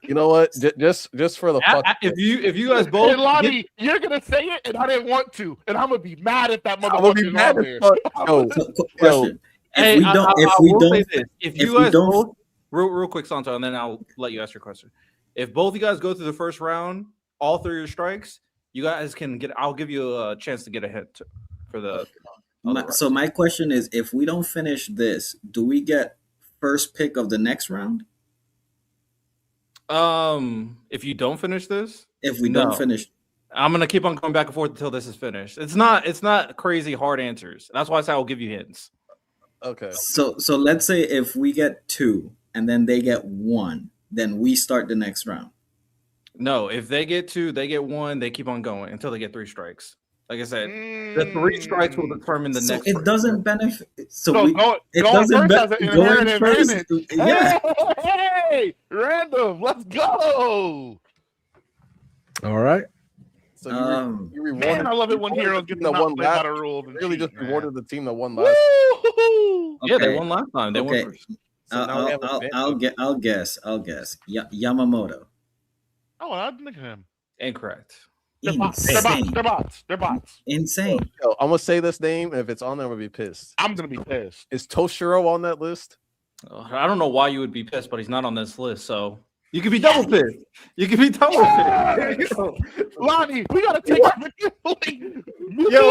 You know what? Just for the fuck. If you guys both, hey, Lani, you're gonna say it, and I didn't want to, and I'm gonna be mad if that motherfucker. I'm gonna be mad there. Question. If you guys both, real quick, Santo, and then I'll let you ask your question. If both you guys go through the first round, all 3 of your strikes, you guys can get. I'll give you a chance to get a hit for the. So my question is, if we don't finish this, do we get first pick of the next round? If you don't finish this, if we don't finish, I'm gonna keep on going back and forth until this is finished. It's not crazy hard answers. That's why I say I'll give you hints. Okay. So let's say if we get 2 and then they get 1, then we start the next round. No, if they get 2, they get 1, they keep on going until they get 3 strikes. Like I said, the 3 strikes will determine the next. It doesn't benefit. It doesn't benefit. Yeah. Hey, random. Let's go. All right. So you rewarded. Man, I love it when heroes get the one last. Really just rewarded the team that won last. Yeah, they won last time. They won first. So I'll guess. Yamamoto. Oh, I didn't think of him. Incorrect. They're bots. They're bots. Insane. Yo, I'm gonna say this name, and if it's on there, I'm gonna be pissed. I'm gonna be pissed. Is Toshiro on that list? I don't know why you would be pissed, but he's not on this list, so you could be double pissed. You could be double pissed. Lani, we gotta take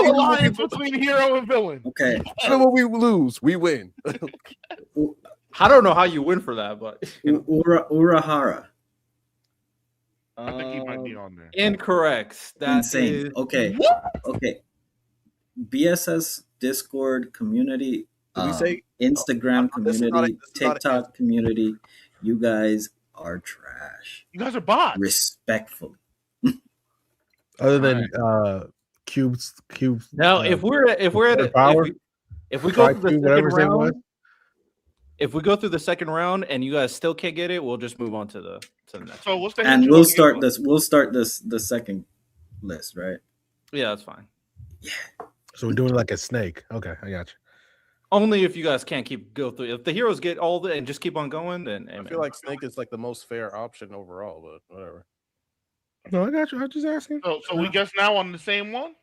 alliance between hero and villain. Okay. Even when we lose, we win. I don't know how you win for that, but Urahara. I think he might be on there. Incorrect. That's insane. Okay. What? Okay. BSS Discord community. Did we say Instagram community, TikTok community? You guys are trash. You guys are bots. Respectfully. Other than cubes. Now, if we go through the second round, if we go through the second round and you guys still can't get it, we'll just move on to the next. So what's the and we'll start this. We'll start the second list, right? Yeah, that's fine. Yeah. So we're doing like a snake. Okay, I got you. Only if you guys can't go through. If the heroes get all the and just keep on going, then I feel like snake is like the most fair option overall, but whatever. No, I got you. I'm just asking. So we guess now on the same one.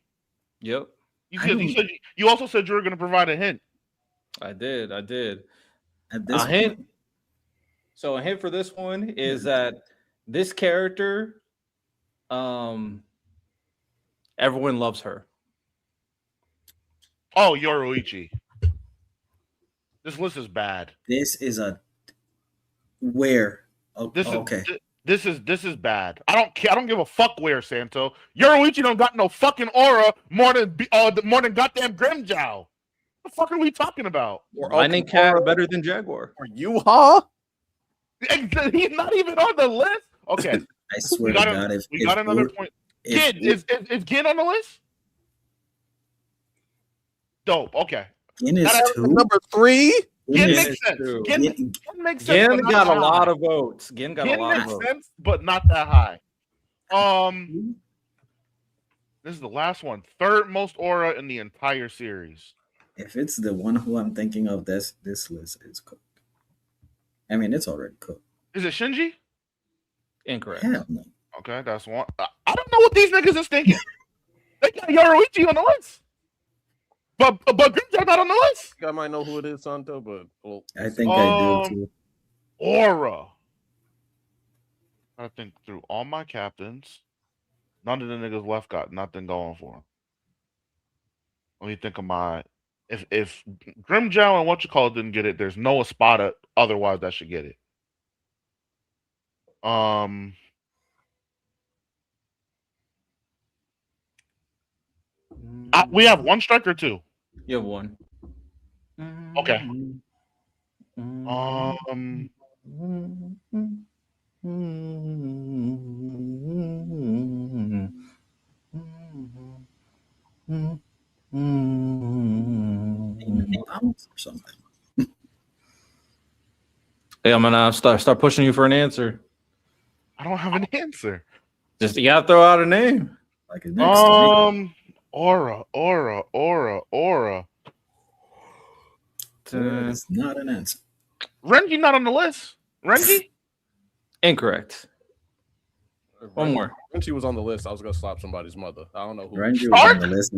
Yep. You also said you were going to provide a hint. I did. At A this hint. point, So a hint for this one is that this character, everyone loves her. Oh, Yoichi. This list is bad. this is a where. This Okay. is this is bad. I don't care. I don't give a fuck where, Santo. Yoichi don't got no fucking aura more than goddamn Grimjow. What the fuck are we talking about? Lightning Cat better than Jaguar. Or you, huh? He's not even on the list. Okay, I swear to God, if we got another point. Gin is Gin on the list? Dope. Okay. Gin is two. Number 3. Gin Gin makes is sense. true. Gin makes sense. Gin but not got a that lot high. of votes. Gin got a Gin lot of makes votes. sense, but not that high. This is the last one. Third most aura in the entire series. If it's the one who I'm thinking of, this list is cooked. I mean, it's already cooked. Is it Shinji? Incorrect. Hell no. Okay, that's one. I don't know what these niggas is thinking. They got Yoichi on the list, but Grimjow not on the list. I might know who it is, Santo, but I think I do too. Aura. I think through all my captains, none of the niggas left got nothing going for them. Let me think of my. If Grimjow and whatchamacallit didn't get it, there's no Espada otherwise that should get it. We have one strike or two. You have one. Okay. Or something. Hey, I'm gonna start pushing you for an answer. I don't have an answer. Just you gotta throw out a name. Like a next Aura. It's not an answer. Renji not on the list. Renji? Incorrect. One more. When she was on the list, I was gonna slap somebody's mother. I don't know who. Ranger was on the list.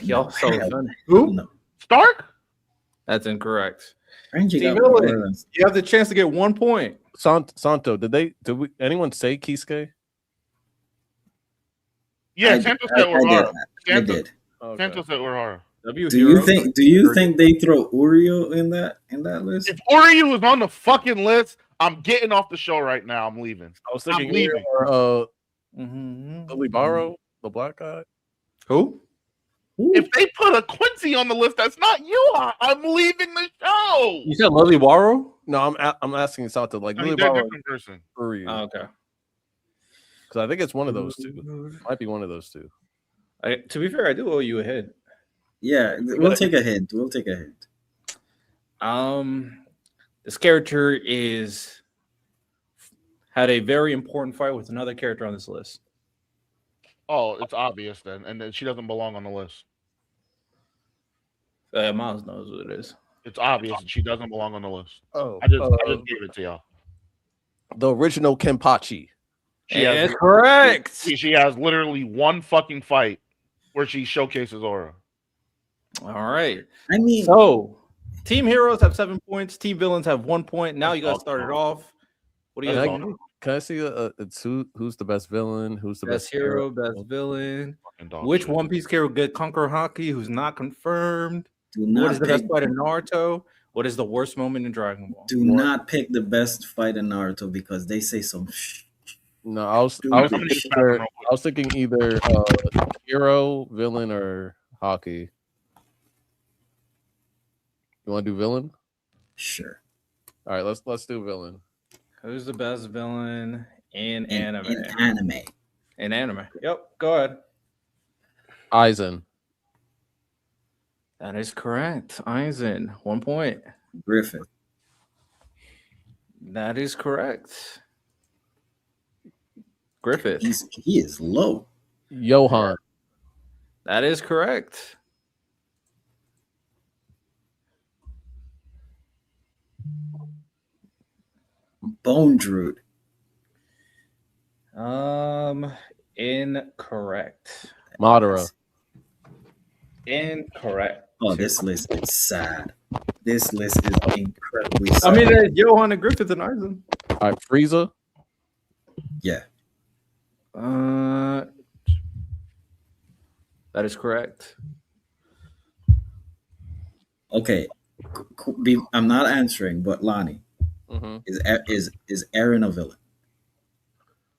Y'all so Who? No. Stark? That's incorrect. Ranger got Miller. more than- You have the chance to get 1 point. Santo, did anyone say Kisuke? Yeah, Santo said Urahara. I did. Okay. Santo said Urahara. Do you think they throw Urio in that list? If Uryu was on the fucking list, I'm getting off the show right now. I'm leaving. I was thinking I'm leaving. Lily Barrow, the black guy. Who? If they put a Quincy on the list, that's not you. I'm leaving the show. You said Lily Warrow? No, I'm asking Santo like I mean, Lily they're a Barrow. different person. Oh, okay. Because I think it's one of those two. Might be one of those two. To be fair, I do owe you a hint. Yeah, we'll take a hint. This character had a very important fight with another character on this list. Oh, it's obvious then, and then she doesn't belong on the list. Miles knows what it is. It's obvious that she doesn't belong on the list. Oh, I just gave it to y'all. The original Kenpachi. That's correct. She has literally one fucking fight where she showcases aura. All right. I mean, So, Team Heroes have 7 points. Team Villains have 1 point. Now you guys started off. What do you guys want to do? Can I see it's who's the best villain? Who's the Best hero, best villain. Which Shit. One Piece character get Conqueror Haki? Who's not confirmed? do What not is the pick, best fight in Naruto? What is the worst moment in Dragon Ball? do not pick the best fight in Naruto because they say some No, I was thinking either hero, villain, or hockey. You want to do villain? Sure. All right, let's do villain. Who's the best villain in anime? In anime. Yep, go ahead. Aizen. That is correct. Aizen, 1 point. Griffith. That is correct. Griffith. He is low. Johan. That is correct. Bone Druid. Incorrect. Madara. Incorrect. Oh, this list is sad. This list is incredibly sad. I mean, there's Johan and Griffith and Eisen. All right, Frieza. Yeah. That is correct. Okay. I'm not answering, but Lani, is Aaron a villain?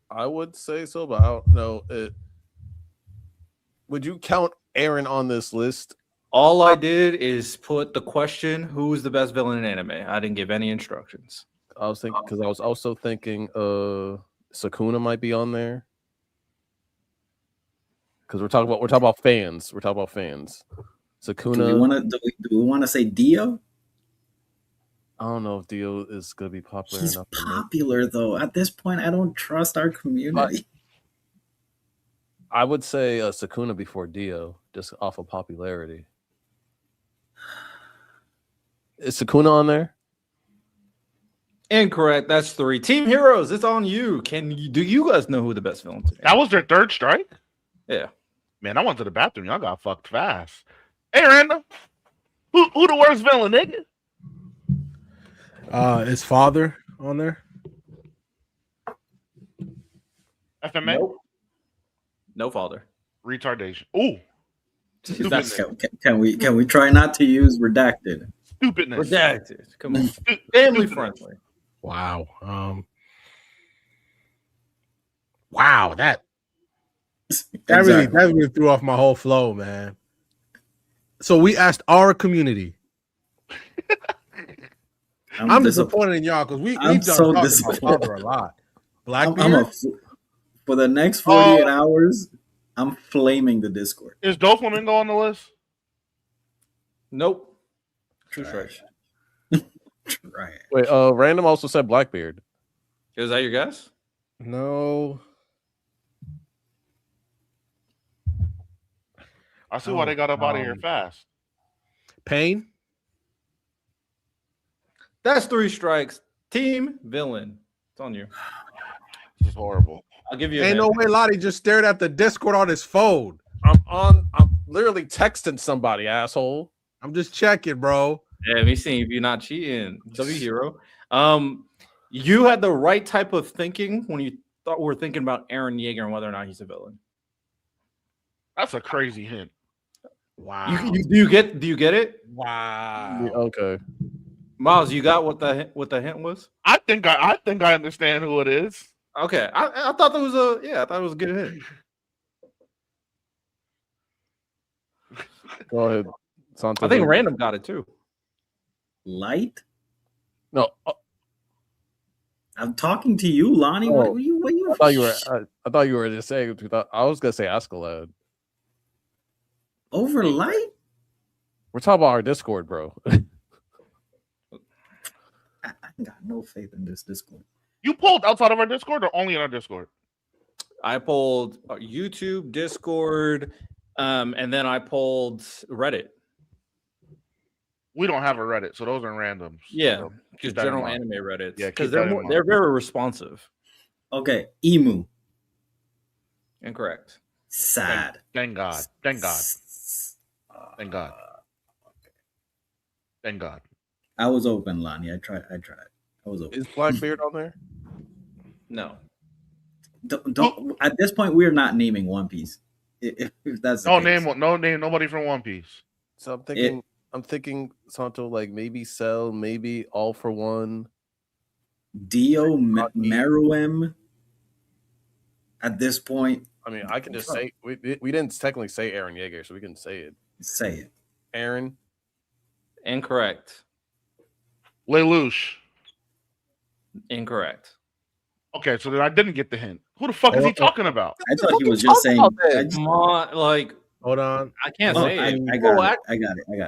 I would say so, but I don't know. Would you count Aaron on this list? All I did is put the question, who's the best villain in anime? I didn't give any instructions. I was thinking because I was also thinking Sukuna might be on there. Because we're talking about fans. We're talking about fans. Sukuna. Do we want to say Dio? I don't know if Dio is gonna be popular He's enough. popular though. At this point, I don't trust our community. I would say Sukuna before Dio, just off of popularity. Is Sukuna on there? Incorrect. That's 3. Team Heroes, it's on you. Do you guys know who the best villain is? That was their third strike? Yeah. Man, I went to the bathroom. Y'all got fucked fast. Aaron, who the worst villain, nigga? Is father on there? FMA? Nope. No father. Retardation. Ooh. Can we try not to use redacted? Stupidness. Redacted. Come on. Family friendly. Wow. Wow, that really threw off my whole flow, man. So we asked our community. I'm disappointed in y'all because we've done so talk disappointed. about father a lot. Blackbeard? For the next 48 hours, I'm flaming the Discord. Is Doflamingo on the list? Nope. Trash. Right. Wait, Random also said Blackbeard. Is that your guess? No. I see why they got up out of here fast. Pain? That's 3 strikes. Team villain. It's on you. This is horrible. I'll give you Ain't no way Lottie just stared at the Discord on his phone. I'm literally texting somebody, asshole. I'm just checking, bro. Yeah, me seeing if you're not cheating. W Hero. You had the right type of thinking when you thought we were thinking about Aaron Yeager and whether or not he's a villain. That's a crazy hint. Wow. Do you get it? Wow. Yeah, okay. Miles, you got what the hint was? I think I understand who it is. Okay. I thought that was I thought it was a good hint. Go ahead. Santo. I think Random got it too. Light? No. I'm talking to you, Lonnie. What you I thought you were just saying. I was gonna say Askeladd. Over light? We're talking about our Discord, bro. I got no faith in this Discord. You pulled outside of our Discord or only in our Discord? I pulled YouTube, Discord, and then I pulled Reddit. We don't have a Reddit, so those are randoms. Yeah, so just general anime Reddits. Yeah, because they're very responsive. Okay, Emu. Incorrect. Sad. Thank God. Thank God. Thank God. Thank God. I was open, Lonnie. I tried. I was open. Is Blackbeard on there? No. Don't. At this point, we're not naming One Piece. If that's the case. Name nobody from One Piece. So I'm thinking Santo, like maybe Cell, maybe All for One. Dio Meruem. At this point, I mean, I can just say we didn't technically say Aaron Yeager, so we can say it. Say it. Aaron. Incorrect. Lelouch. Incorrect. Okay, so then I didn't get the hint. Who the fuck is he talking about? I thought he was just saying. Come on, like, hold on. I can't say it. I got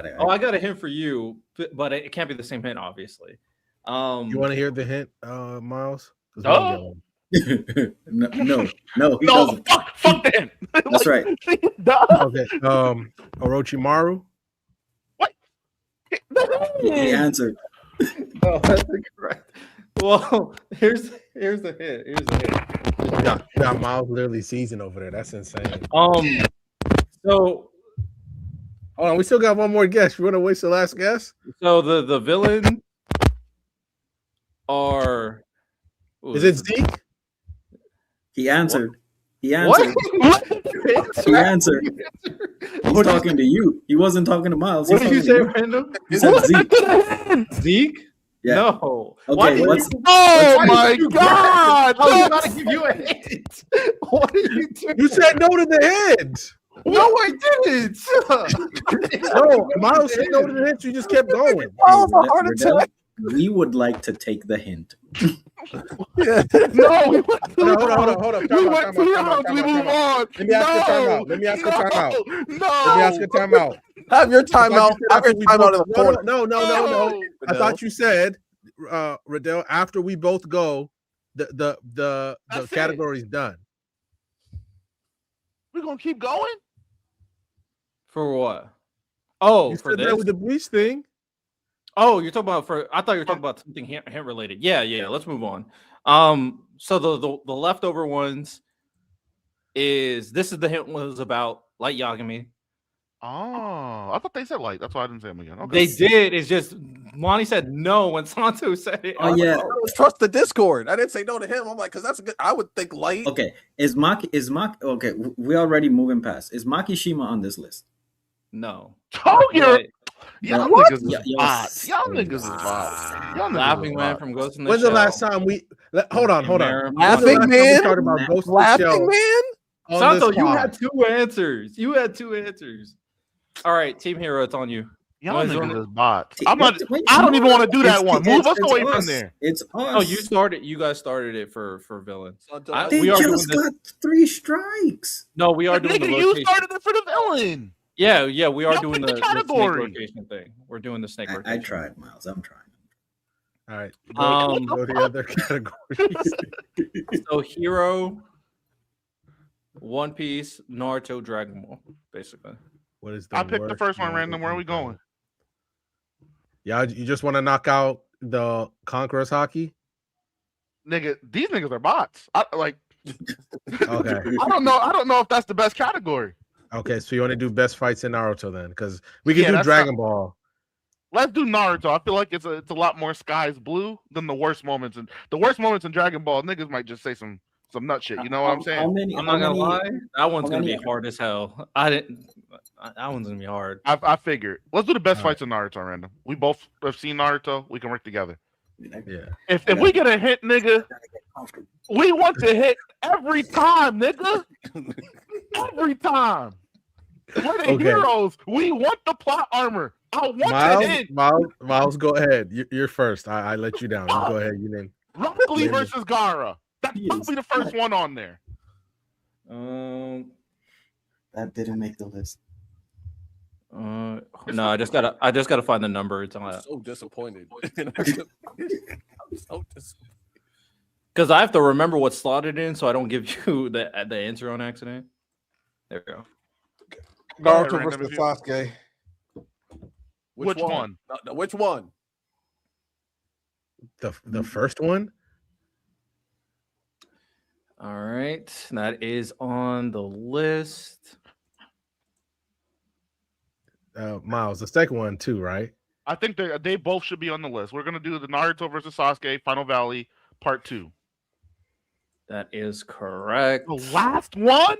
it. I got a hint for you, but it can't be the same hint, obviously. You want to hear the hint, Miles? Oh. No. Fuck the hint. That's right. Okay. Orochimaru. What? He answered. No, that's incorrect. Well, here's the hint. Got Miles literally seasoned over there. That's insane. So Hold on, we still got one more guess. You want to waste the last guess? So the villain are. Ooh, Is it Zeke? He answered. He answered. What? He answered. He's talking to you. He wasn't talking to Miles. What did you say, Random? He said Zeke. Zeke? Yeah. No. Okay, what's Oh my God! I was about to give you a hint. What are you doing? You said no to the hint. No, I didn't. No, Miles said no to the hint. You just kept going. Hey, Riddell, we would like to take the hint. No, we went two Hold on. We went 2 rounds. We move on. Let me ask you a timeout. Let me ask you a timeout. No. Let me ask you a timeout. Have your timeout. Have your timeout in the corner. No. I thought you said, Riddell, after we both go, the category's done. We're gonna keep going. For what? Oh, You for said this? that with the bleach thing. Oh, you're talking about for. I thought you were talking about something hint related. Yeah. Let's move on. So the leftover ones is this is the hint was about Light Yagami. Oh, I thought they said light. That's why I didn't say them again. They Okay. did. It's just Lonnie said no when Santo said it. Oh yeah. Trust the Discord. I didn't say no to him. I'm like, because that's a good. I would think light. Okay. Is Maki? Okay, we already moving past. Is Makishima on this list? No. Oh, But y'all What? niggas is Y'all bots. Y'all niggas is bots. Y'all niggas Laughing is Man bots. from Ghost in the When's Shell. the last time we? Hold on. Laughing When's the last time we Man? talked about Ghost in the Laughing Shell Man. on Santo, this you pod? had two answers. All right, Team Hero, it's on you. Y'all Noise niggas on it. is bots. Wait, I'm not. wait, I don't even want to do that It's- one. Move us it's away from us. there. It's us. Oh, you started. You guys started it for villains. They we are doing just this. got 3 strikes. No, we are But doing the nigga, you rotation. started it for the villain. Yeah, we are Y'all doing pick the the snake category. rotation thing. We're doing the snake I rotation. tried, Miles. I'm trying. All right. Um, Go to the other categories. So Hero, One Piece, Naruto, Dragon Ball, basically. What is the I picked the worst first one manga random. Where are we intro? going? Yeah, you just want to knock out the Conqueror's hockey? Nigga, these niggas are bots. Okay. I don't know if that's the best category. Okay, so you want to do best fights in Naruto then? Because we can Yeah, do that's Dragon Ball. Let's do Naruto. I feel like it's a lot more skies blue than the worst moments. And the worst moments in Dragon Ball, niggas might just say some nut shit. You know what I'm saying? I'm not gonna lie, that one's gonna be many- hard as hell. That one's gonna be hard. I figured. Let's do the best All fights in Naruto random. We both have seen Naruto. We can work together. Yeah. If we get a hit, nigga, we want to hit every time, nigga. Every time. We're the Okay. heroes. We want the plot armor. I want the hit. Miles, go ahead. You're first. I let you down. You go ahead. You name. Rock Lee versus Gaara. That's probably the first one on there. That didn't make the list. No, I just gotta find the number. It's I'm on so disappointed. I'm so disappointed. because I have to remember what's slotted in, so I don't give you the answer on accident. There we go. Naruto Random versus if you- Sasuke. Which one? No, which one? The first one. All right, that is on the list. Miles, the second one too, right? I think they both should be on the list. We're gonna do the Naruto versus Sasuke Final Valley Part 2. That is correct. The last one?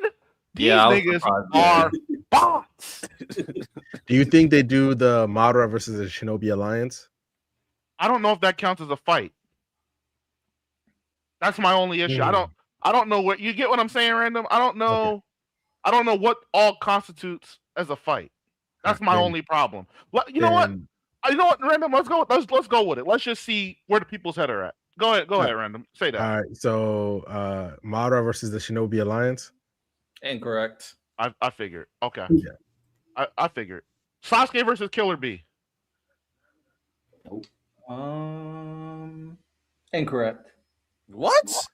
These Yeah, I was niggas surprised, are bots. Do you think they do the Madara versus the Shinobi Alliance? I don't know if that counts as a fight. That's my only issue. I don't know what you get what I'm saying, random. I don't know. Okay. I don't know what all constitutes as a fight. That's my Then- only problem. You know what? then- You know what, random? Let's go with it. Let's just see where the people's head are at. Go ahead, random. Say that. All right. So Madara versus the Shinobi Alliance. Incorrect. I figured. Okay. Yeah. I figured. Sasuke versus Killer Bee. Incorrect. What?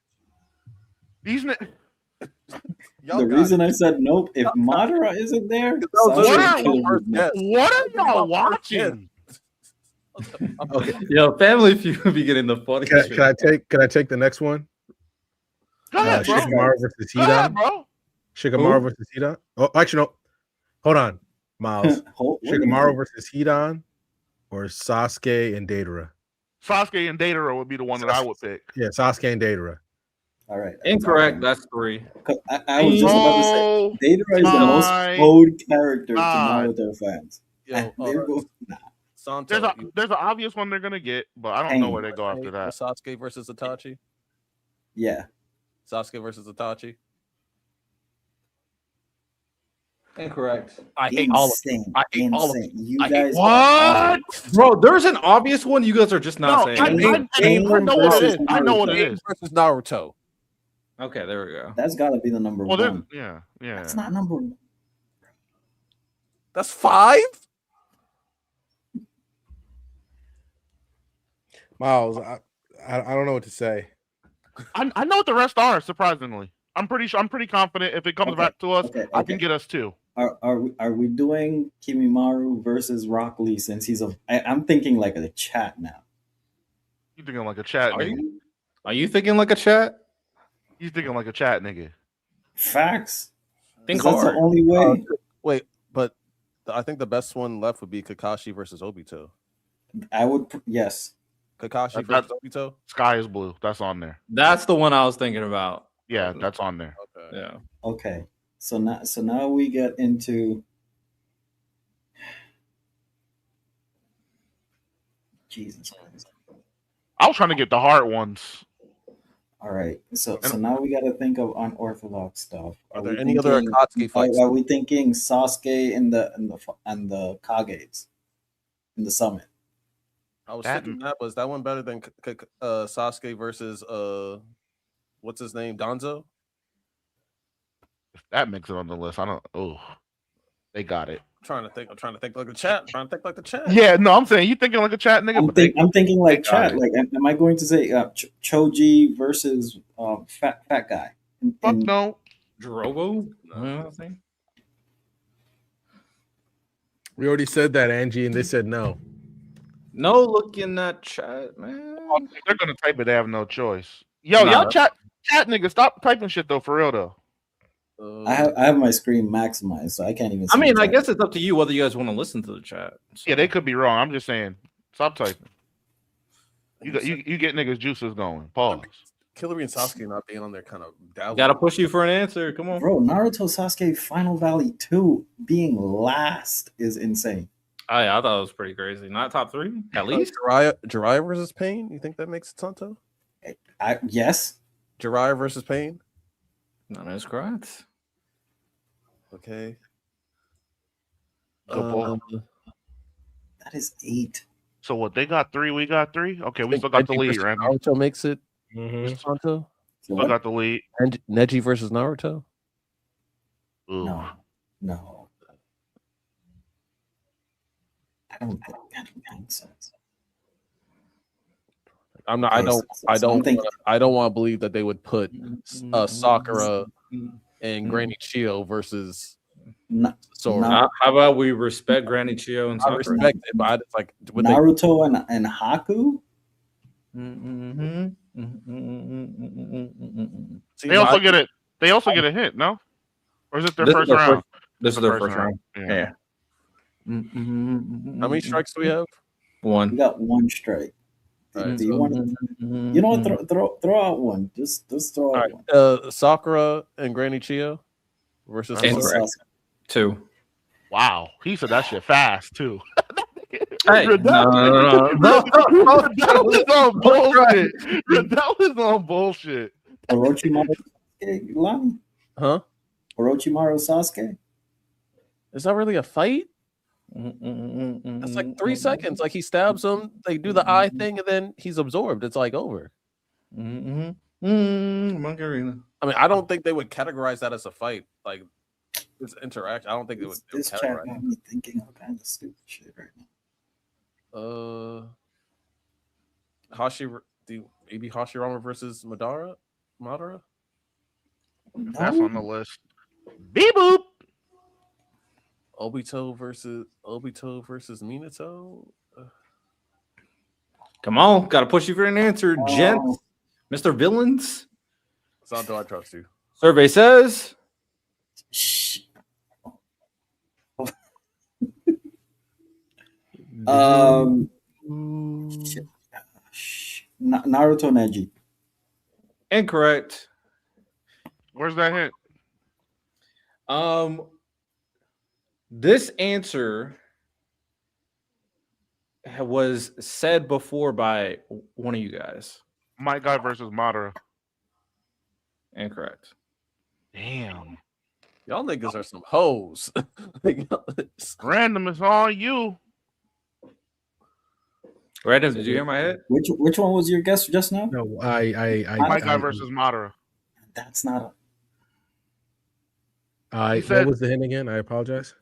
These Y'all The got reason I said nope, if Madara isn't there, was Sasuke literally Killer Bee. Yes. what are y'all watching? Okay. Yo, Family Feud be getting the funny shit. Can I take the next one? Go ahead, bro. Shikamaru versus Go ahead, Hidan. bro. Shikamaru versus Hidan. Oh, actually no. Hold on. Miles, What do you Shikamaru think? versus Hidan, or Sasuke and Deidara? Sasuke and Datara would be the one that I would pick. Yeah, Sasuke and Deidara. All right. Incorrect. That's 3. I was just about to say, Oh Deidara is the most my code character to God. Naruto fans. Yo, They're both Santo, There's an obvious one they're gonna get, but I don't know where they go after that. Sasuke versus Itachi. yeah. Sasuke versus Itachi. Incorrect. I hate all of Insane. I hate all of Insane. You I hate- guys What? Bro, there's an obvious one. You guys are just not No, saying. Pain I know what it is. versus I know what it Pain is. versus Naruto. Okay, there we go. That's got to be the number Well, one. then, yeah. That's not number one. That's 5. Miles, I don't know what to say. I know what the rest are. Surprisingly, I'm pretty confident if it comes Okay, back to us, okay, I can okay. get us 2. Are we doing Kimimaru versus Rock Lee since he's I'm thinking like a chat now. You thinking like a chat Are nigga? you? Are you thinking like a chat? You thinking like a chat nigga? Facts. Think 'Cause that's hard. the only way. Wait, but I think the best one left would be Kakashi versus Obito. I would yes. Kakashi That- versus Obito. Sky is blue. That's on there. That's the one I was thinking about. Yeah, that's on there. Okay. Yeah. Okay. So now we get into Jesus Christ. I was trying to get the hard ones. All right. So now we got to think of unorthodox stuff. Are there any other Akatsuki fights? Are we thinking Sasuke and the Kages in the summit? I was thinking that, but is that one better than Sasuke versus what's his name, Danzo? If that makes it on the list, I don't. Oh, they got it. I'm trying to think like the chat. Yeah, no, I'm saying you thinking like a chat nigga. I'm thinking like got chat. it. Like, am I going to say Choji versus fat guy? Fuck no. Drogo? I think. We already said that, Angie, and they said no. No, look in that chat, man. They're gonna type it. They have no choice. Yo, y'all chat nigga, stop typing shit though. For real though. I have my screen maximized, so I can't even. I mean, I guess it's up to you whether you guys want to listen to the chat. So. Yeah, they could be wrong. I'm just saying, stop typing. You get niggas juices going. Pause. Killary and Sasuke not being on there kind of down. Gotta push you for an answer. Come on, bro. Naruto Sasuke Final Valley 2 being last is insane. I thought it was pretty crazy. Not top 3, at least. Jiraiya versus Pain. You think that makes it Santo? Yes. Jiraiya versus Pain. That is correct. Okay. That is 8. So what? They got 3. We got 3. Okay, we still got the lead, right? Naruto makes it. Santo. Still got the lead. And Neji versus Naruto. Ooh. No. I don't think so. I'm not. I don't want to believe that they would put Sakura and Granny Chio versus Sora. How about we respect Granny Chio and Sakura? I respect it, but it's like Naruto and Haku. They also get it. They also get a hit, no? Or is it their first round? This is their first round. Yeah. How many strikes do we have? 1. We got 1 strike. Right, do you want to? You know what? Throw out one. Just throw out one. Sakura and Granny Chio versus Sora. 2. Wow, he said that shit fast too. Hey, no. That was on bullshit. That was on bullshit. Orochimaru Sasuke, Lani? Huh? Orochimaru Sasuke? Is that really a fight? That's like 3 seconds. Like he stabs him, they do the eye thing, and then he's absorbed. It's like over. Monkey Arena. I mean, I don't think they would categorize that as a fight. Like it's interaction. I don't think they would. This chat got me thinking all kind of stupid shit right now. Maybe Hashirama versus Madara? No. That's on the list. Beep boop. Obito versus Minato. Come on, gotta push you for an answer, gents. Mr. Villains. Santo, I trust you. Survey says. Shh. Naruto Neji. Incorrect. Where's that hint? This answer was said before by one of you guys. My Guy versus Madara. Incorrect. Damn. Y'all niggas are some hoes. Random, it's all you. Random, did you hear my head? Which one was your guess just now? No, My Guy versus Madara. That's not what was the hint again? I apologize.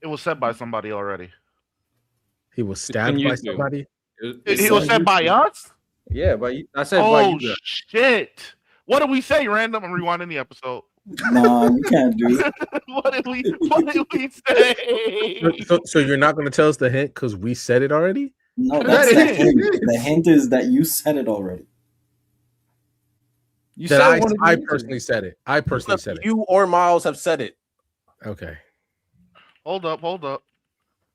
It was said by somebody already. He was stabbed by somebody. It was said by us? Yeah, but I said by you. Oh shit! What did we say, Random? I'm rewinding the episode. No, you can't do it. What did we say? So you're not going to tell us the hint because we said it already? No, that's the hint. The hint is that you said it already. You said I personally said it. I personally said it. You or Miles have said it. Okay. Hold up.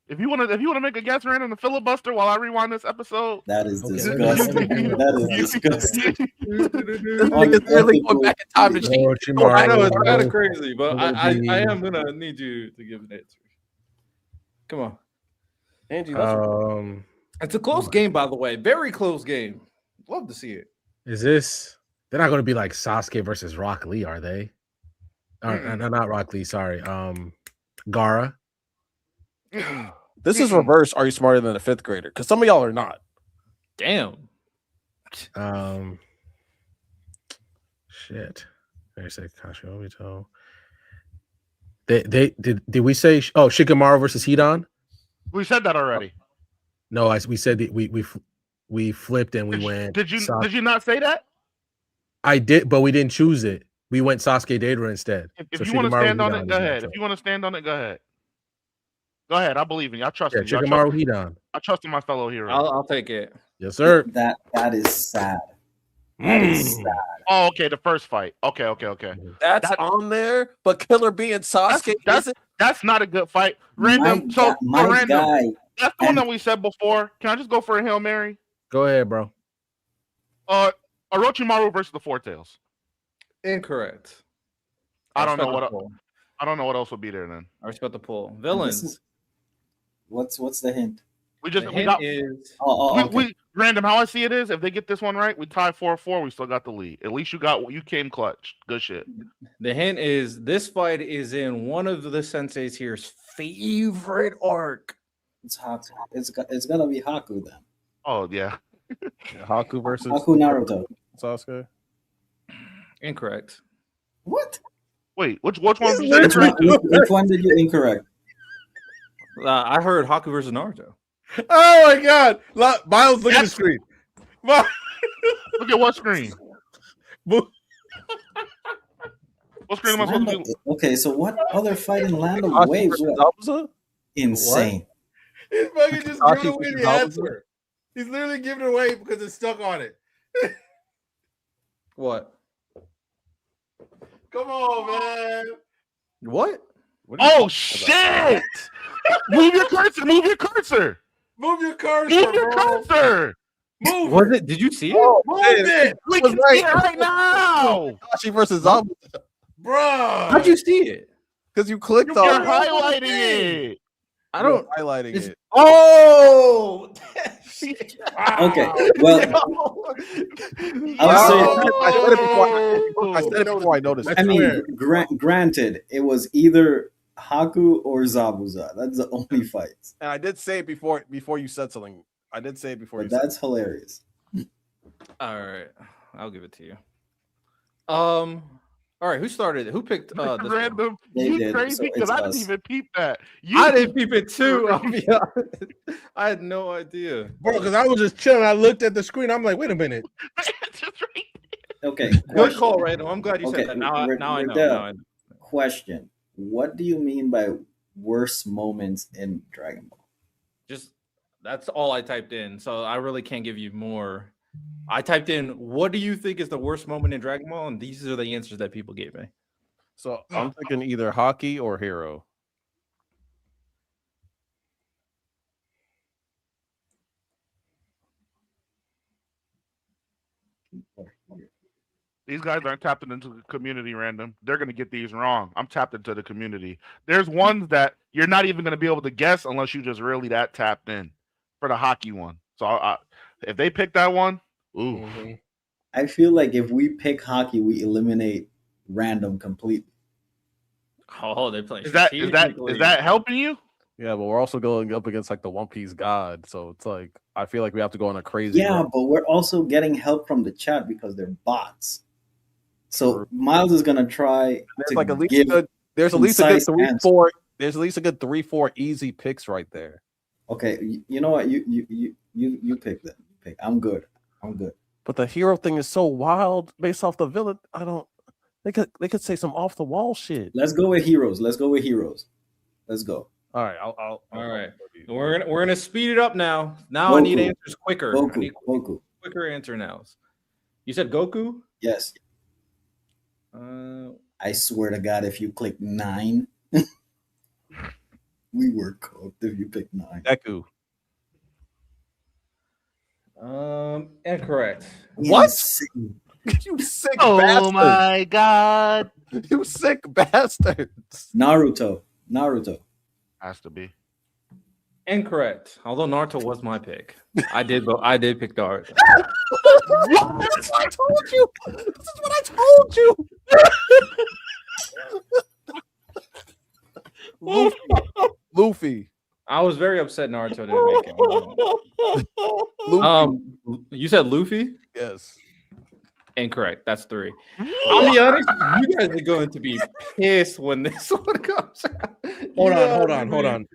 If you want to make a guess, Random, the filibuster while I rewind this episode. That is disgusting. That is disgusting. It's really going back in time to change. I know it's kind of crazy, but I am gonna need you to give an answer. Come on, Angie. It's a close game, by the way. Very close game. Love to see it. Is this? They're not going to be like Sasuke versus Rock Lee, are they? No, not Rock Lee. Sorry, Gaara. This is reverse. Are you smarter than a fifth grader? Because some of y'all are not. Damn. Shit. They said Kashi Obito. They did we say Shikamaru versus Hidan? We said that already. No, we said that we flipped and we went. Did you not say that? I did, but we didn't choose it. We went Sasuke Deidara instead. If you want to stand on it, go ahead. If you want to stand on it, go ahead. Go ahead. I believe in you. I trust you. Shikamaru Hidan. I trust in my fellow hero. I'll take it. Yes, sir. That is sad. That is sad. Oh, okay. The first fight. Okay. That's on there, but Killer B and Sasuke. That's not a good fight. Random. Random. Guy. That's the one that we said before. Can I just go for a Hail Mary? Go ahead, bro. Orochimaru versus the Four Tails. Incorrect. I don't know what else would be there then. I respect the pull. Villains. What's the hint? Random. How I see it is, if they get this one right, we tie 4-4. We still got the lead. At least you came clutch. Good shit. The hint is this fight is in one of the senseis here's favorite arc. It's Haku. It's gonna be Haku then. Oh yeah. Haku versus Naruto. Sasuke. Incorrect. What? Wait, which one? Which one did you incorrect? I heard Haku versus Naruto. Oh my god! Miles, look at the screen. Look at what screen? What screen am I supposed to be? Okay, so what other fight in Land of Waves? Insane. He's fucking just giving away the answer. He's literally giving it away because it's stuck on it. What? Come on, man. What? Oh shit! Move your cursor. Move your cursor. Move your cursor. Move. Was it? Did you see it? Move it. We can see it right now. Kashi versus Zabuza. Bro. How'd you see it? Because you clicked You're on it. highlighting it. I don't. Highlighting it. Oh. Okay. Well, I said it before I noticed. I mean, granted, it was either Haku or Zabuza. That's the only fights. And I did say it before you said something. I did say it before you. That's hilarious. All right, I'll give it to you. All right, who started it? Who picked this Random? They You did, crazy? so Because it's I didn't us. even peep that. I didn't peep it too. I'll be honest. I had no idea. Bro, because I was just chilling. I looked at the screen. I'm like, wait a minute. Okay. Good call, Random. I'm glad you said that. Now I know. Question: what do you mean by worst moments in Dragon Ball? Just that's all I typed in, so I really can't give you more. I typed in, what do you think is the worst moment in Dragon Ball? And these are the answers that people gave me. So I'm thinking either hockey or hero. These guys aren't tapped into the community, random. They're gonna get these wrong. I'm tapped into the community. There's ones that you're not even gonna be able to guess unless you just really that tapped in for the hockey one. So if they pick that one, ooh. Mm-hmm. I feel like if we pick hockey, we eliminate random completely. Oh, they play. Is that helping you? Yeah, but we're also going up against like the One Piece god, so it's like I feel like we have to go on a crazy. Yeah, run. but we're also getting help from the chat because they're bots. So Miles is gonna try. There's to like at least give there's at least a good concise 3-4. There's at least a good 3-4 easy picks right there. Okay, you know what? You pick them. Pick. I'm good. But the hero thing is so wild based off the villain. I don't. They could say some off the wall shit. Let's go with heroes. Let's go. All right, I'll All right. We're gonna speed it up now. Now Goku. I need answers quicker. I Goku. need Goku. quicker answer now. You said Goku? Yes. I swear to God, if you click 9, we were cooked. If you pick 9, Deku. Incorrect. What? You sick Oh bastard. my god. You sick bastards. Naruto. Has to be. Incorrect. Although Naruto was my pick. I did pick Naruto. What? That's what I told you. This is what I told you. Luffy. I was very upset Naruto didn't make it. You said Luffy? Yes. Incorrect. That's 3. I'll be honest, you guys are going to be pissed when this one comes out. Hold on.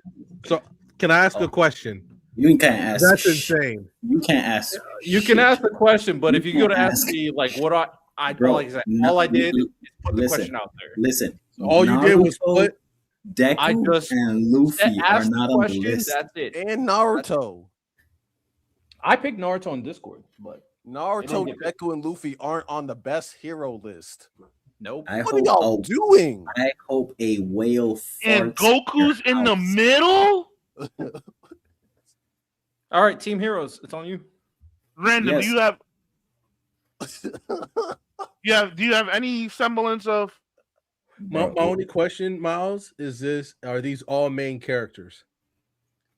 So, can I ask a question? You can't ask. That's insane. You can't ask. You can ask the question, but if you're going to ask me, like, what Bro, like I said, all I did is put the question out there. Listen. All you did was put Deku and Luffy are asked not the on the question, list. that's it. And Naruto. I picked Naruto on Discord, but Naruto, Deku, and Luffy aren't on the best hero list. nope. What are y'all doing? I hope a whale And farts Goku's in the house. middle? All right, Team Heroes, it's on you. Random, Yes. do you have any semblance of My only question, Miles, is are these all main characters?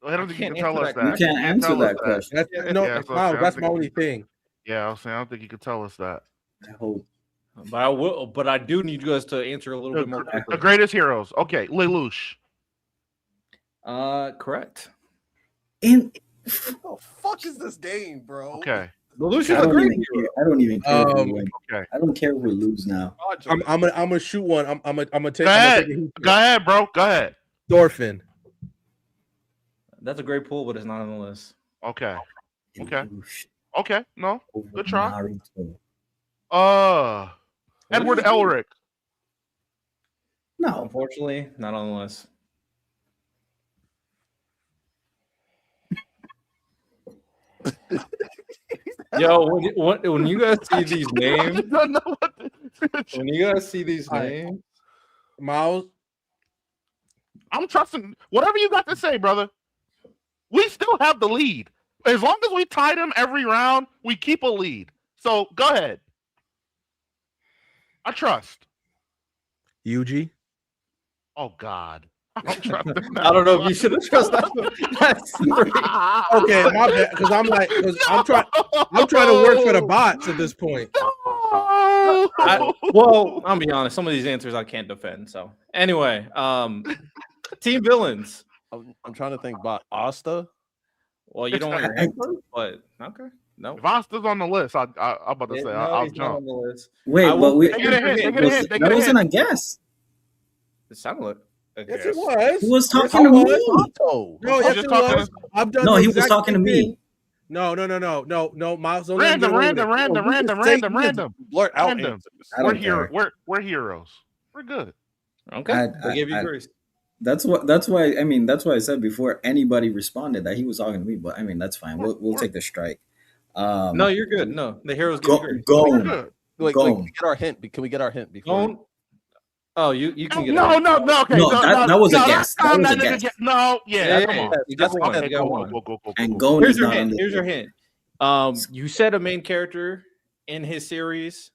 I don't think you can't can tell us answer that. You can't answer tell us that question. That's Yeah, Miles, so that's my only thing. Yeah, I was saying I don't think you could tell us that. I hope. But I do need you guys to answer a little bit more The quickly. greatest heroes. Okay, Lelouch. Correct. And What the fuck is this game, bro? Okay. Lelouch is I a don't great even hero. care. I don't even care. If we win. Okay. I don't care if we lose now. I'm gonna shoot one. I'm gonna take. Go ahead. I'm gonna take Go ahead, bro. Go ahead. Thorfinn. That's a great pool, but it's not on the list. Okay. Okay. Lelouch Okay. No. over Good try. Naruto. Edward Elric. No, Unfortunately, not on the list. Yo, when you guys see these names, I don't know what when you guys see these names, Miles. I'm trusting whatever you got to say, brother. We still have the lead. As long as we tie them every round, we keep a lead. So go ahead. I trust. Yuji. Oh God. I don't trust him. I don't know if you should have trusted that one. That's Okay, my bad. Because I'm trying to work for the bots at this point. well, I'll be honest. Some of these answers I can't defend. So anyway, team villains. I'm trying to think about Asta. Well, you don't want your answer, but okay. No. If Asta's on the list, I'm about to say I'll he's not on jump. the list. wait, I but will we. take They get a hint. They get a hint. They get That a wasn't hint. a guess. It sounded like a Yes, guess. it was. He was Yes, talking it to was. me. Naruto. No, was yes, just it talking was. I've done No, the he was exact talking to same me. thing. No, Miles. Don't let me get away with it. Blurt out Random. answers. I don't care. We're heroes. We're good. Okay. I give you I- grace. That's why. I mean, that's why I said before anybody responded that he was talking to me. But I mean, that's fine. We'll take the strike. No, you're good. No, the heroes give you grace. Go. We're good. Wait, Go. can we get our hint? Can we get our hint before? Don't. Oh, you can get No. it. Okay. No, that was a guess. That was a nigga guess. No. Yeah. Come on. You got one. Okay, You got one. go. And Gon Here's is your not on hint. the Here's your hint. You said a main character in his series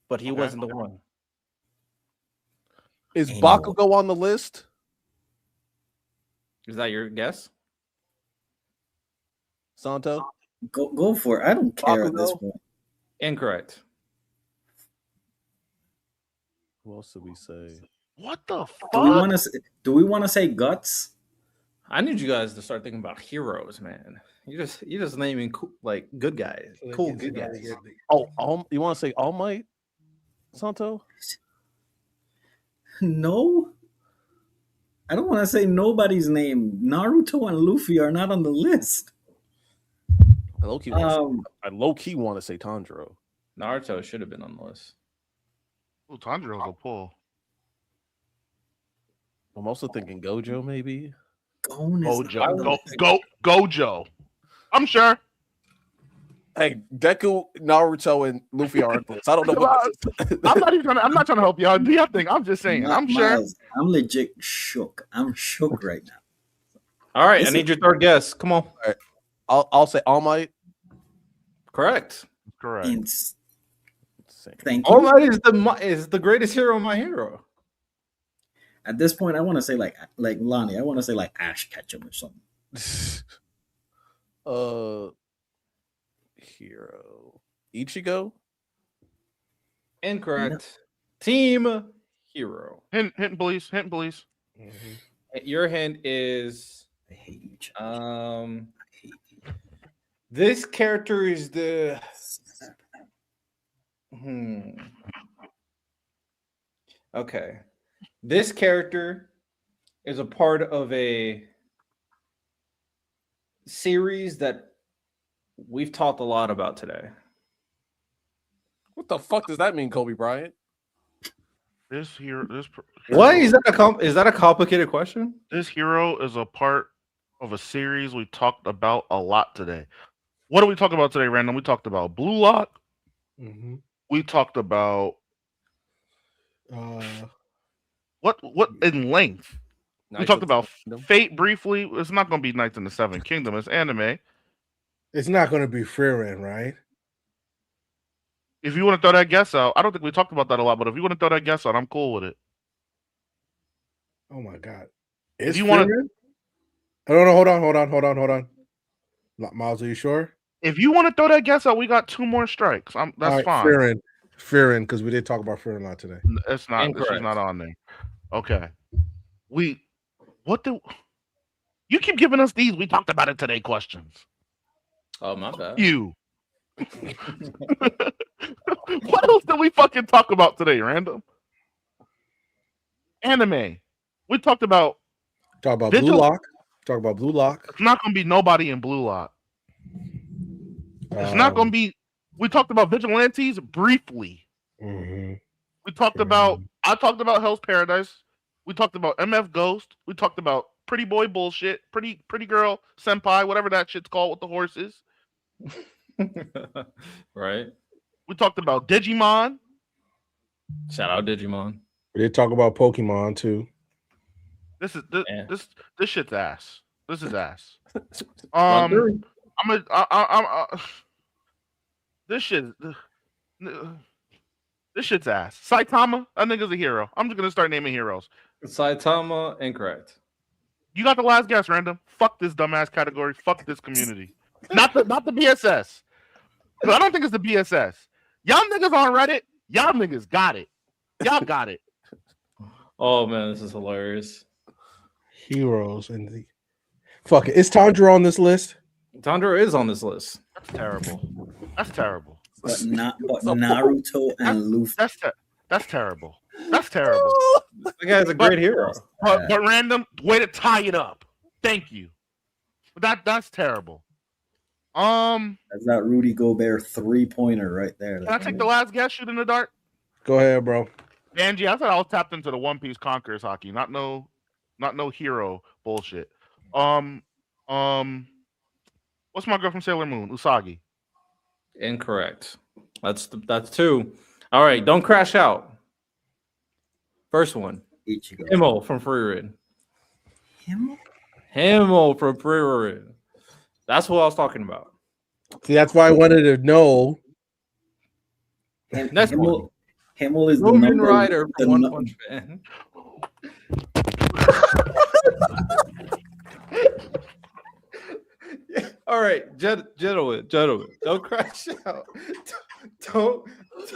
but he wasn't the one. Is Bakugo on the list? Is that your guess? Santo? Go for it. I don't care Bakugo? at this point. Incorrect. What else did we say? What the fuck? Do we want to say Guts? I need you guys to start thinking about heroes, man. You just naming cool, like good guys, cool good guys. Oh, you want to say All Might, Santo? No. I don't want to say nobody's name. Naruto and Luffy are not on the list. I low key want to say Tanjiro. Naruto should have been on the list. Ooh, Tanjiro's a pull. I'm also thinking Gojo, maybe. Gojo. I'm sure. Hey, Deku, Naruto, and Luffy are on this. I don't know what I'm not trying to help y'all do your thing. I'm just saying. I'm sure. I'm legit shook. I'm shook right now. All right, I need your third guess. Come on. All right. I'll say All Might. Correct. Thank you. All Might is the greatest hero in My Hero. At this point, I want to say like Lani. I want to say like Ash Ketchum or something. Hero. Ichigo? Incorrect. No. Team Hero. Hint, please. Mm-hmm. Your hint is I hate you, Josh. this character is the Okay. This character is a part of a series that we've talked a lot about today. What the fuck does that mean, Kobe Bryant? What is that? Is that a complicated question? This hero is a part of a series we talked about a lot today. What did we talk about today, Random? We talked about Blue Lock. Mm-hmm. We talked about what in length? We talked about Fate briefly. It's not going to be Knights in the Seven Kingdom. It's anime. It's not going to be Frieren, right? If you want to throw that guess out, I don't think we talked about that a lot, but if you want to throw that guess out, I'm cool with it. Oh my god! If you want to, hold on. Miles, are you sure? If you want to throw that guess out, we got 2 more strikes. That's fine. Frieren, because we did talk about Frieren a lot today. It's not. She's not on there. Okay. You keep giving us these we talked about it today questions. Oh, my bad. You. What else did we fucking talk about today, Random? Anime. We talked about Blue Lock. Talk about Blue Lock. It's not gonna be nobody in Blue Lock. It's not gonna be. We talked about Vigilantes briefly. Mm-hmm. We talked about. I talked about Hell's Paradise. We talked about MF Ghost. We talked about Pretty Boy bullshit. Pretty Girl Senpai, whatever that shit's called with the horses. Right. We talked about Digimon. Shout out Digimon. We did talk about Pokemon too. This shit's ass. This is ass. This shit's ass. Saitama, I think is a hero. I'm just gonna start naming heroes. Saitama, incorrect. You got the last guess, Random. Fuck this dumbass category. Fuck this community. Not the BSS. I don't think it's the BSS. Y'all niggas on Reddit. Y'all niggas got it. Y'all got it. Oh man, this is hilarious. Heroes and the fuck it. Is Tanjiro on this list? Tanjiro is on this list. That's terrible. That's terrible. But Naruto and Luffy. That's terrible. That's terrible. The guy's a great hero. But Random, way to tie it up. Thank you. That's terrible. That's that Rudy Gobert 3-pointer right there. Can I take the last guess? Shoot in the dark. Go ahead, bro. Angie, I thought I was tapped into the One Piece Conquerors hockey, not no hero bullshit. What's my girl from Sailor Moon? Usagi. Incorrect. That's 2. All right, don't crash out. First one. Himmel from Frieren. Himmel from Frieren. That's what I was talking about. See, that's why I wanted to know. Next one. Himmel is Roman the number Rider the from One nu- Punch Man. Yeah. All right, gentlemen, don't crash out.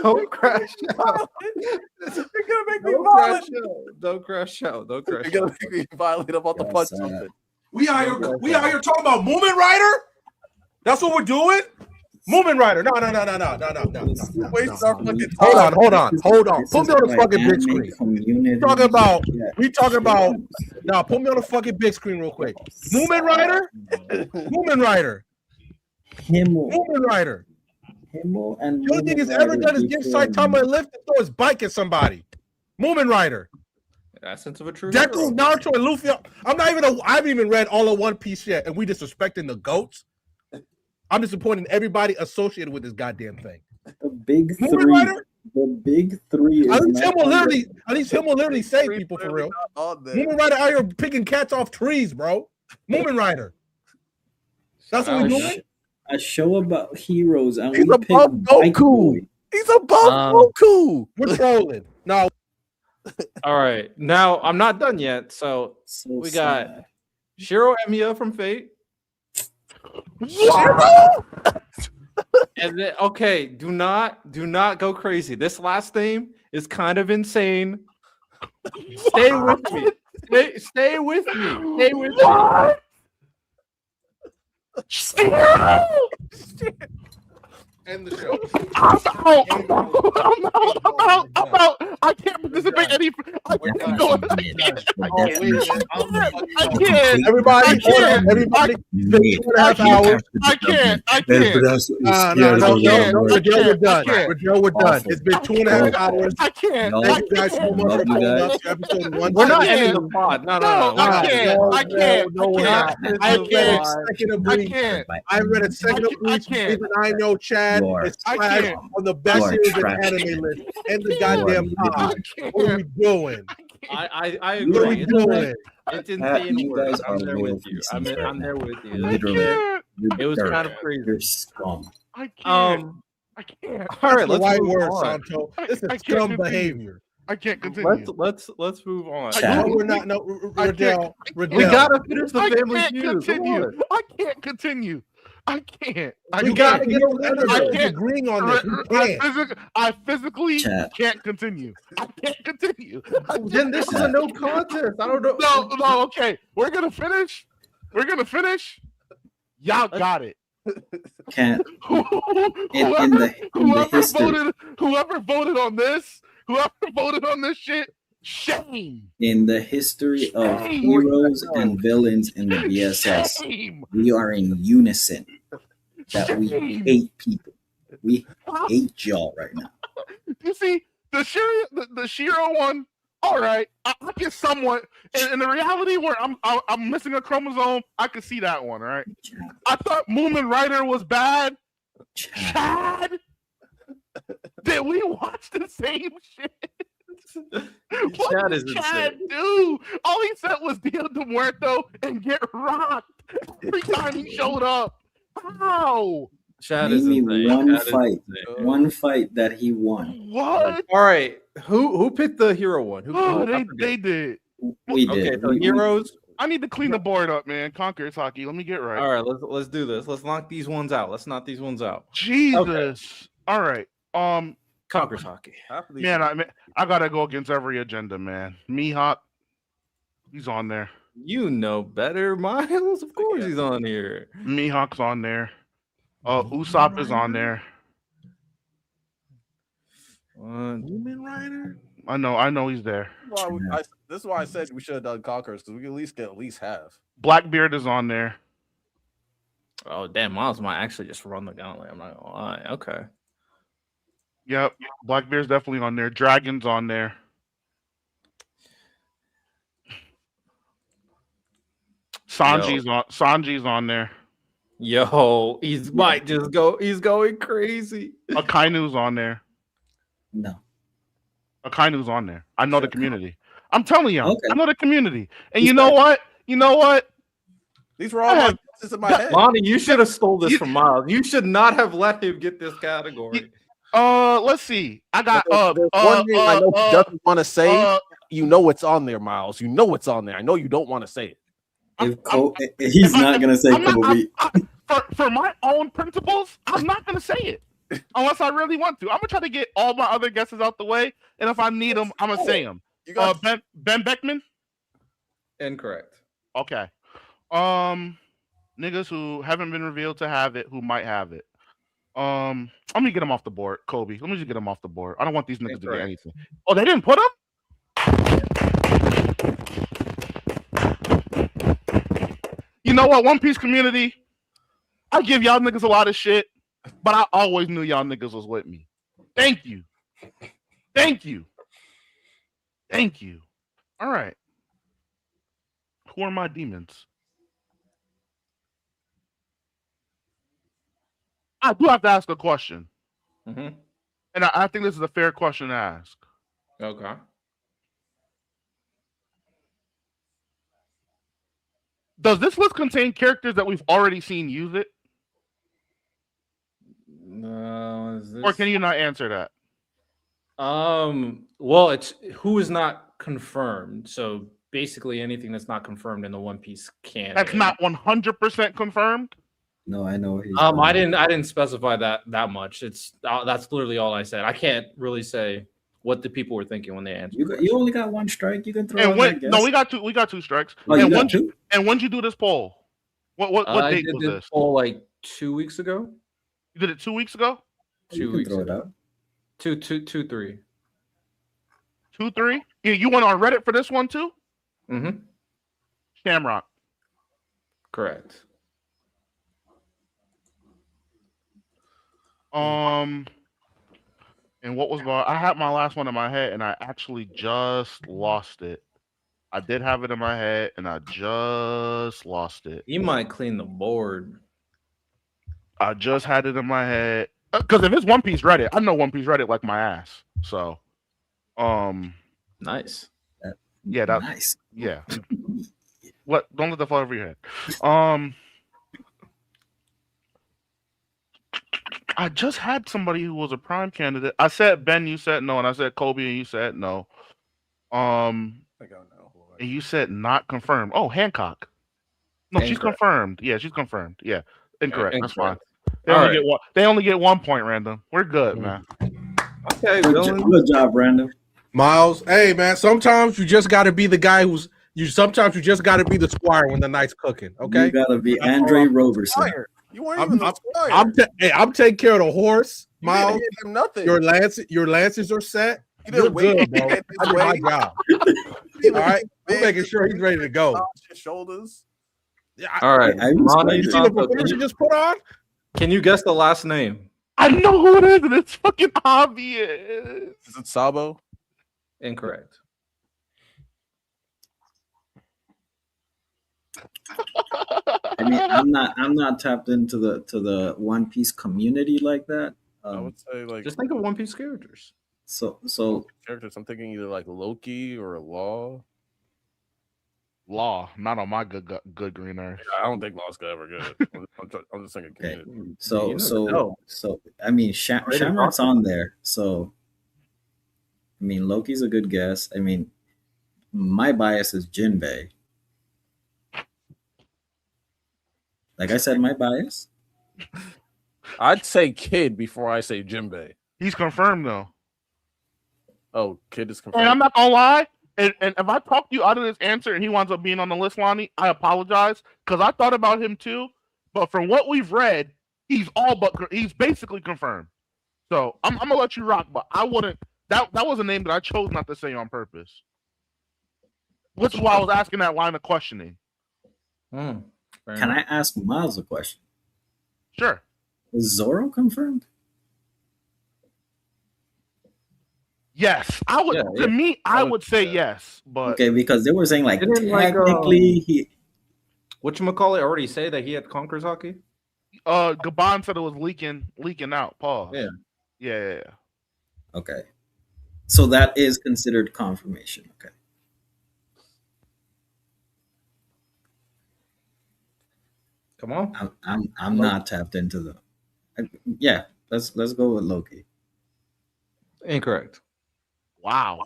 Don't crash out. You're gonna make me Don't violent. crash out. Don't crash out. Don't You're crash gonna out. make me violent. I'm about to Yes, punch something. We out here talking about Movement Rider. That's what we're doing. Movement Rider. No. Waste our fucking time. Hold on. This Put is me on the why fucking big anime screen. community- We talking about. Now put me on the fucking big screen real quick. Movement Rider. Himmel. Movement Rider. Himmel and The only thing he's ever done is give Saitama a lift and throw his bike at somebody. Movement Rider. Essence of a true Deku, hero. Naruto, and Luffy. I haven't even read all of One Piece yet, and we disrespecting the goats. I'm disappointing everybody associated with this goddamn thing. The big Movement three. Rider? The big three. At Is least him will literally save people for real. Movement Rider out here picking cats off trees, bro. Movement Rider. That's what we're doing. a show about heroes, and He's we above pick Bike Goku. Boy. He's above Goku. We're trolling. No, All right, now I'm not done yet. So So we got sad. Shiro Emiya from Fate. And then okay, do not go crazy. This last name is kind of insane. Stay with me. Stay with me. Stay with me. end the show. I'm out. I can't participate any. I can't. Everybody, it's been 2.5 hours. I can't. We're done. It's been 2.5 hours. I can't. Thank you guys so much for pulling up to episode 1. We're not ending the pod. No. I can't. I read a second of Bleach. Even I know Chad is class on the best series of anime list and the goddamn pod. What are we doing? I What are agree. we doing? It's insane. You guys I'm are there real with you. I'm PCs there with you. Literally, It was kind of crazy. You're scum. I can't. All right, That's the let's right move word, on. Santo. This I is can't scum continue. behavior. I can't continue. Let's move on. Chad. No, we're not. No, Riddell. We gotta finish the I family can't feud. Come continue. on. I can't continue. I can't. You gotta get over there. Agreeing on this. You can't. I physically Chad. can't continue. I can't continue. Then this is a no contest. I don't know. No, okay. We're gonna finish. Y'all got it. Can't. In the history. Whoever voted on this shit, shame. In the history of heroes and villains in the BSS, Shame. we are in unison that we hate people. We hate y'all right now. You see, the Shiro one, all right, I can somewhat, in the reality where I'm missing a chromosome, I could see that one, all right? I thought Movement Rider was bad. Chad, did we watch the same shit? What Chad did is Chad insane. do? All he said was Dia de Muerto and get rocked every time he showed up. How? Chad is Name me insane. one Chad is fight. insane. One fight that he won. What? All right, who picked the hero one? Oh, I they forget. did. We Okay, did. so heroes. I need to clean the board up, man. Conquer Isagi. Let me get right. All right, let's do this. Let's knock these ones out. Let's knock these ones out. Jesus. All right. Conquerors hockey. Man, I gotta go against every agenda, man. Mihawk, he's on there. You know better, Miles. Of course he's on here. Mihawk's on there. Usopp is on there. Human Rider. I know he's there. This is why I said we should have done Conquerors, because we can at least get half. Blackbeard is on there. Oh damn, Miles might actually just run the gauntlet. I'm not gonna lie. Okay. Yep, Blackbeard's definitely on there. Dragon's on there. Sanji's on there. Yo, he's might just go. He's going crazy. Akainu's on there. No. Akainu's on there. I know the community. I'm telling you, Okay. I know the community. And you know what? These were all my guesses in my head. Lani, you should have stole this from Miles. You should not have let him get this category. Let's see. I got There's one name I know he doesn't want to say. You know it's on there, Miles. You know it's on there. I know you don't want to say it. He's not gonna say Kobe. For my own principles, I'm not gonna say it unless I really want to. I'm gonna try to get all my other guesses out the way, and if I need them, I'm gonna say them. You got Ben Beckman. Incorrect. Okay. Niggas who haven't been revealed to have it, who might have it. Let me get them off the board, Kobe. Let me just get them off the board. I don't want these niggas to get anything. Oh, they didn't put them? You know what, One Piece community? I give y'all niggas a lot of shit, but I always knew y'all niggas was with me. Thank you. Thank you. Thank you. All right. Who are my demons? I do have to ask a question. Mm-hmm. And I think this is a fair question to ask. Okay. Does this list contain characters that we've already seen use it? No. Or can you not answer that? Well, it's who is not confirmed. So basically anything that's not confirmed in the One Piece canon. That's not 100% confirmed? No, I know. I didn't specify that much. It's that's literally all I said. I can't really say what the people were thinking when they answered. You only got one strike. You can throw. No, we got two. We got two strikes. Oh, you got two? And when did you do this poll? What date was this? Poll like 2 weeks ago. You did it 2 weeks ago. 2 weeks throw ago. It out. 2-3. 2-3. You went on Reddit for this one too? Mm-hmm. Shamrock. Correct. And what was I had my last one in my head and I actually just lost it. I did have it in my head and I just lost it. You might clean the board. I just had it in my head. Because if it's One Piece Reddit, I know One Piece Reddit like my ass. So nice. Yeah, that's nice. Yeah. What? Don't let that fall over your head. I just had somebody who was a prime candidate. I said Ben, you said no, and I said Kobe, and you said no. And you said not confirmed. Oh, Hancock. No, she's confirmed. Yeah, she's confirmed. Yeah, incorrect. That's fine. They only get 1 point random. We're good, man. Okay, good job, Brandon. Miles, hey man, sometimes you just got to be the guy sometimes you just got to be the squire when the night's cooking. Okay, you got to be Andre Roberson. You weren't even the squire. I'm taking care of the horse, Miles. You didn't hit him nothing. Your lances are set. You're good, bro. I did my job. All right, I'm making sure he's ready to go. Shoulders. Yeah. All right. You see the performance you just put on? Can you guess the last name? I know who it is, and it's fucking obvious. Is it Sabo? Incorrect. I mean, I'm not tapped into the One Piece community like that. I would say just think of One Piece characters. So characters. I'm thinking either like Loki or Law. Law, not on my good green earth. I don't think Law's ever good. I'm just thinking community. Okay. So I mean, Shamrock's on there. So I mean, Loki's a good guess. I mean, my bias is Jinbei. Like I said, my bias. I'd say Kid before I say Jinbei. He's confirmed though. Oh, Kid is confirmed. And I'm not gonna lie. And if I talked you out of this answer and he winds up being on the list, Lani, I apologize because I thought about him too. But from what we've read, he's basically confirmed. So I'm gonna let you rock. But I wouldn't. That was a name that I chose not to say on purpose. Which is why I was asking that line of questioning. Can I ask Miles a question? Sure. Is Zoro confirmed? Yes, I would. To me, I would say yes, but okay, because they were saying like technically he. Whatchamacallit already say that he had Conqueror's Hockey? Gabon said it was leaking out. Pause. Yeah. Okay, so that is considered confirmation. Okay. Come on. I'm not tapped into the. Yeah, let's go with Loki. Incorrect. Wow.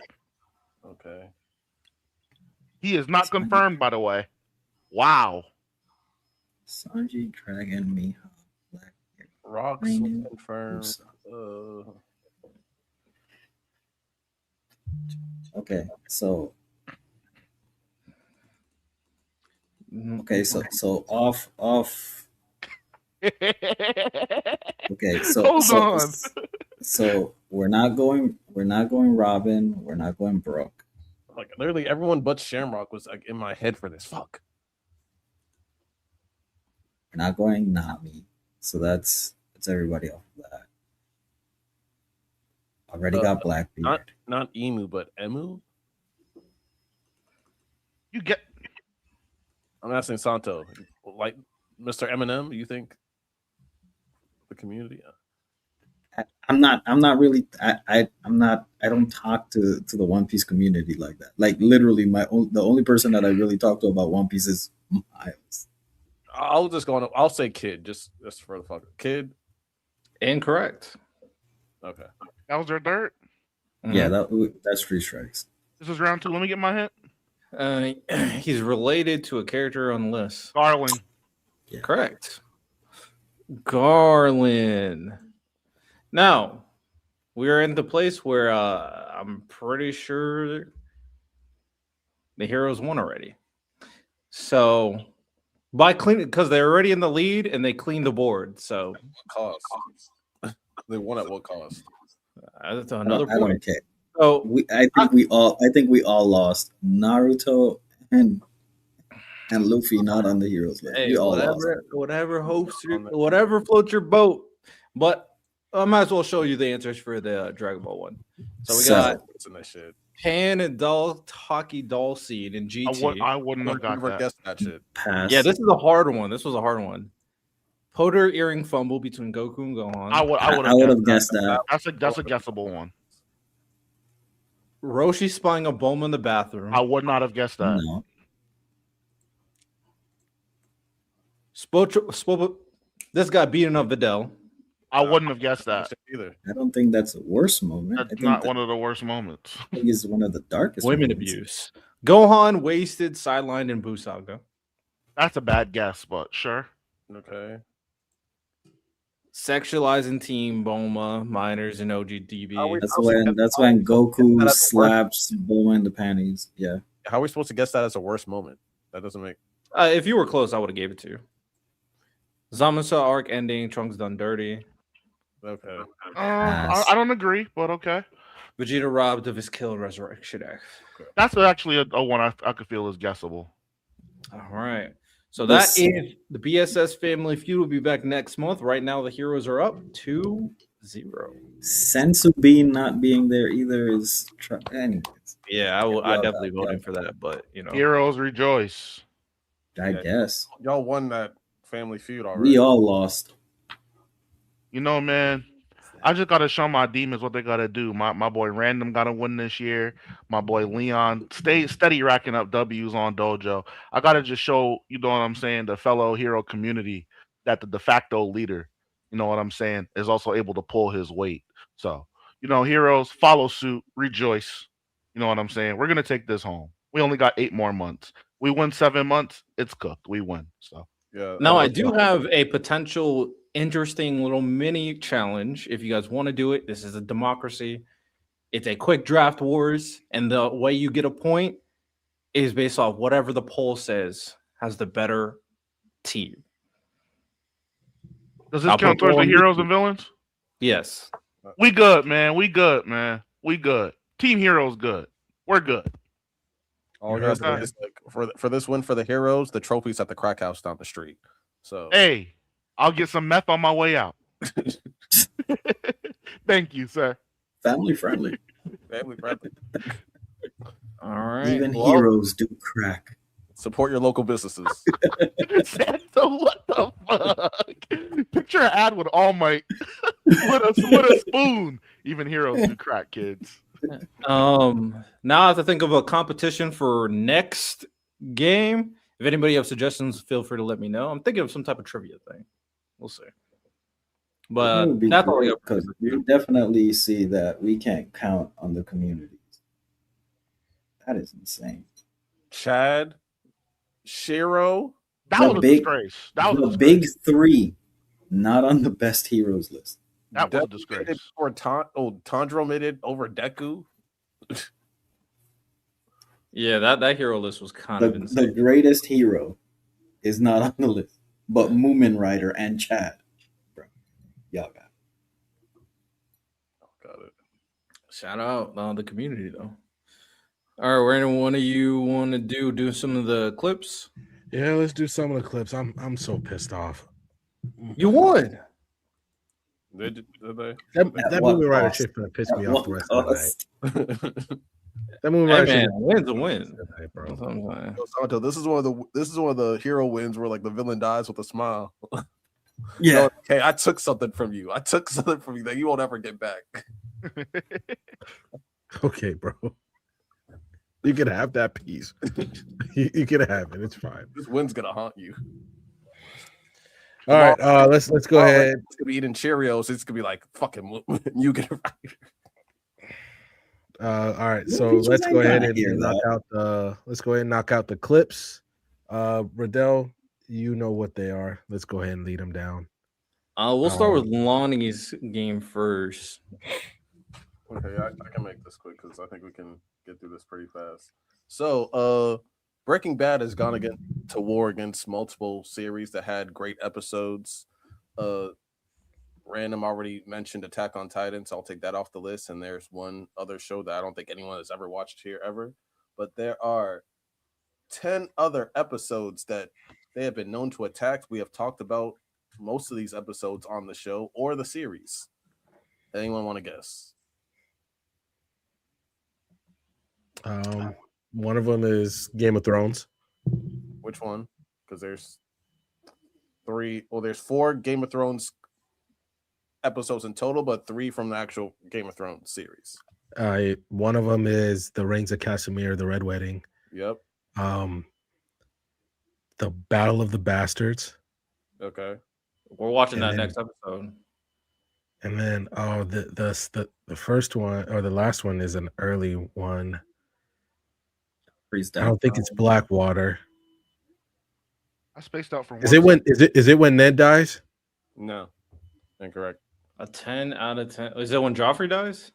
Okay. He is not confirmed, by the way. Wow. Sanji, Dragon, Mihawk, Blackbeard. Rocks I was knew. confirmed. Okay, so off. Okay, Hold on. So we're not going Robin. We're not going Brooke. Like literally everyone but Shamrock was like in my head for this. Fuck. We're not going Nami. So that's everybody off of that. Already got Blackbeard. Not Emu, but Emu. You get. I'm asking Santo, like Mr. Eminem. You think the community? I'm not really. I don't talk to the One Piece community like that. Like literally, the only person that I really talk to about One Piece is Miles. I'll say Kid, just for the fuck. Kid. Incorrect. Okay. That was their dirt. Yeah, that's 3 strikes. This is round 2. Let me get my hint. He's related to a character on the list. Garland. Yeah. Correct. Garland. Now, we're in the place where I'm pretty sure the heroes won already. So, by cleaning, because they're already in the lead and they cleaned the board. So, Cost. They won at what cost? That's another I point. don't care. So I think we all lost. Naruto and Luffy not on the heroes list. Hey, we all lost. whatever floats your boat. But I might as well show you the answers for the Dragon Ball one. So we got that shit. Pan and Hockey Doll Seed and GT. I wouldn't have got guessed that shit. Pass. Yeah, this is a hard one. This was a hard one. Potter earring fumble between Goku and Gohan. I would have guessed that. That's a guessable one. Roshi spying a Bulma in the bathroom. I would not have guessed that. No. This guy beating up Videl. I wouldn't have guessed that either. I don't think that's a worst moment. That's not one of the worst moments. I think it's one of the darkest Women moments. abuse. Gohan wasted, sidelined in Buu Saga. That's a bad guess, but sure. Okay. Sexualizing Team Bulma, minors, and OGDB. That's when Goku slaps Bulma in the panties. Yeah. How are we supposed to guess that as a worst moment? That doesn't make. If you were close, I would have gave it to you. Zamasu arc ending. Trunks done dirty. Okay. I don't agree, but okay. Vegeta robbed of his kill and resurrection act. Okay. That's actually a one I could feel is guessable. All right. So that is the BSS Family Feud. Will be back next month. Right now, the heroes are up 2-0. Sensu Bean not being there either is. Anyways. Yeah, I definitely voted for that, but you know, heroes rejoice. I guess y'all won that Family Feud already. We all lost. You know, man, I just gotta show my demons what they gotta do. My boy Random gotta win this year. My boy Leon steady racking up W's on Dojo. I gotta just show, you know what I'm saying, the fellow hero community that the de facto leader, you know what I'm saying, is also able to pull his weight. So, you know, heroes, follow suit, rejoice. You know what I'm saying? We're gonna take this home. We only got 8 more months. We win 7 months, it's cooked. We win. So yeah. Now I do have a potential interesting little mini challenge. If you guys want to do it, this is a democracy. It's a quick draft wars, and the way you get a point is based off whatever the poll says has the better team. Does this count towards the heroes and villains? Yes. We good, man. We good, man. We good. Team heroes good. We're good. All guys, for this win for the heroes, the trophy's at the crack house down the street. So hey, I'll get some meth on my way out. Thank you, sir. Family friendly. Family friendly. All right. Even heroes do crack. Support your local businesses. Santa, what the fuck? Picture an ad with All Might with a spoon. Even heroes do crack, kids. Now I have to think of a competition for next game. If anybody has suggestions, feel free to let me know. I'm thinking of some type of trivia thing. We'll see. But would be that's all I got. because you definitely see that we can't count on the communities. That is insane. Chad, Shiro. That The was a big- disgrace. That was a The disgrace. big three, not on the best heroes list. That was a Deku disgrace. made it Or Tandro made it over Deku. Yeah, that hero list was kind of The insane. greatest hero is not on the list, but Moomin Rider and Chad. Bro, y'all got it. Got it. Shout out the community though. All right, where one of you want to do some of the clips? Yeah, let's do some of the clips. I'm so pissed off. You won. Did they? That what movie writer cost? shit gonna piss me At off the what rest of the cost? night. That movie Hey writer man, shit a win's a win. Hey, bro. That's what I'm saying. Yo, Santo, this is one of the hero wins where like the villain dies with a smile. Yeah. Okay, I took something from you. I took something from you that you won't ever get back. Okay, bro. You can have that piece. You can have it. It's fine. This win's gonna haunt you. All right, let's go ahead. It's gonna be eating Cheerios. It's gonna be like fucking you get it right. All right, so Peaches let's ain't go ahead gonna and hear knock out the clips. Riddell, you know what they are. Let's go ahead and lead them down. We'll start with Lani's game first. Okay, I can make this quick because I think we can get through this pretty fast. So, Breaking Bad has gone to war against multiple series that had great episodes. Random already mentioned Attack on Titan, so I'll take that off the list. And there's one other show that I don't think anyone has ever watched here ever. But there are 10 other episodes that they have been known to attack. We have talked about most of these episodes on the show or the series. Anyone want to guess? One of them is Game of Thrones. Which one? Because there's three. Well, there's 4 Game of Thrones episodes in total, but 3 from the actual Game of Thrones series. One of them is The Rings of Castamere, The Red Wedding. Yep. The Battle of the Bastards. Okay. We're watching that next episode. And then the first one or the last one is an early one. I don't think it's Blackwater. I spaced out for one. Is it when Ned dies? No. Incorrect. A 10 out of 10. Is it when Joffrey dies?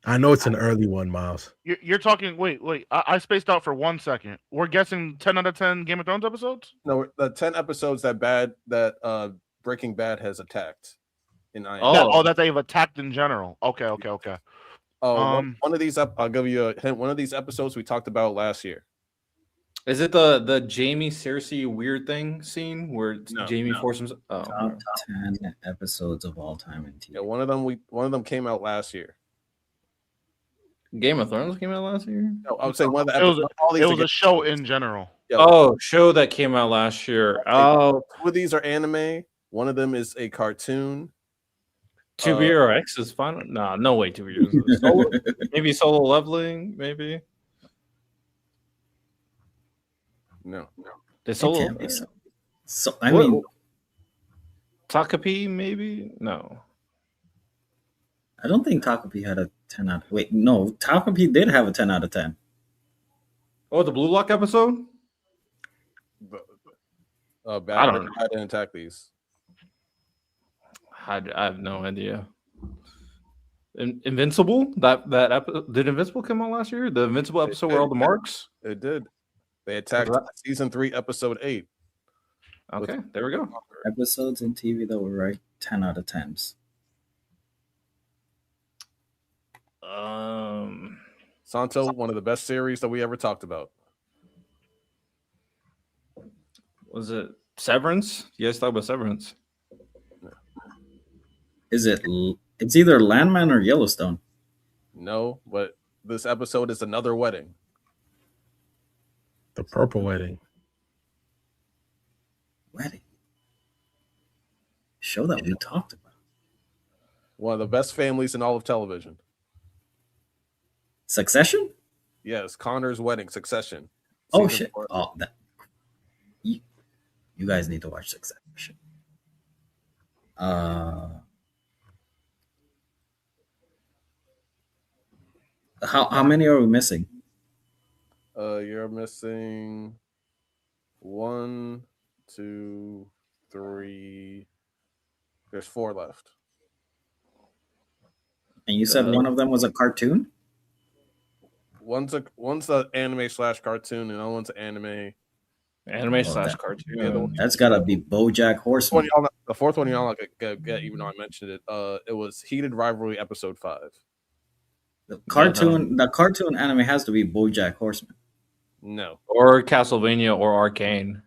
I know it's an early one, Miles. You're talking. Wait. I spaced out for 1 second. We're guessing 10 out of 10 Game of Thrones episodes. No, the 10 episodes that Breaking Bad has attacked in IMDb. Oh, that they've attacked in general. Okay. One of these I'll give you a hint. One of these episodes we talked about last year. Is it the Jamie Cersei weird thing scene where Jamie forces himself? Oh, Top 10 episodes of all time in TV. Yeah, one of them came out last year. Game of Thrones came out last year? No, I would say one of the It was episodes. it was a show in general. Yeah. Oh, show that came out last year. Oh, 2 of these are anime. One of them is a cartoon. 2BRX is fun. Nah, no way. 2BRX. Maybe Solo Leveling. Maybe. No. Did Solo? It can't be so I mean, Takapi, maybe? No. I don't think Takapi had a 10 out. Wait, no, Takapi did have a 10 out of 10. Oh, the Blue Lock episode? I don't know. I didn't attack these. I have no idea. Invincible? That episode, did Invincible come out last year? The Invincible episode where all the marks? It did. They attacked season 3, episode 8. Okay, there we go. Episodes in TV that were right 10 out of 10s. Santo, one of the best series that we ever talked about. Was it Severance? You guys talked about Severance. Is it? It's either Landman or Yellowstone. No, but this episode is Another Wedding. The Purple Wedding. Wedding. Show that we talked about. One of the best families in all of television. Succession? Yes, Connor's Wedding, Succession. Oh Season shit! 4. Oh, that. You You guys need to watch Succession. How many are we missing? You're missing 1, 2, 3. There's 4 left. And you said one of them was a cartoon? One's a anime / cartoon, and the other one's an anime. Anime / cartoon. That's gotta be BoJack Horseman. The fourth one y'all not gonna get, even though I mentioned it. It was Heated Rivalry episode 5. The cartoon anime has to be BoJack Horseman. No. Or Castlevania or Arcane.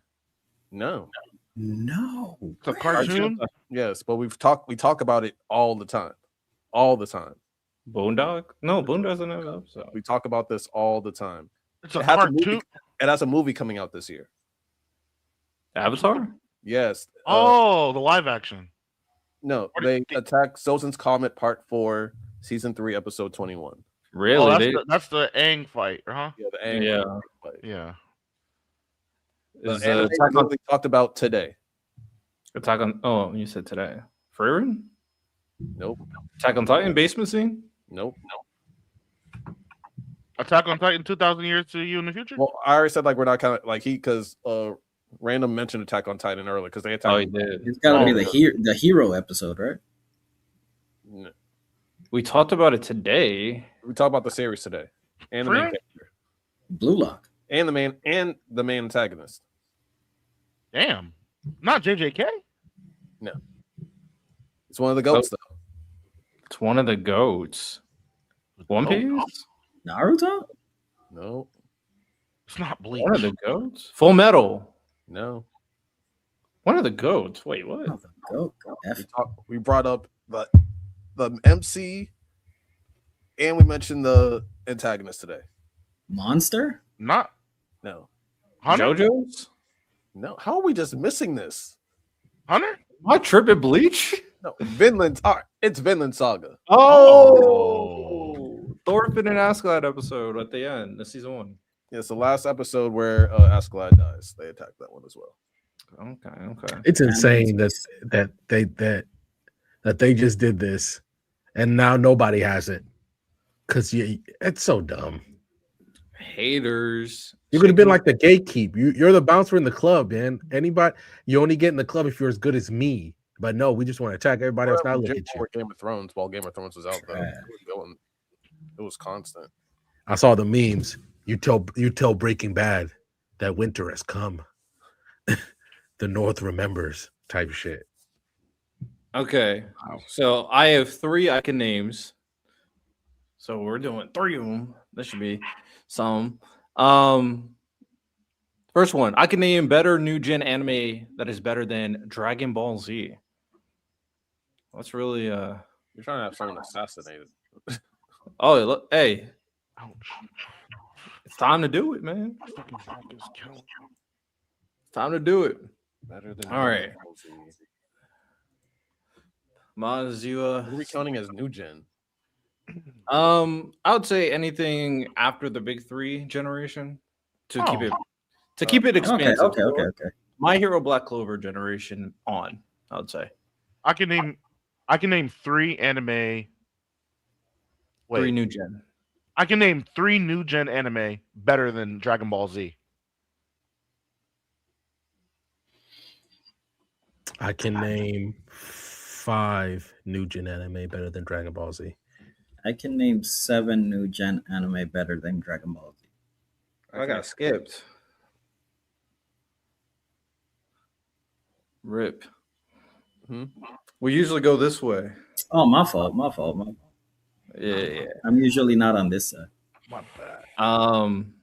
No. It's a cartoon? Yes, but we talk about it all the time. All the time. Boondock? No, Boondock doesn't have an episode. We talk about this all the time. It's a cartoon. It has a movie coming out this year. Avatar? Yes. The live action. No, they attack Sozin's Comet Part 4, Season 3, Episode 21. Really? That's the Aang fight, huh? Yeah, the Aang fight. Yeah. We talked about today. Attack on... Oh, you said today. Frieren? Nope. Attack on Titan basement scene? Nope. Attack on Titan 2,000 years to you in the future? Well, I already said, like, we're not kind of like because Random mentioned Attack on Titan earlier because they attacked. Oh, he did. It's gotta be the hero episode, right? No. We talked about it today. We talked about the series today. And the main character. Blue Lock. And the main antagonist. Damn. Not JJK? No. It's one of the goats, though. It's one of the goats. One Piece? Naruto? No. It's not Bleach. One of the goats? Full Metal? No. One of the goats? Wait, what? We brought up the MC, and we mentioned the antagonist today. Monster? Not. No. Hunter? JoJo's? No. How are we just missing this? Hunter? My trip at Bleach? No. Vinland. It's Vinland Saga. Oh! Thorfinn and Askeladd episode at the end of season 1. Yeah, it's the last episode where Askeladd dies. They attacked that one as well. Okay. It's insane that they just did this, and now nobody has it. Cause it's so dumb. Haters. You could have been like the gatekeep. You're the bouncer in the club, man. Anybody, you only get in the club if you're as good as me. But no, we just want to attack everybody else. Now look at you. Game of Thrones, while Game of Thrones was out, though, it was constant. I saw the memes. You tell Breaking Bad that winter has come. The North remembers type shit. Okay. Wow. So I have 3 icon names. So we're doing 3 of them. That should be some. First one, I can name better new gen anime that is better than Dragon Ball Z. That's really You're trying to have someone assassinated. Oh, look, hey. Ouch. It's time to do it, man. It's time to do it. Better than all right. Mazua. What are we counting as new gen? I would say anything after the big 3 generation to keep it expansive. Okay. My Hero Black Clover generation on, I would say. I can name 3 anime. Wait. 3 new gen. I can name 3 new gen anime better than Dragon Ball Z. I can name 5 new gen anime better than Dragon Ball Z. I can name 7 new gen anime better than Dragon Ball Z. I got skipped. Rip. We usually go this way. Oh, my fault. Yeah. I'm usually not on this side. My bad. I'm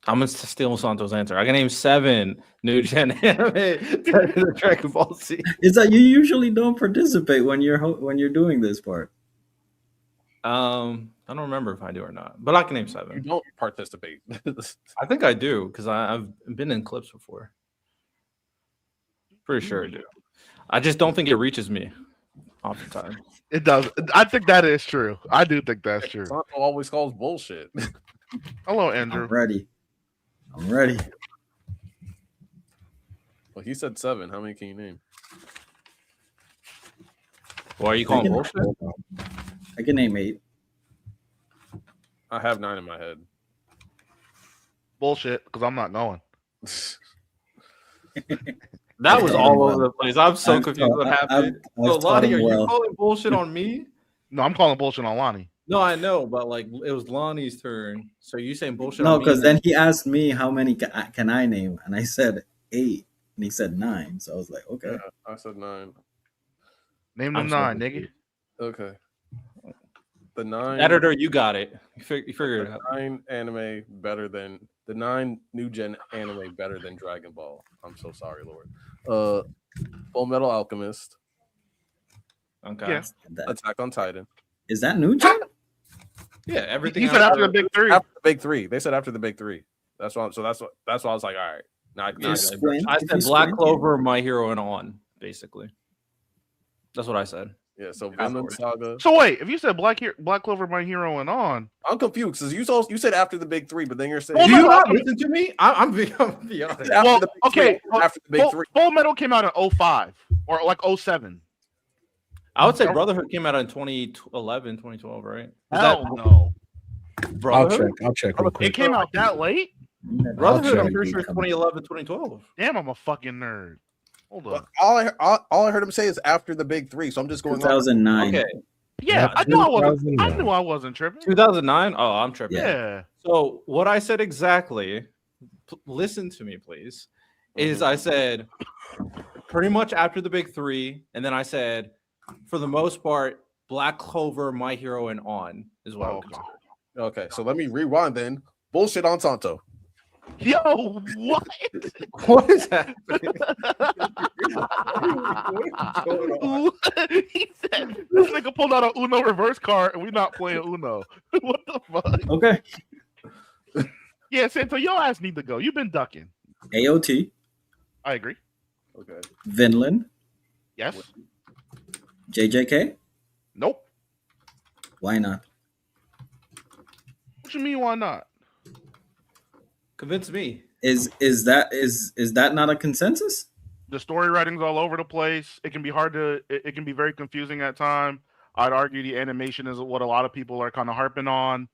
gonna steal Santo's answer. I can name 7 new gen anime better than Dragon Ball Z. Is that you usually don't participate when you're doing this part? I don't remember if I do or not, but I can name 7. You don't participate. I think I do because I've been in clips before. Pretty sure I do. I just don't think it reaches me off the time. It does. I think that is true. I do think that's true. Santo always calls bullshit. Hello, Andrew. I'm ready. Well, he said 7. How many can you name? Why are you calling bullshit? I can name 8. I have 9 in my head. Bullshit, because I'm not going. That was all over the place. I'm so confused what happened. So, Lani, are you calling bullshit on me? No, I'm calling bullshit on Lani. No, I know, but like it was Lonnie's turn. So you saying bullshit? No, because then he asked me how many can I name, and I said 8, and he said 9. So I was like, okay. Yeah, I said 9. Name them 9, nigga. Okay. The 9 editor, you got it. You figured it out. 9 anime better than the 9 new gen anime better than Dragon Ball. I'm so sorry, Lord. Full Metal Alchemist. Okay. Yeah. Attack on Titan. Is that new gen? Yeah, everything. He said after the big 3. After the big 3. They said after the big 3. That's why. So that's why I was like, all right. I said Black Clover, My Hero, and on basically. That's what I said. Yeah. So Vinland Saga. So wait, if you said Black Clover, My Hero, and on, I'm confused because you said after the big 3, but then you're saying do you not listen to me? I'm being honest. Well, okay. After the big 3, Full Metal came out in 05 or like 07. I would say Brotherhood came out in 2011, 2012, right? No. Brotherhood? I'll check real quick. It came out that late? Brotherhood, I'm pretty sure it's 2011, 2012. Damn, I'm a fucking nerd. Hold on. All I heard him say is after the big 3, so I'm just going 2009. Okay. Yeah, I knew I wasn't tripping. 2009? Oh, I'm tripping. Yeah. So what I said exactly, listen to me, please, is I said pretty much after the big 3, and then I said, for the most part, Black Clover, My Hero, and on is what I would consider. Okay, so let me rewind then. Bullshit on Santo. Yo, what? What is happening? He said this nigga pulled out an Uno reverse card and we're not playing Uno. What the fuck? Okay. Yeah, Santo, your ass need to go. You've been ducking. AOT. I agree. Okay. Vinland. Yes. JJK. Nope. Why not? What you mean? Why not? Convince me. Is that not a consensus? The story writing's all over the place. It can be hard to. It can be very confusing at times. I'd argue the animation is what a lot of people are kind of harping on.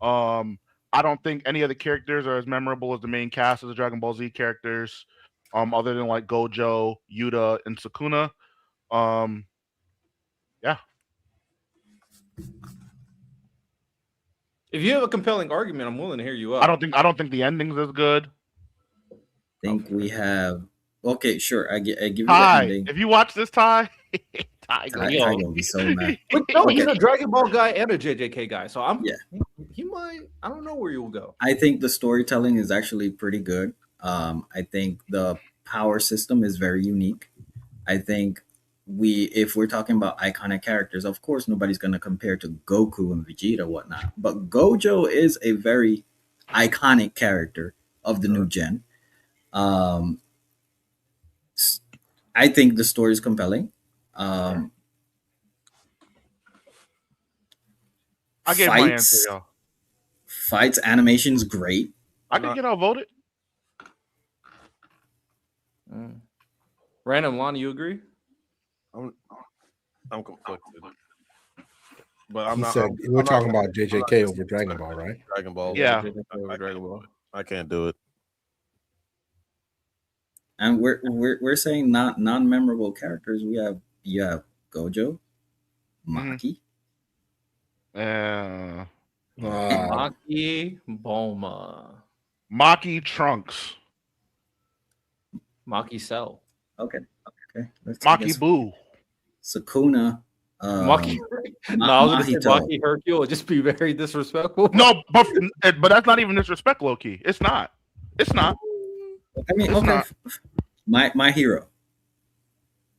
I don't think any of the characters are as memorable as the main cast of the Dragon Ball Z characters. Other than like Gojo, Yuta, and Sukuna. Yeah. If you have a compelling argument, I'm willing to hear you out. I don't think the ending's as good. I think we have. Okay, sure. I give you Ty, the ending. if you watch this, Ty gonna be so mad. But no, he's a Dragon Ball guy and a JJK guy, so I'm. Yeah. He might. I don't know where you will go. I think the storytelling is actually pretty good. I think the power system is very unique. I think if we're talking about iconic characters, of course nobody's gonna compare to Goku and Vegeta, whatnot. But Gojo is a very iconic character of the new gen. I think the story is compelling. I gave my answer, y'all. Fights, animation's great. I can get outvoted. Random, Lani, you agree? I'm conflicted. But I'm He not. said we're talking about JJK over Dragon Ball, right? Dragon Ball. Yeah. Dragon Ball. I can't do it. And we're saying not non-memorable characters. You have Gojo, Maki. Maki, Bulma, Maki Trunks, Maki Cell, Okay. Maki Buu. Sukuna. Maki. No, I was going to say Maki Hercule would just be very disrespectful. No, but that's not even disrespect, low key. It's not. It's not. I mean, It's okay. not. My hero.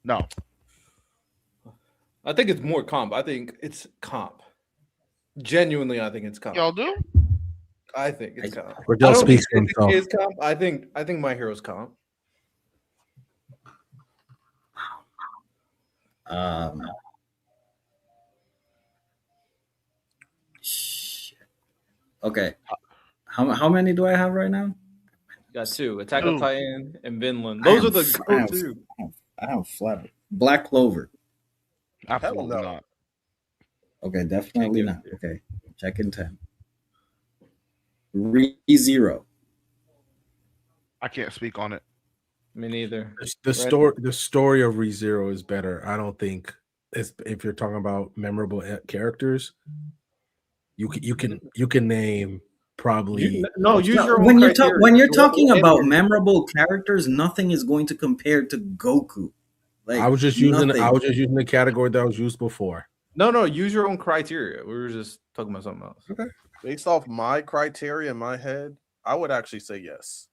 No. I think it's more comp. I think it's comp. Genuinely, I think it's comp. Y'all do? I think it's comp. Riddell speaks for himself. Is comp. I think my hero's comp. Okay. How many do I have right now? Got 2. Attack on Titan and Vinland. I Those am are the f- go-to. I am flattered. Black Clover. Absolutely no. not. Okay, definitely Check not. it. Okay, check in 10. ReZero. I can't speak on it. Me neither. The story of ReZero is better. I don't think if you're talking about memorable characters, you can name probably Use your own When you're criteria. talking about memorable characters, nothing is going to compare to Goku. Like I was just using nothing. the category that was used before. No, use your own criteria. We were just talking about something else. Okay. Based off my criteria in my head, I would actually say yes.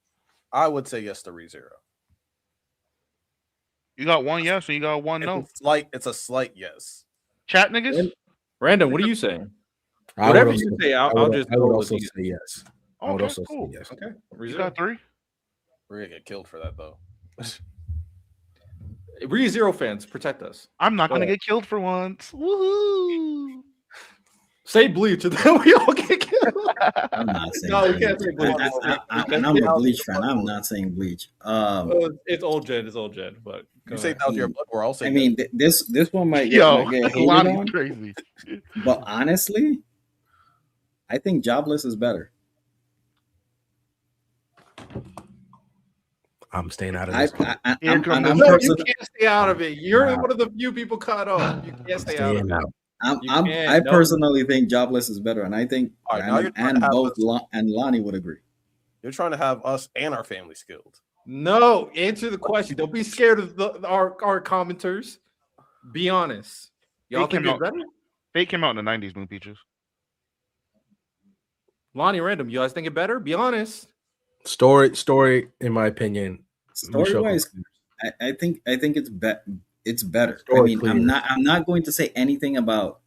I would say yes to ReZero. You got one yes and you got one no. It's a slight yes. Chat niggas? Random, what are you saying? I Whatever would you also- say, I I'll would- just I would go also with say you. yes. I would Okay, also cool. say yes. Okay. You got 3? We're gonna get killed for that though. ReZero fans, protect us. I'm not Go gonna ahead. get killed for once. Woohoo! Say Bleach, and then we all get killed. I'm not saying. No, we Bleach. can't say Bleach. And I'm a Bleach fan. I'm not saying Bleach. It's old gen. But You say that with your blood war, I'll say I mean, this one might get, Yo, might get hated Lani's on, crazy. but honestly, I think Jobless is better. I'm staying out of I, this. I, Here I'm, comes and the I'm, no, you person- can't stay out of it. You're Nah. one of the few people cut off. You can't stay out of Staying it. out. I personally think Jobless is better, and I think All right, now you're trying and to have both us- and Lani would agree. You're trying to have us and our family skilled. No, answer the question. Don't be scared of our commenters. Be honest. Y'all think it's better? Fate came out in the 90s, Moon Peaches. Lonnie Random, you guys think it better? Be honest. Story, in my opinion, Story wise, I think it's better. Story I mean, clear. I'm not going to say anything about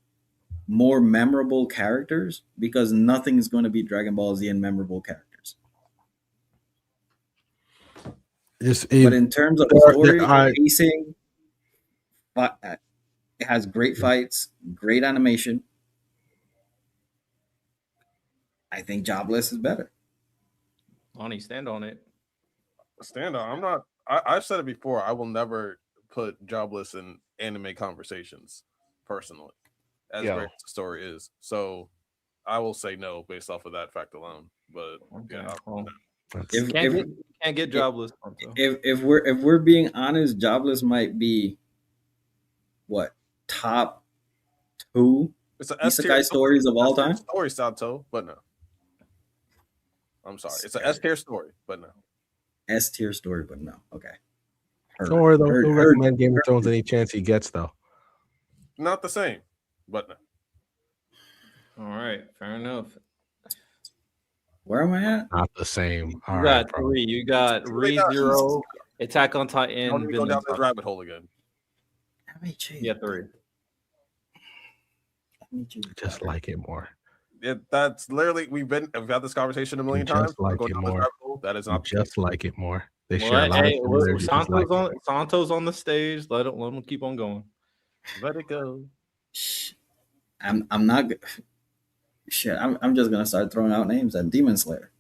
more memorable characters because nothing is going to be Dragon Ball Z and memorable characters. But in terms of story, pacing, it has great fights, great animation. I think Jobless is better. Lonnie, stand on it. Stand on. I'm not. I've said it before. I will never put Jobless in anime conversations personally, as great as the story is. So I will say no based off of that fact alone. But yeah, can't get Jobless. If we're being honest, Jobless might be what top 2 it's an isekai stories of all time. Story, Sato, but no. I'm sorry. It's an S tier story, but no. S tier story, but no. Okay. Don't worry though. He'll recommend Game of Thrones any chance he gets though. Not the same, but no. All right, fair enough. Where am I at? Not the same. You got 3. You got ReZero, Attack on Titan. Don't go down this rabbit hole again. Yeah, 3. Just like it more. That's literally we've had this conversation a million times. Like it more. That is not just like it more. They share a lot of similarities. Santos on the stage. Let him keep on going. Let it go. I'm not. Shit, I'm just gonna start throwing out names at Demon Slayer.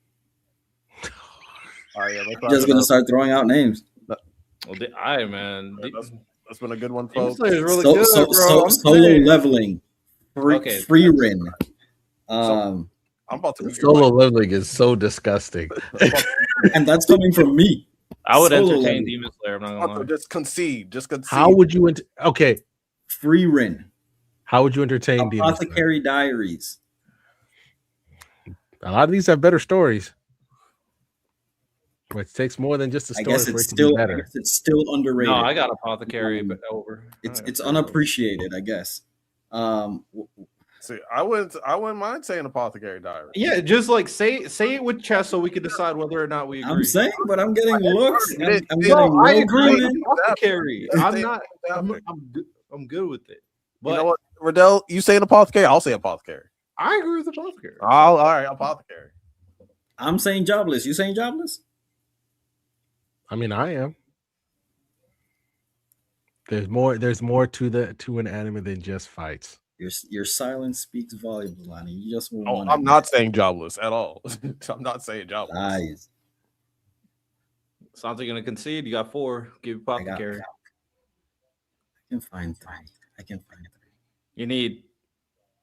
All right, yeah, I'm just gonna start throwing out names. Well, man, that's been a good one, folks. Demon Slayer is really good, bro. Solo leveling, free Rin. I'm about to solo leveling is so disgusting, and that's coming from me. I would entertain Demon Slayer. I'm not gonna lie. Just concede. How would you? Okay, free Rin. How would you entertain Apothecary Diaries? A lot of these have better stories. It takes more than just a story. I guess it's still better. It's still underrated. No, I got Apothecary over. It's unappreciated, I guess. See, I wouldn't mind saying Apothecary Diary. Yeah, just like say it with chess so we can decide whether or not we agree. I'm saying, but I'm getting looks. I agree with Apothecary. I'm not. I'm good with it. But you know what, Riddell, you saying Apothecary? I'll say Apothecary. I agree with Apothecary. All right, Apothecary. I'm saying Jobless. You saying Jobless? I mean, I am. There's more to an anime than just fights. Your silence speaks volumes, Lani. You just I'm not saying Jobless at all. I'm not saying Jobless. Lies. Santo gonna concede. You got 4. Give Apothecary. I can find 3. You need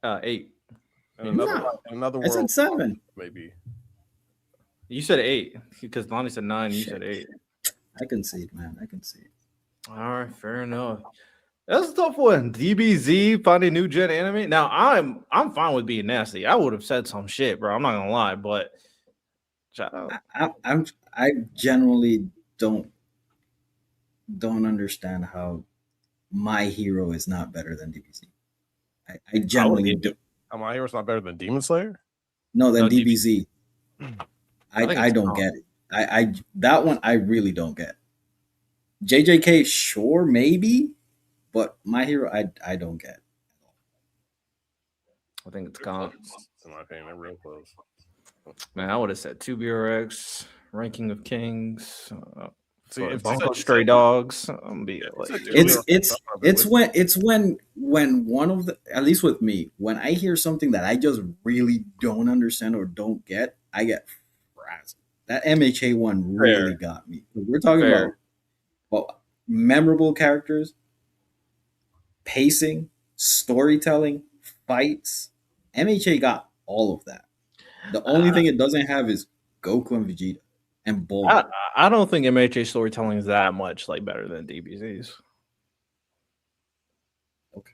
8. And another I said world 7. maybe. You said 8 because Lani said 9. You Shit. said 8. I concede, man. I concede. All right, fair enough. That's a tough one. DBZ finding new gen anime. Now I'm fine with being nasty. I would have said some shit, bro. I'm not gonna lie, but shout out. I generally don't understand how My Hero is not better than DBZ. I generally do. My Hero's not better than Demon Slayer? No, than No, DBZ. I I don't get it. I that one I really don't get. JJK, sure, maybe, but My Hero, I don't get. I think it's gone. In my opinion, they're real close. Man, I would have said 2BRX, Ranking of Kings, See, if Bunko Stray Dogs. I'm be like, It's when one of the, at least with me, when I hear something that I just really don't understand or don't get, I get frazzled. That MHA one really got me. We're talking about memorable characters, pacing, storytelling, fights. MHA got all of that. The only thing it doesn't have is Goku and Vegeta and Bulma. I don't think MHA storytelling is that much like better than DBZ's. Okay.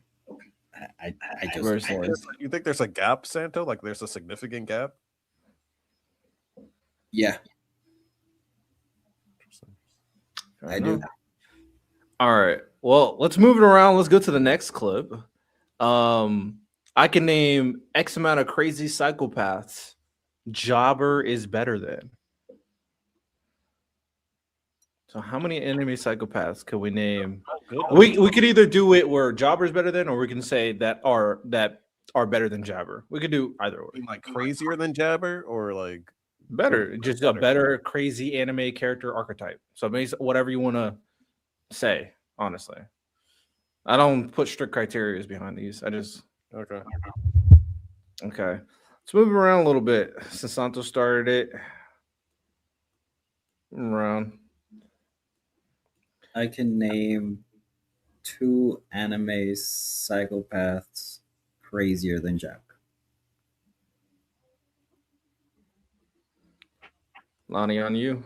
I just you think there's a gap, Santo? Like there's a significant gap? Yeah. I do. All right. Well, let's move it around. Let's go to the next clip. I can name X amount of crazy psychopaths. Jobber is better than. So how many enemy psychopaths could we name? We could either do it where Jobber is better than, or we can say that are better than Jabber. We could do either or. Like crazier than Jabber, or like better, just a better crazy anime character archetype. So it makes whatever you want to say. Honestly, I don't put strict criteria behind these. I just okay. Let's move around a little bit since Santo started it. Around. I can name 2 anime psychopaths crazier than Jack. Lani, on you.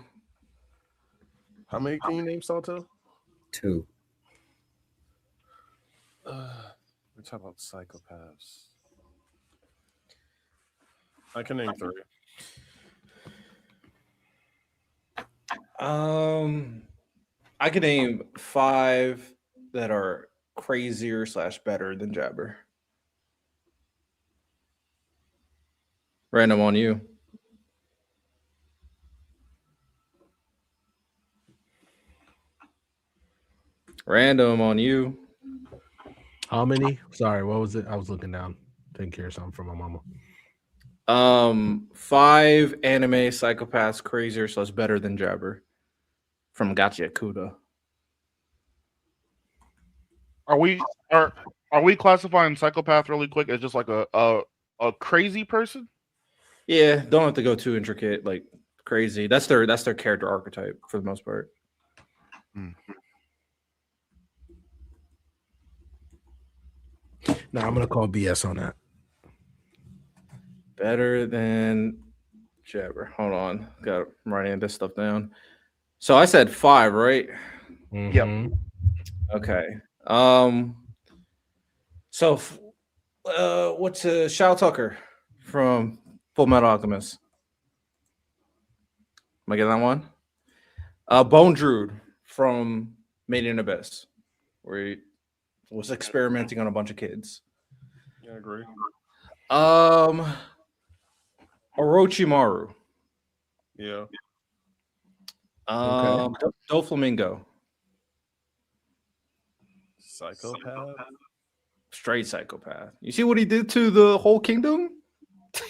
How many can you name, Santo? 2. We're talking about psychopaths. I can name 3. I can name 5 that are crazier / better than Jabber. Random on you. Random on you. How many? Sorry, what was it? I was looking down. Taking care of something from my mama. 5 anime psychopaths crazier / better than Jabber from Gacha Kuda. Are we classifying psychopath really quick as just like a crazy person? Yeah, don't have to go too intricate, like crazy. That's their character archetype for the most part. No, I'm gonna call BS on that. Better than Jabber. Hold on, I'm writing this stuff down. So I said 5, right? Mm-hmm. Yep. Okay. So, what's Shao Tucker from Full Metal Alchemist? Am I getting that one? Bone Druid from Made in Abyss, where he was experimenting on a bunch of kids. Yeah, I agree. Orochimaru. Yeah. Doflamingo. Psychopath. Straight psychopath. You see what he did to the whole kingdom?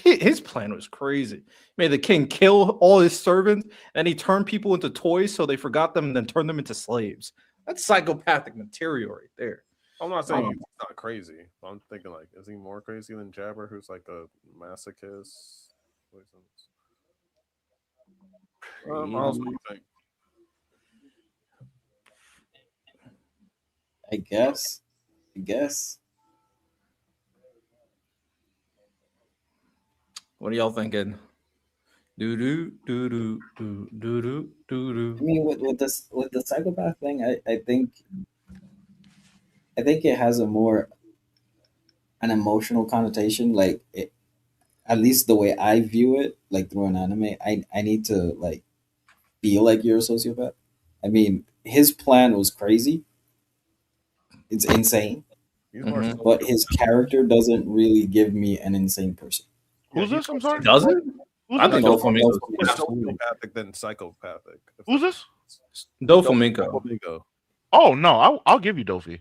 His plan was crazy. He made the king kill all his servants, and he turned people into toys so they forgot them and then turned them into slaves. That's psychopathic material right there. I'm not saying he's not crazy. I'm thinking like, is he more crazy than Jabber, who's like a masochist? What do you think? I guess. What are y'all thinking? Do do do do do do do do I do. mean, with the psychopath thing, I think it has a more an emotional connotation. Like at least the way I view it, like through an anime, I need to like feel like you're a sociopath. I mean, his plan was crazy. It's insane, He's more Mhm. but social. his character doesn't really give me an insane person. Who's Yeah, this? I'm sorry. Does it? Who's I this? think Doflamingo. More sociopathic than psychopathic. Who's this? Doflamingo. Doflamingo. Oh no, I'll give you Dofi.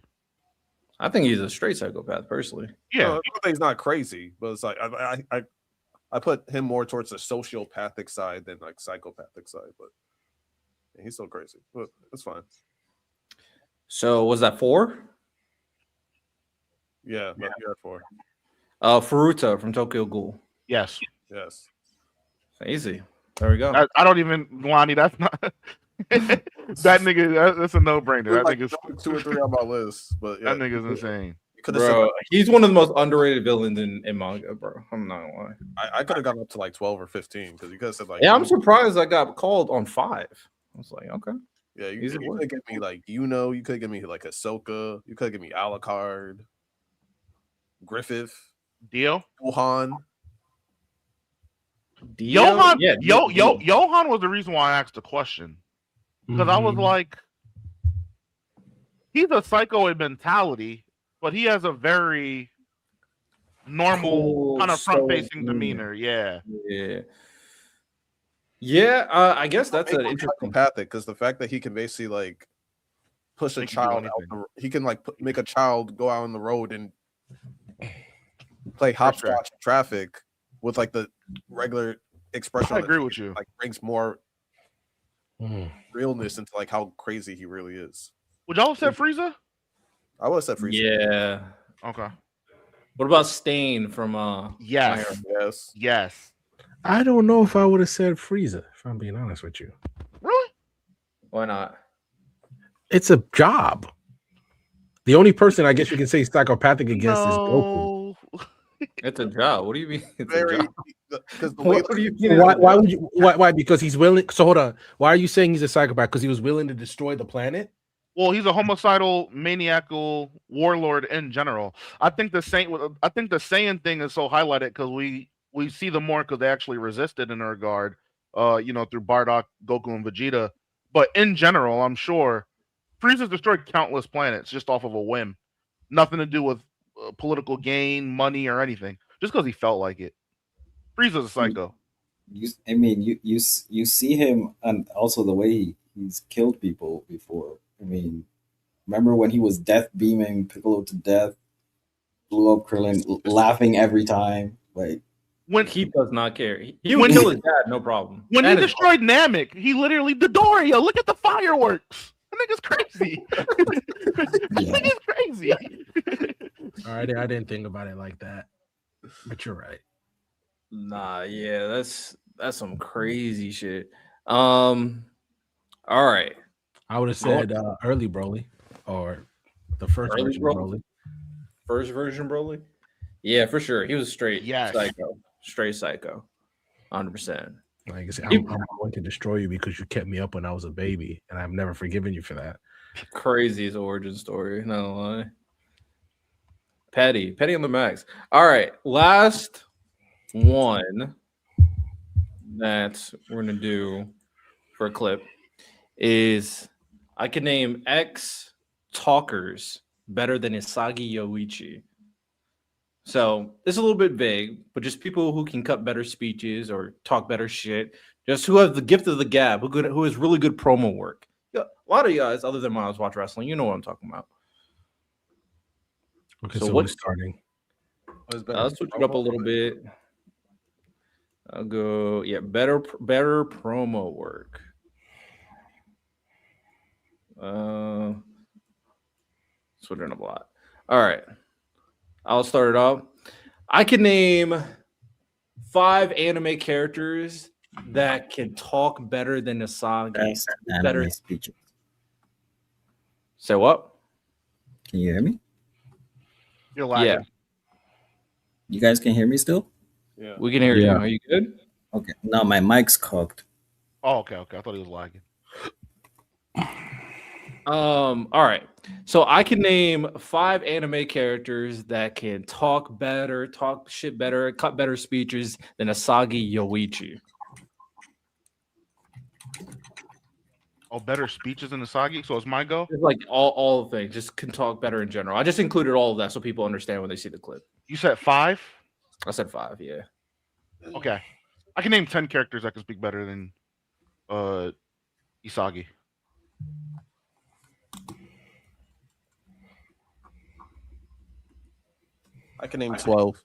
I think he's a straight psychopath, personally. Yeah, No, I don't think he's not crazy, but it's like I put him more towards the sociopathic side than like psychopathic side, but yeah, he's still crazy. But it's fine. So was that 4? Yeah, but you're at 4. Furuta from Tokyo Ghoul. yes. Yes. Easy. There we go. I don't even Lani. That's not that nigga. That's a no brainer. That Like nigga's 2 or 3 on my list, but yeah, that nigga's insane. you could have said Bro, he's one of the most underrated villains in manga, bro. I'm not gonna lie. I could have gone up to like 12 or 15 because you could have said like Yeah, I'm surprised I got called on 5. I was like, okay. yeah, you Easy work. could give me like you could give me like Ahsoka, you could give me Alucard, Griffith, Dio. Wuhan. Johan. Yeah, Johan was the reason why I asked the question because I was like, he's a psycho in mentality, but he has a very normal Cool, kind of front-facing stoic demeanor. Yeah. Yeah. I guess that's an interesting. Psychopathic because the fact that he can basically like push a Make you do child out anything. he can like make a child go out on the road and play hopscotch in traffic with like the regular expression. I on his agree face, with you. Like brings more realness into like how crazy he really is. Would y'all have said Frieza? I would have said Frieza. Yeah. Okay. What about Stain from Yes. Yes. Yes. I don't know if I would have said Frieza, if I'm being honest with you. Really? Why not? It's a job. The only person I guess you can say psychopathic against is Goku. No. It's a job. What do you mean? It's a Very job? because the way What do you mean? Why would you why because he's willing, so hold on. Why are you saying he's a psychopath? Because he was willing to destroy the planet? Well, he's a homicidal, maniacal warlord in general. I think the Saiyan thing is so highlighted because we see them more because they actually resisted in a regard, through Bardock, Goku, and Vegeta. But in general, I'm sure Frieza's destroyed countless planets just off of a whim. Nothing to do with political gain, money, or anything. Just because he felt like it. Frieza's a psycho. You see him, and also the way he's killed people before. I mean, remember when he was death beaming Piccolo to death, blew up Krillin, laughing every time. Like When He does not care. He would kill his dad, no problem. When And he his destroyed Namek, he literally Dodoria. Look at the fireworks. That nigga's crazy. That nigga's crazy. All right, I didn't think about it like that. But you're right. Nah, yeah, that's some crazy shit. All right. I would have said early Broly or the first Early version of Broly? Broly. First version Broly? Yeah, for sure. He was straight psycho. Straight psycho. 100%. Like I said, I'm going to destroy you because you kept me up when I was a baby, and I've never forgiven you for that. Craziest origin story, not gonna lie. Petty on the max. All right, last one that we're gonna do for a clip is I can name X talkers better than Isagi Yoichi. So it's a little bit vague, but just people who can cut better speeches or talk better shit, just who have the gift of the gab, who has really good promo work. Yeah, a lot of you guys, other than when I was watching wrestling, you know what I'm talking about. Okay, So so what's we're starting? Let's switch it up a little bit. I'll go, better promo work. Switching up a lot. All right. I'll start it off. I can name 5 anime characters that can talk better than Isagi. best anime speeches. Say what? Can you hear me? You're lagging. Yeah, You guys can hear me still? Yeah. we can hear you. Yeah. Are you good? Okay. No, my mic's cocked. Oh, okay. I thought he was lagging. All right. So I can name 5 anime characters that can talk better, talk shit better, cut better speeches than Isagi Yoichi. Oh, better speeches in the Sagi. So it's my go. It's like all the things, just can talk better in general. I just included all of that so people understand when they see the clip. You said 5. I said 5, yeah. Okay, I can name 10 characters that can speak better than Isagi. I can name 12.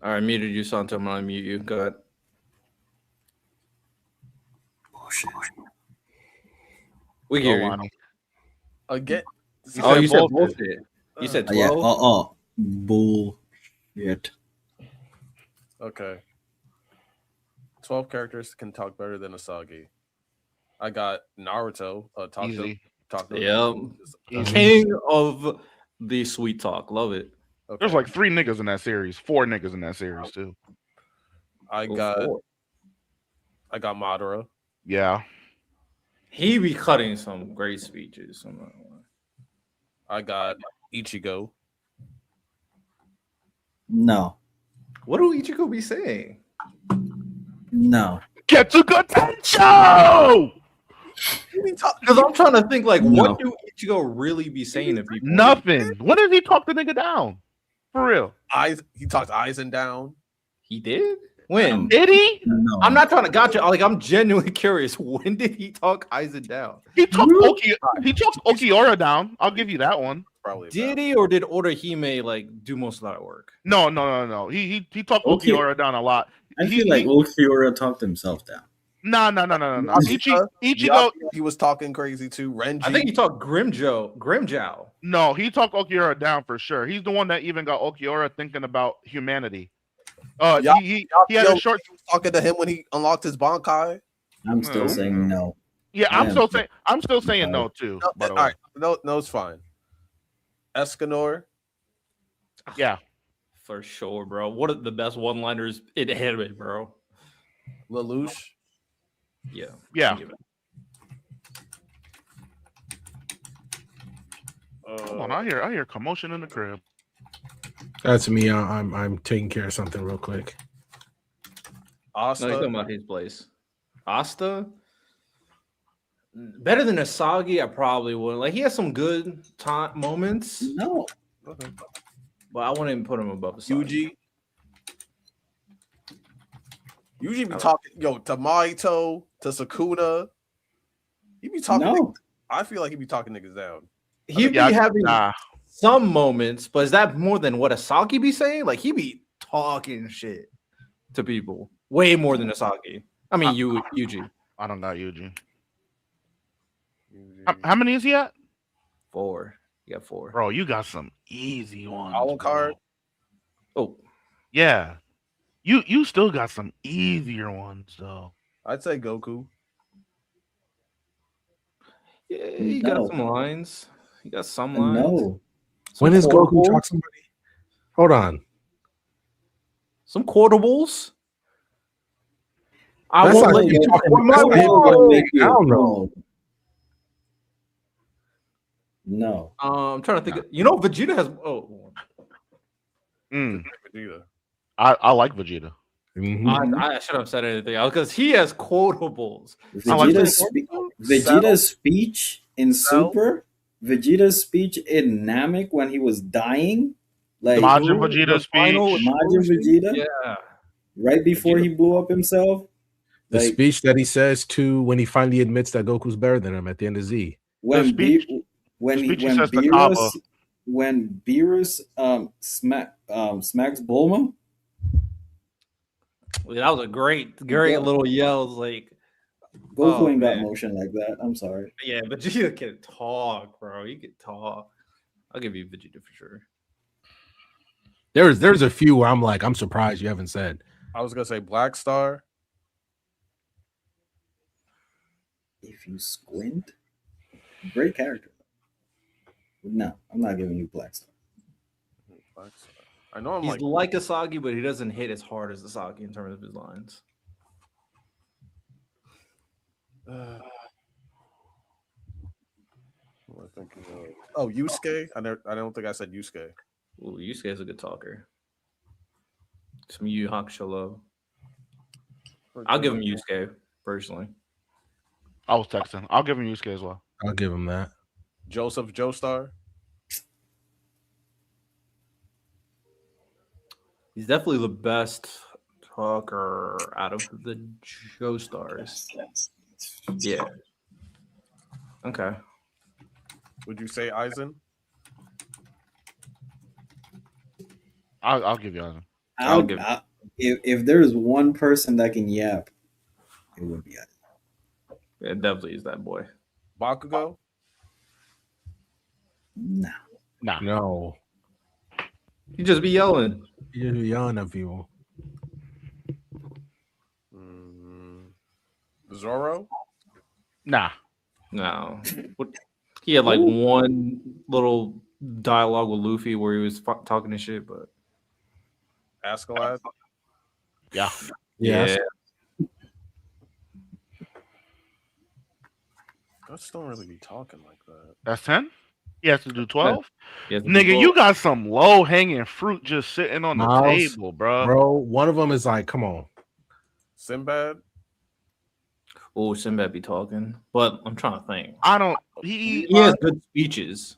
All right, muted you, Santo. I'm gonna mute you. Go ahead. Bullshit. We Go, hear you. Lani. Again. Oh, you said bullshit. bullshit. You said Yeah. 12. Bullshit. Okay. 12 characters can talk better than Asagi. I got Naruto. Easy. Yep. Easy. King of the sweet talk. Love it. Okay. There's like 3 niggas in that series, 4 niggas in that series too. I Go got for it. Madara. Yeah, He be cutting some great speeches. I'm not gonna lie. I got Ichigo. No. What do Ichigo be saying? No. Ketsuga Tensho! Because I'm trying to think, like, No. what do Ichigo really be saying to people? Nothing. When did he talk the nigga down? For real? He talked Aizen down. He did? When? Did he? No. I'm not trying to gotcha. Like, I'm genuinely curious. When did he talk Aizen down? He talked Okiora down. I'll give you that one. Probably. Did he, or did Orihime like do most of that work? No. He talked Okay. Okiora down a lot. I feel like Okiora talked himself down. No. Ichigo. He was talking crazy too. Renji. I think he talked Grimjow. No, he talked Okiora down for sure. He's the one that even got Okiora thinking about humanity. He had a short. He was talking to him when he unlocked his Bankai. I'm still saying no. Yeah, I I'm still saying no too. No, by the all way. right, no, it's fine. Escanor. Yeah, For sure, bro. What are the best one-liners in anime, bro? Lelouch. Yeah. Yeah. Give it. Come on, I hear commotion in the crib. That's me. I'm taking care of something real quick. No, he's talking Asta. about his place. Asta? Better than Asagi, I probably would. Like, he has some good moments, No. Okay. but I wouldn't even put him above Asagi. Yuji be talking, to Maito, to Sukuna. He be talking. No. I feel like he be talking niggas down. He'd be having some moments, but is that more than what Asagi be saying? Like, he be talking shit to people. Way more than Asagi. I mean, Yuji. I don't got Yuji. How many is he at? 4. You got 4. Bro, you got some easy ones. Alucard. Oh. Yeah. You still got some easier ones though. I'd say Goku. Yeah, he got some lines. He got some lines. No. When is Goku quotables. talk somebody? Hold on. Some quotables. I That's won't not let him you talking talk about my him. world. I don't know. No. I'm trying to think. Vegeta has. Vegeta. I like Vegeta. Mhm. I shouldn't have said anything else because he has quotables. Vegeta's speech in Super, Vegeta's speech in Namek when he was dying, like Majin Vegeta's speech. Majin Vegeta, Yeah. right before he blew up himself. The Like, speech that he says to when he finally admits that Goku's better than him at the end of Z. when speech he says to Kaba. when Beerus smacks Bulma. That was a great little yell. Like, Goku ain't got man. motion like that. I'm sorry. Yeah, Vegeta can talk, bro. He can talk. I'll give you Vegeta for sure. There's a few where I'm like, I'm surprised you haven't said. I was gonna say Black Star. If you squint, great character. No, I'm not giving you Black Star. I know I'm He's like Isagi, but he doesn't hit as hard as Isagi in terms of his lines. What am I thinking of? Oh, Yusuke. I don't think I said Yusuke. Ooh, Yusuke's a good talker. Some Yu Hakusho love. I'll give him Yusuke personally. I was texting. I'll give him Yusuke as well. I'll give him that. Joseph Joestar. He's definitely the best talker out of the Joestars. Yeah. Okay. Would you say Aizen? I'll give you Aizen. I'll give. If there's one person that can yap, it would be Aizen. It definitely is that boy. Bakugo? Nah. No. You just be yelling. You're yelling at people. Zoro? Nah. No. He had like one little dialogue with Luffy where he was talking to shit, but Askeladd? Yeah. Yes. Guts don't really be talking like that. That's 10? He has to do 12? Nigga, you got some low-hanging fruit just sitting on the Miles, table, bro. Bro, one of them is like, come on. Sinbad? Oh, Sinbad be talking, but I'm trying to think. I don't. He has good speeches.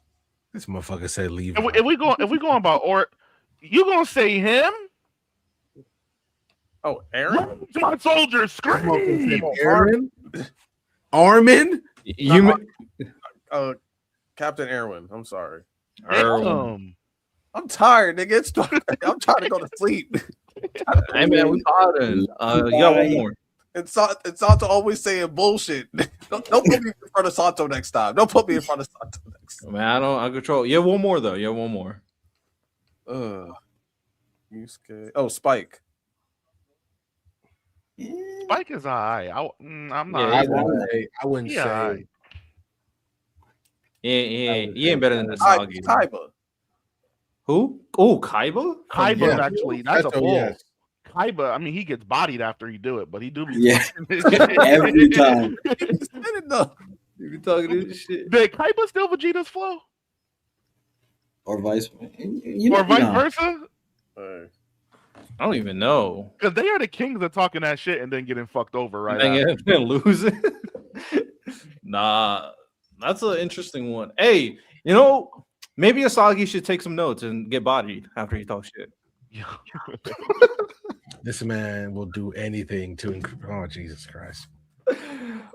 This motherfucker said leave. If we going about or you gonna say him? Oh, Aaron? My soldier scream. Aaron? Armin? Captain Erwin. I'm sorry. Erwin. I'm tired, nigga. I'm trying to go to sleep. Hey man, we potting. You got one more. And Santo always saying bullshit. Don't put me in front of Santo next time. Don't put me in front of Santo next time. Man, I control. Yeah, one more though. Yeah, one more. Yusuke. Oh, Spike. Spike is alright. I'm not. I wouldn't say. Right. He ain't better than Isagi. Kaiba. Who? Oh, Kaiba. Kaiba actually. That's a bull. Yes. Kaiba, I mean, he gets bodied after he do it, but he do be every time. You be talking this shit. Did Kaiba steal Vegeta's flow? Or vice versa? I don't even know. Because they are the kings of talking that shit and then getting fucked over, right? And then losing. Nah, that's an interesting one. Hey, maybe Isagi should take some notes and get bodied after he talks shit. This man will do anything to. Oh, Jesus Christ!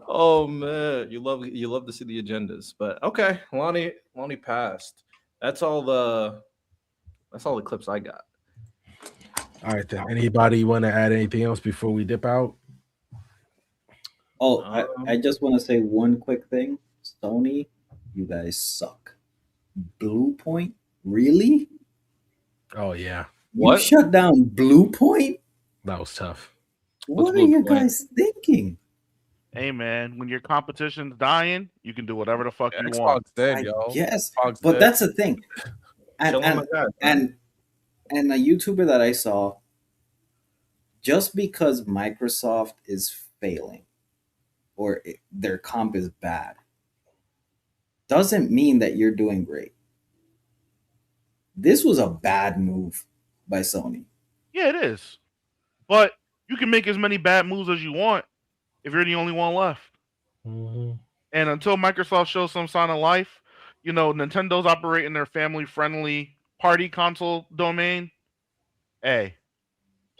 Oh man, you love to see the agendas, but okay, Lani passed. That's all the clips I got. All right, then. Anybody want to add anything else before we dip out? Oh, I just want to say one quick thing. Sony, you guys suck. Blue Point, really? Oh yeah. What? You shut down Blue Point? That was tough. What are you guys thinking? Hey man, when your competition's dying, you can do whatever the fuck you Xbox want. Dead, yo. Yes, Xbox but dead. that's the thing. And a YouTuber that I saw, just because Microsoft is failing or their comp is bad, doesn't mean that you're doing great. This was a bad move by Sony. Yeah, it is. But you can make as many bad moves as you want if you're the only one left. Mm-hmm. And until Microsoft shows some sign of life, Nintendo's operating their family-friendly party console domain. Hey,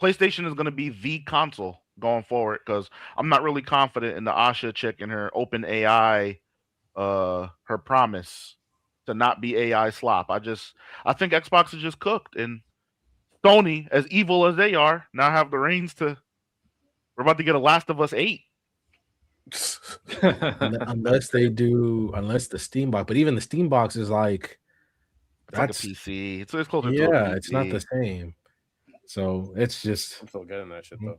PlayStation is going to be the console going forward because I'm not really confident in the Asha chick and her open AI, her promise to not be AI slop. I think Xbox is just cooked, and Sony, as evil as they are, now have the reins to. We're about to get a Last of Us 8. Unless the Steam box, but even the Steam box is like that's like a PC. It's closer to a PC. It's not the same. So it's just I'm still getting that shit though.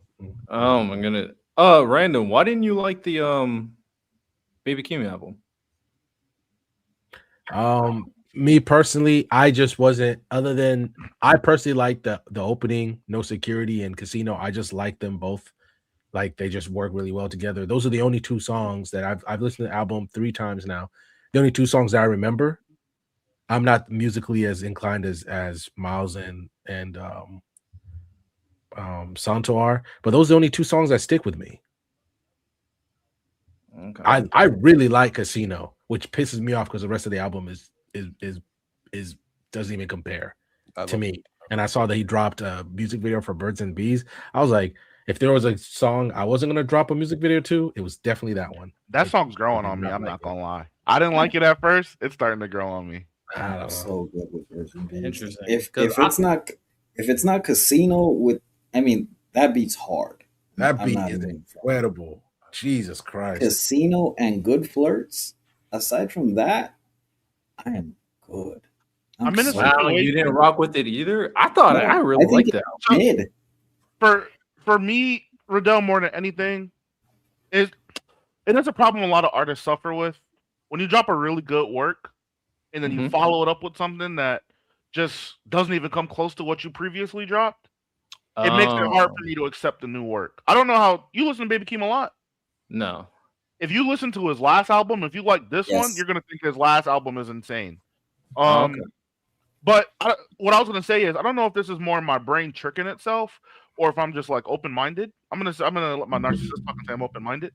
Oh my goodness. Random, why didn't you like the Baby Kimi album? Me personally, I just wasn't. Other than I personally like the opening, No Security and Casino. I just like them both. Like they just work really well together. Those are the only two songs that I've listened to the album 3 times now. The only two songs that I remember. I'm not musically as inclined as Miles and Santo are, but those are the only two songs that stick with me. Okay. I really like Casino, which pisses me off because the rest of the album is doesn't even compare to me. And I saw that he dropped a music video for Birds and Bees. I was like, if there was a song I wasn't gonna drop a music video to, it was definitely that one. That song's growing on me. I'm not gonna lie. I didn't like it at first. It's starting to grow on me. So good with Birds and Bees. Interesting. If it's not Casino with, I mean, that beat's hard. That beat is incredible. Jesus Christ. Casino and Good Flirts. Aside from that, I am good. I'm in a Wow, you didn't rock with it either. I thought I really liked that. Did. For me, Riddell, more than anything, it is a problem a lot of artists suffer with. When you drop a really good work and then you follow it up with something that just doesn't even come close to what you previously dropped, it makes it hard for me to accept the new work. I don't know how you listen to Baby Keem a lot. No. If you listen to his last album, if you like this one, you're gonna think his last album is insane. But what I was gonna say is, I don't know if this is more my brain tricking itself or if I'm just like open-minded. I'm gonna let my narcissist talk and say I'm open-minded.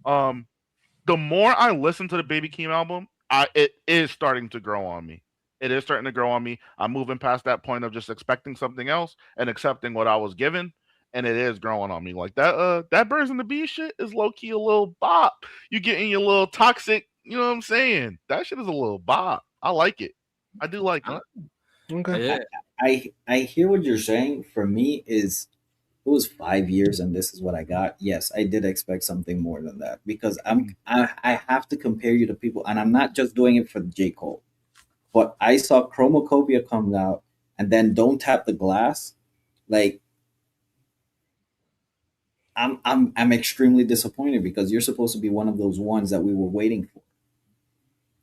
The more I listen to the Baby Keem album, it is starting to grow on me. It is starting to grow on me. I'm moving past that point of just expecting something else and accepting what I was given. And it is growing on me. Like that Birds and the Bees shit is low-key a little bop. You getting your little toxic, you know what I'm saying? That shit is a little bop. I like it. I do like it. Okay. I hear what you're saying. For me, it was 5 years and this is what I got. Yes, I did expect something more than that because I have to compare you to people, and I'm not just doing it for J. Cole. But I saw Chromacopia come out and then Don't Tap the Glass. Like, I'm extremely disappointed because you're supposed to be one of those ones that we were waiting for.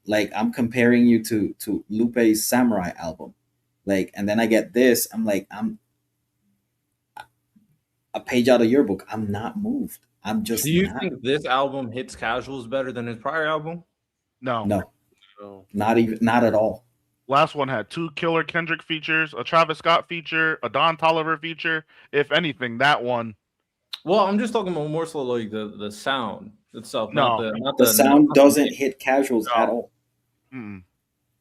Like, I'm comparing you to Lupe's Samurai album. Like, and then I get this. I'm like, I'm a page out of your book. I'm not moved. I'm just. Do you think this album hits casuals better than his prior album? No, not at all. Last one had 2 killer Kendrick features, a Travis Scott feature, a Don Toliver feature. If anything, that one. Well, I'm just talking about more so like the sound itself. No, not the sound doesn't hit casuals at all.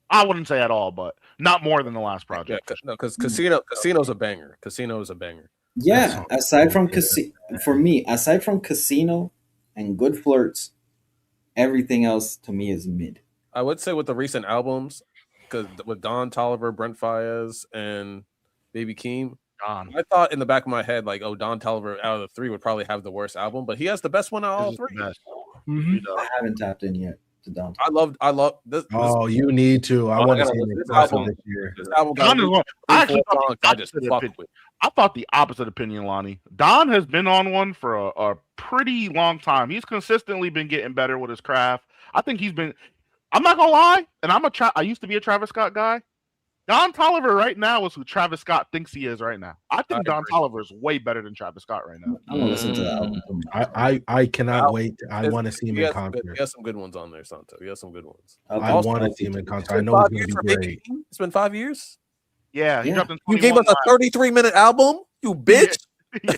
I wouldn't say at all, but not more than the last project. Yeah, no, because Casino's a banger. Casino is a banger. Yeah, aside from Casino and Good Flirts, everything else to me is mid. I would say with the recent albums, because with Don Toliver, Brent Faiyaz, and Baby Keem, I thought in the back of my head, like, Don Toliver out of the 3 would probably have the worst album, but he has the best one out of all 3. I haven't tapped in yet to Don. I love this. Oh, you need to. I want to see this album this year. This album got I thought the opposite opinion, Lani. Don has been on one for a pretty long time. He's consistently been getting better with his craft. I think he's been. I'm not gonna lie, and I used to be a Travis Scott guy. Don Toliver right now is who Travis Scott thinks he is right now. I think Don Toliver is way better than Travis Scott right now. I'm gonna listen to that album. I cannot wait. I want to see him in concert. He has some good ones on there, Santo. He has some good ones. I want to see him in concert. I know it's gonna be great. It's been 5 years. Yeah, he dropped in you gave us a 33-minute album, you bitch. Yeah.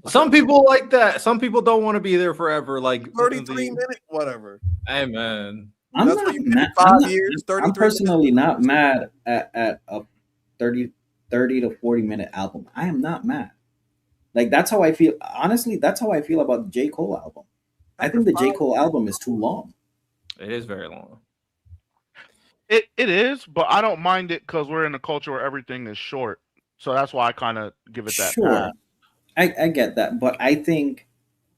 Some people like that. Some people don't want to be there forever. Like 33-minute, whatever. Hey man. I'm not mad. 5 years, 33 I'm personally not mad at a 30 to 40-minute album. I am not mad. Like, that's how I feel. Honestly, that's how I feel about the J. Cole album. I think the J. Cole album is too long. It is very long. It is, but I don't mind it because we're in a culture where everything is short. So that's why I kind of give it that. Sure. I get that. But I think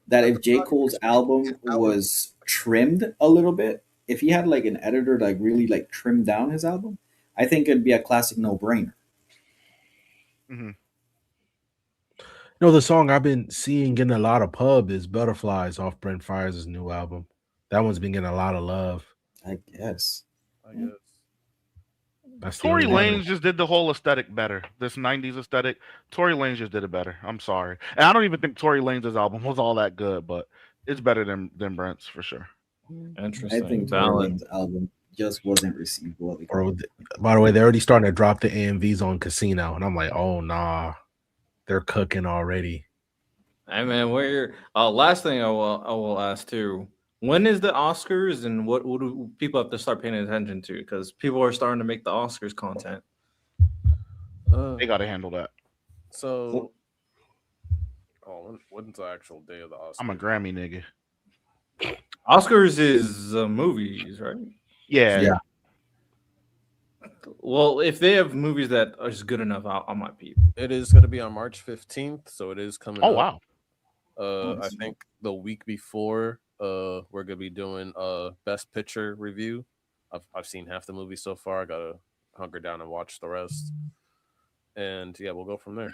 that if J. Cole's album was trimmed a little bit, if he had like an editor like really like trimmed down his album, I think it'd be a classic no-brainer. No, the song I've been seeing getting a lot of pub is Butterflies off Brent Faiyaz' new album. That one's been getting a lot of love. I guess. That's the Tory only Lanez just did the whole aesthetic better. This 90s aesthetic. Tory Lanez just did it better. I'm sorry. And I don't even think Tory Lanez's album was all that good, but it's better than Brent's for sure. Interesting. I think Tory Lane's album just wasn't received well. Bro, by the way, they're already starting to drop the AMVs on Casino, and I'm like, oh nah, they're cooking already. Hey man, last thing I will ask too. When is the Oscars, and what do people have to start paying attention to? Because people are starting to make the Oscars content. They got to handle that. So, when's the actual day of the Oscars? I'm a Grammy nigga. Oscars is movies, right? Yeah. Well, if they have movies that are just good enough, I might peep. It is going to be on March 15th, so it is coming. Oh up. wow. I think the week before, we're gonna be doing Best Picture review. I've seen half the movie so far. I gotta hunker down and watch the rest. And yeah, we'll go from there.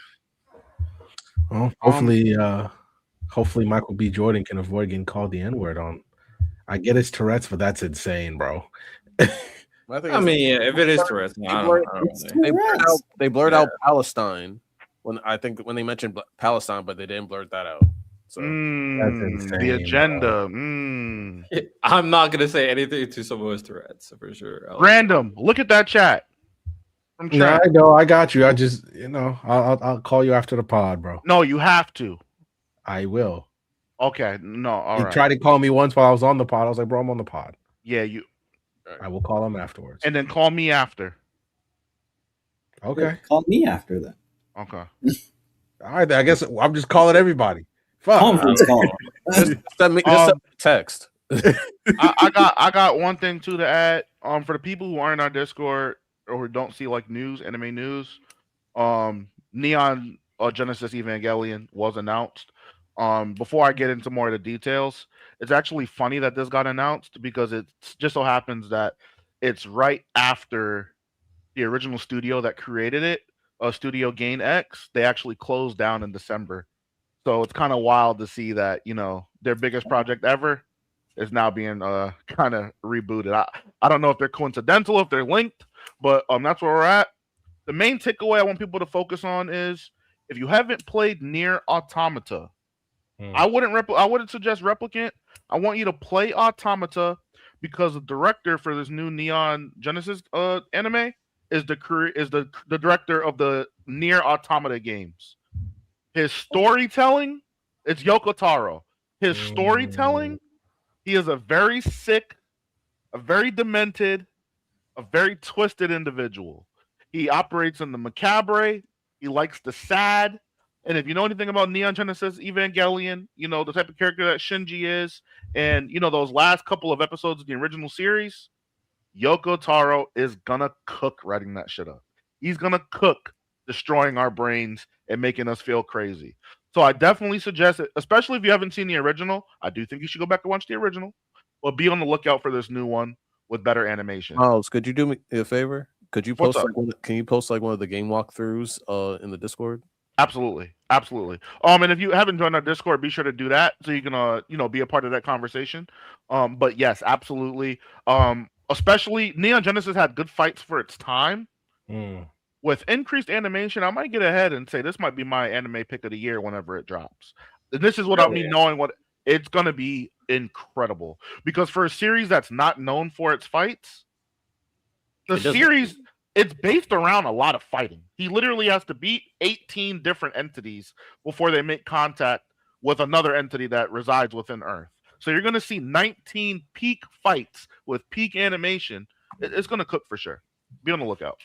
Well, hopefully Michael B. Jordan can avoid getting called the N-word on. I get his Tourette's, but that's insane, bro. I mean, if it is Tourette's, they blurred out Palestine when they mentioned Palestine, but they didn't blur that out. So that's insane, the agenda. I'm not gonna say anything to someone with Tourette's for sure. Random. Look at that chat. No, I know. I got you. I just, I'll call you after the pod, bro. No, you have to. I will. Okay. No. All he right. tried to call me once while I was on the pod. I was like, bro, I'm on the pod. Yeah, you. I will call him afterwards. And then call me after. Okay. Call me after that. Okay. All right. I guess I'm just calling everybody. Fuck. Conference call. Just send me a text. I got one thing too to add. For the people who aren't on Discord or who don't see like anime news, Neon Genesis Evangelion was announced. Before I get into more of the details, it's actually funny that this got announced because it just so happens that it's right after the original studio that created it, Studio Gain X. They actually closed down in December. So it's kind of wild to see that, their biggest project ever is now being kind of rebooted. I don't know if they're coincidental, if they're linked, but that's where we're at. The main takeaway I want people to focus on is if you haven't played Nier Automata, I wouldn't suggest Replicant. I want you to play Automata because the director for this new Neon Genesis anime is the director of the Nier Automata games. His storytelling, it's Yoko Taro. His storytelling, he is a very sick, a very demented, a very twisted individual. He operates in the macabre. He likes the sad. And if you know anything about Neon Genesis Evangelion, the type of character that Shinji is, and those last couple of episodes of the original series, Yoko Taro is gonna cook writing that shit up. He's gonna cook destroying our brains and making us feel crazy. So I definitely suggest it, especially if you haven't seen the original. I do think you should go back and watch the original, but be on the lookout for this new one with better animation. Miles, could you do me a favor? Could you post can you post like one of the game walkthroughs in the Discord? Absolutely. And if you haven't joined our Discord, be sure to do that so you can be a part of that conversation. But yes, absolutely. Especially Neon Genesis had good fights for its time. With increased animation, I might get ahead and say this might be my anime pick of the year whenever it drops. And this is without me knowing what it's gonna be incredible. Because for a series that's not known for its fights, it's based around a lot of fighting. He literally has to beat 18 different entities before they make contact with another entity that resides within Earth. So you're going to see 19 peak fights with peak animation. It's going to cook for sure. Be on the lookout.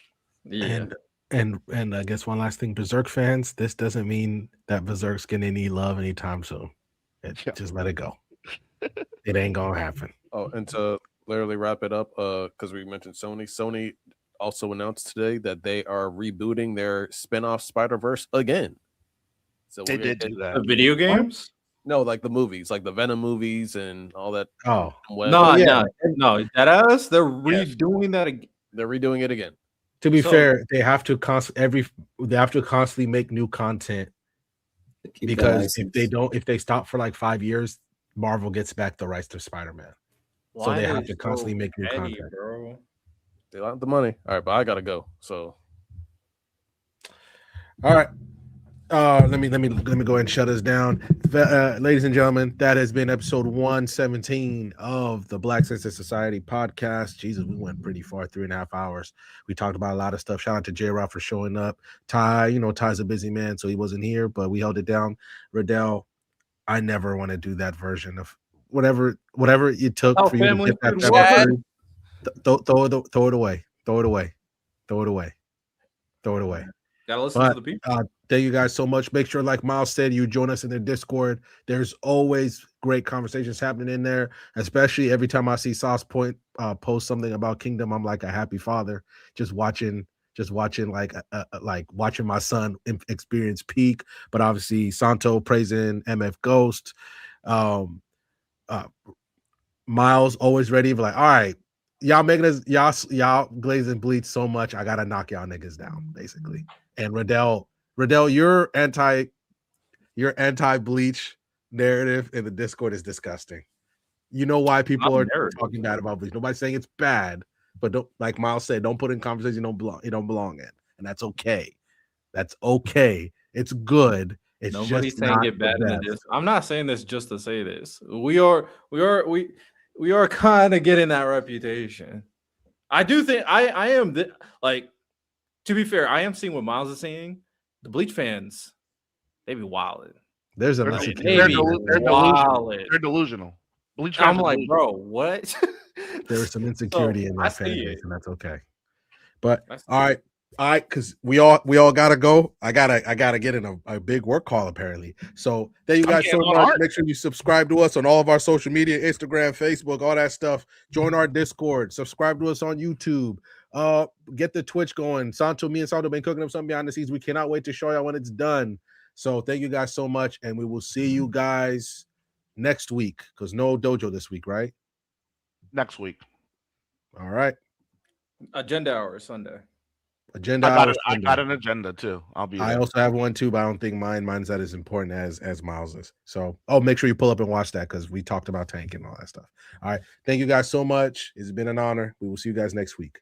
Yeah. And I guess one last thing, Berserk fans, this doesn't mean that Berserk's getting any love anytime soon. Just let it go. It ain't going to happen. Oh, and to literally wrap it up, because we mentioned Sony also announced today that they are rebooting their spin-off Spider-Verse again. So they did do that. The video games? No, like the movies, like the Venom movies and all that. Oh, no, that us. They're redoing that again. They're redoing it again. To be fair, they have to constantly make new content because if they stop for like 5 years, Marvel gets back the rights to Spider-Man. So they have to constantly make new content. Bro? They want the money. All right, but I gotta go. So, all right. Let me go ahead and shut us down, ladies and gentlemen. That has been episode 117 of the Black Sensei Society podcast. Jesus, we went pretty far, 3.5 hours. We talked about a lot of stuff. Shout out to J-Rock for showing up. Ty, Ty's a busy man, so he wasn't here, but we held it down. Riddell, I never want to do that version of whatever it took for you to get that version. Throw it away. Gotta listen to the people. Thank you guys so much. Make sure, like Miles said, you join us in the Discord. There's always great conversations happening in there, especially every time I see Sauce Point post something about Kingdom. I'm like a happy father, just watching like watching my son experience peak. But obviously, Santo praising MF Ghost. Miles always ready, but like, all right, y'all making us y'all glazing bleach so much. I gotta knock y'all niggas down, basically. And Riddell, your anti-bleach narrative in the Discord is disgusting. You know why people are talking bad about bleach. Nobody's saying it's bad, but don't, like Miles said, don't put in conversations you don't belong in, and that's okay. That's okay. It's good. It's nobody's just saying it bad in the Discord. I'm not saying this just to say this. We are kind of getting that reputation. I do think I am like. To be fair, I am seeing what Miles is saying. The Bleach fans, they be wilding. There's they're delusional. Bleach fans, I'm like, bro, what? There is some insecurity in that fan base, and that's okay. But all right, because we all gotta go. I gotta get in a big work call apparently. So thank you guys so much. Make sure you subscribe to us on all of our social media, Instagram, Facebook, all that stuff. Join our Discord. Subscribe to us on YouTube. Get the Twitch going. Me and Santo been cooking up something behind the scenes. We cannot wait to show y'all when it's done. So thank you guys so much, and we will see you guys next week, because no dojo this week, right? Next week. All right. Agenda hour Sunday. I got an agenda too. I'll be there. I also have one too, but I don't think mine's that as important as Miles's. So make sure you pull up and watch that, because we talked about tank and all that stuff. All right. Thank you guys so much. It's been an honor. We will see you guys next week.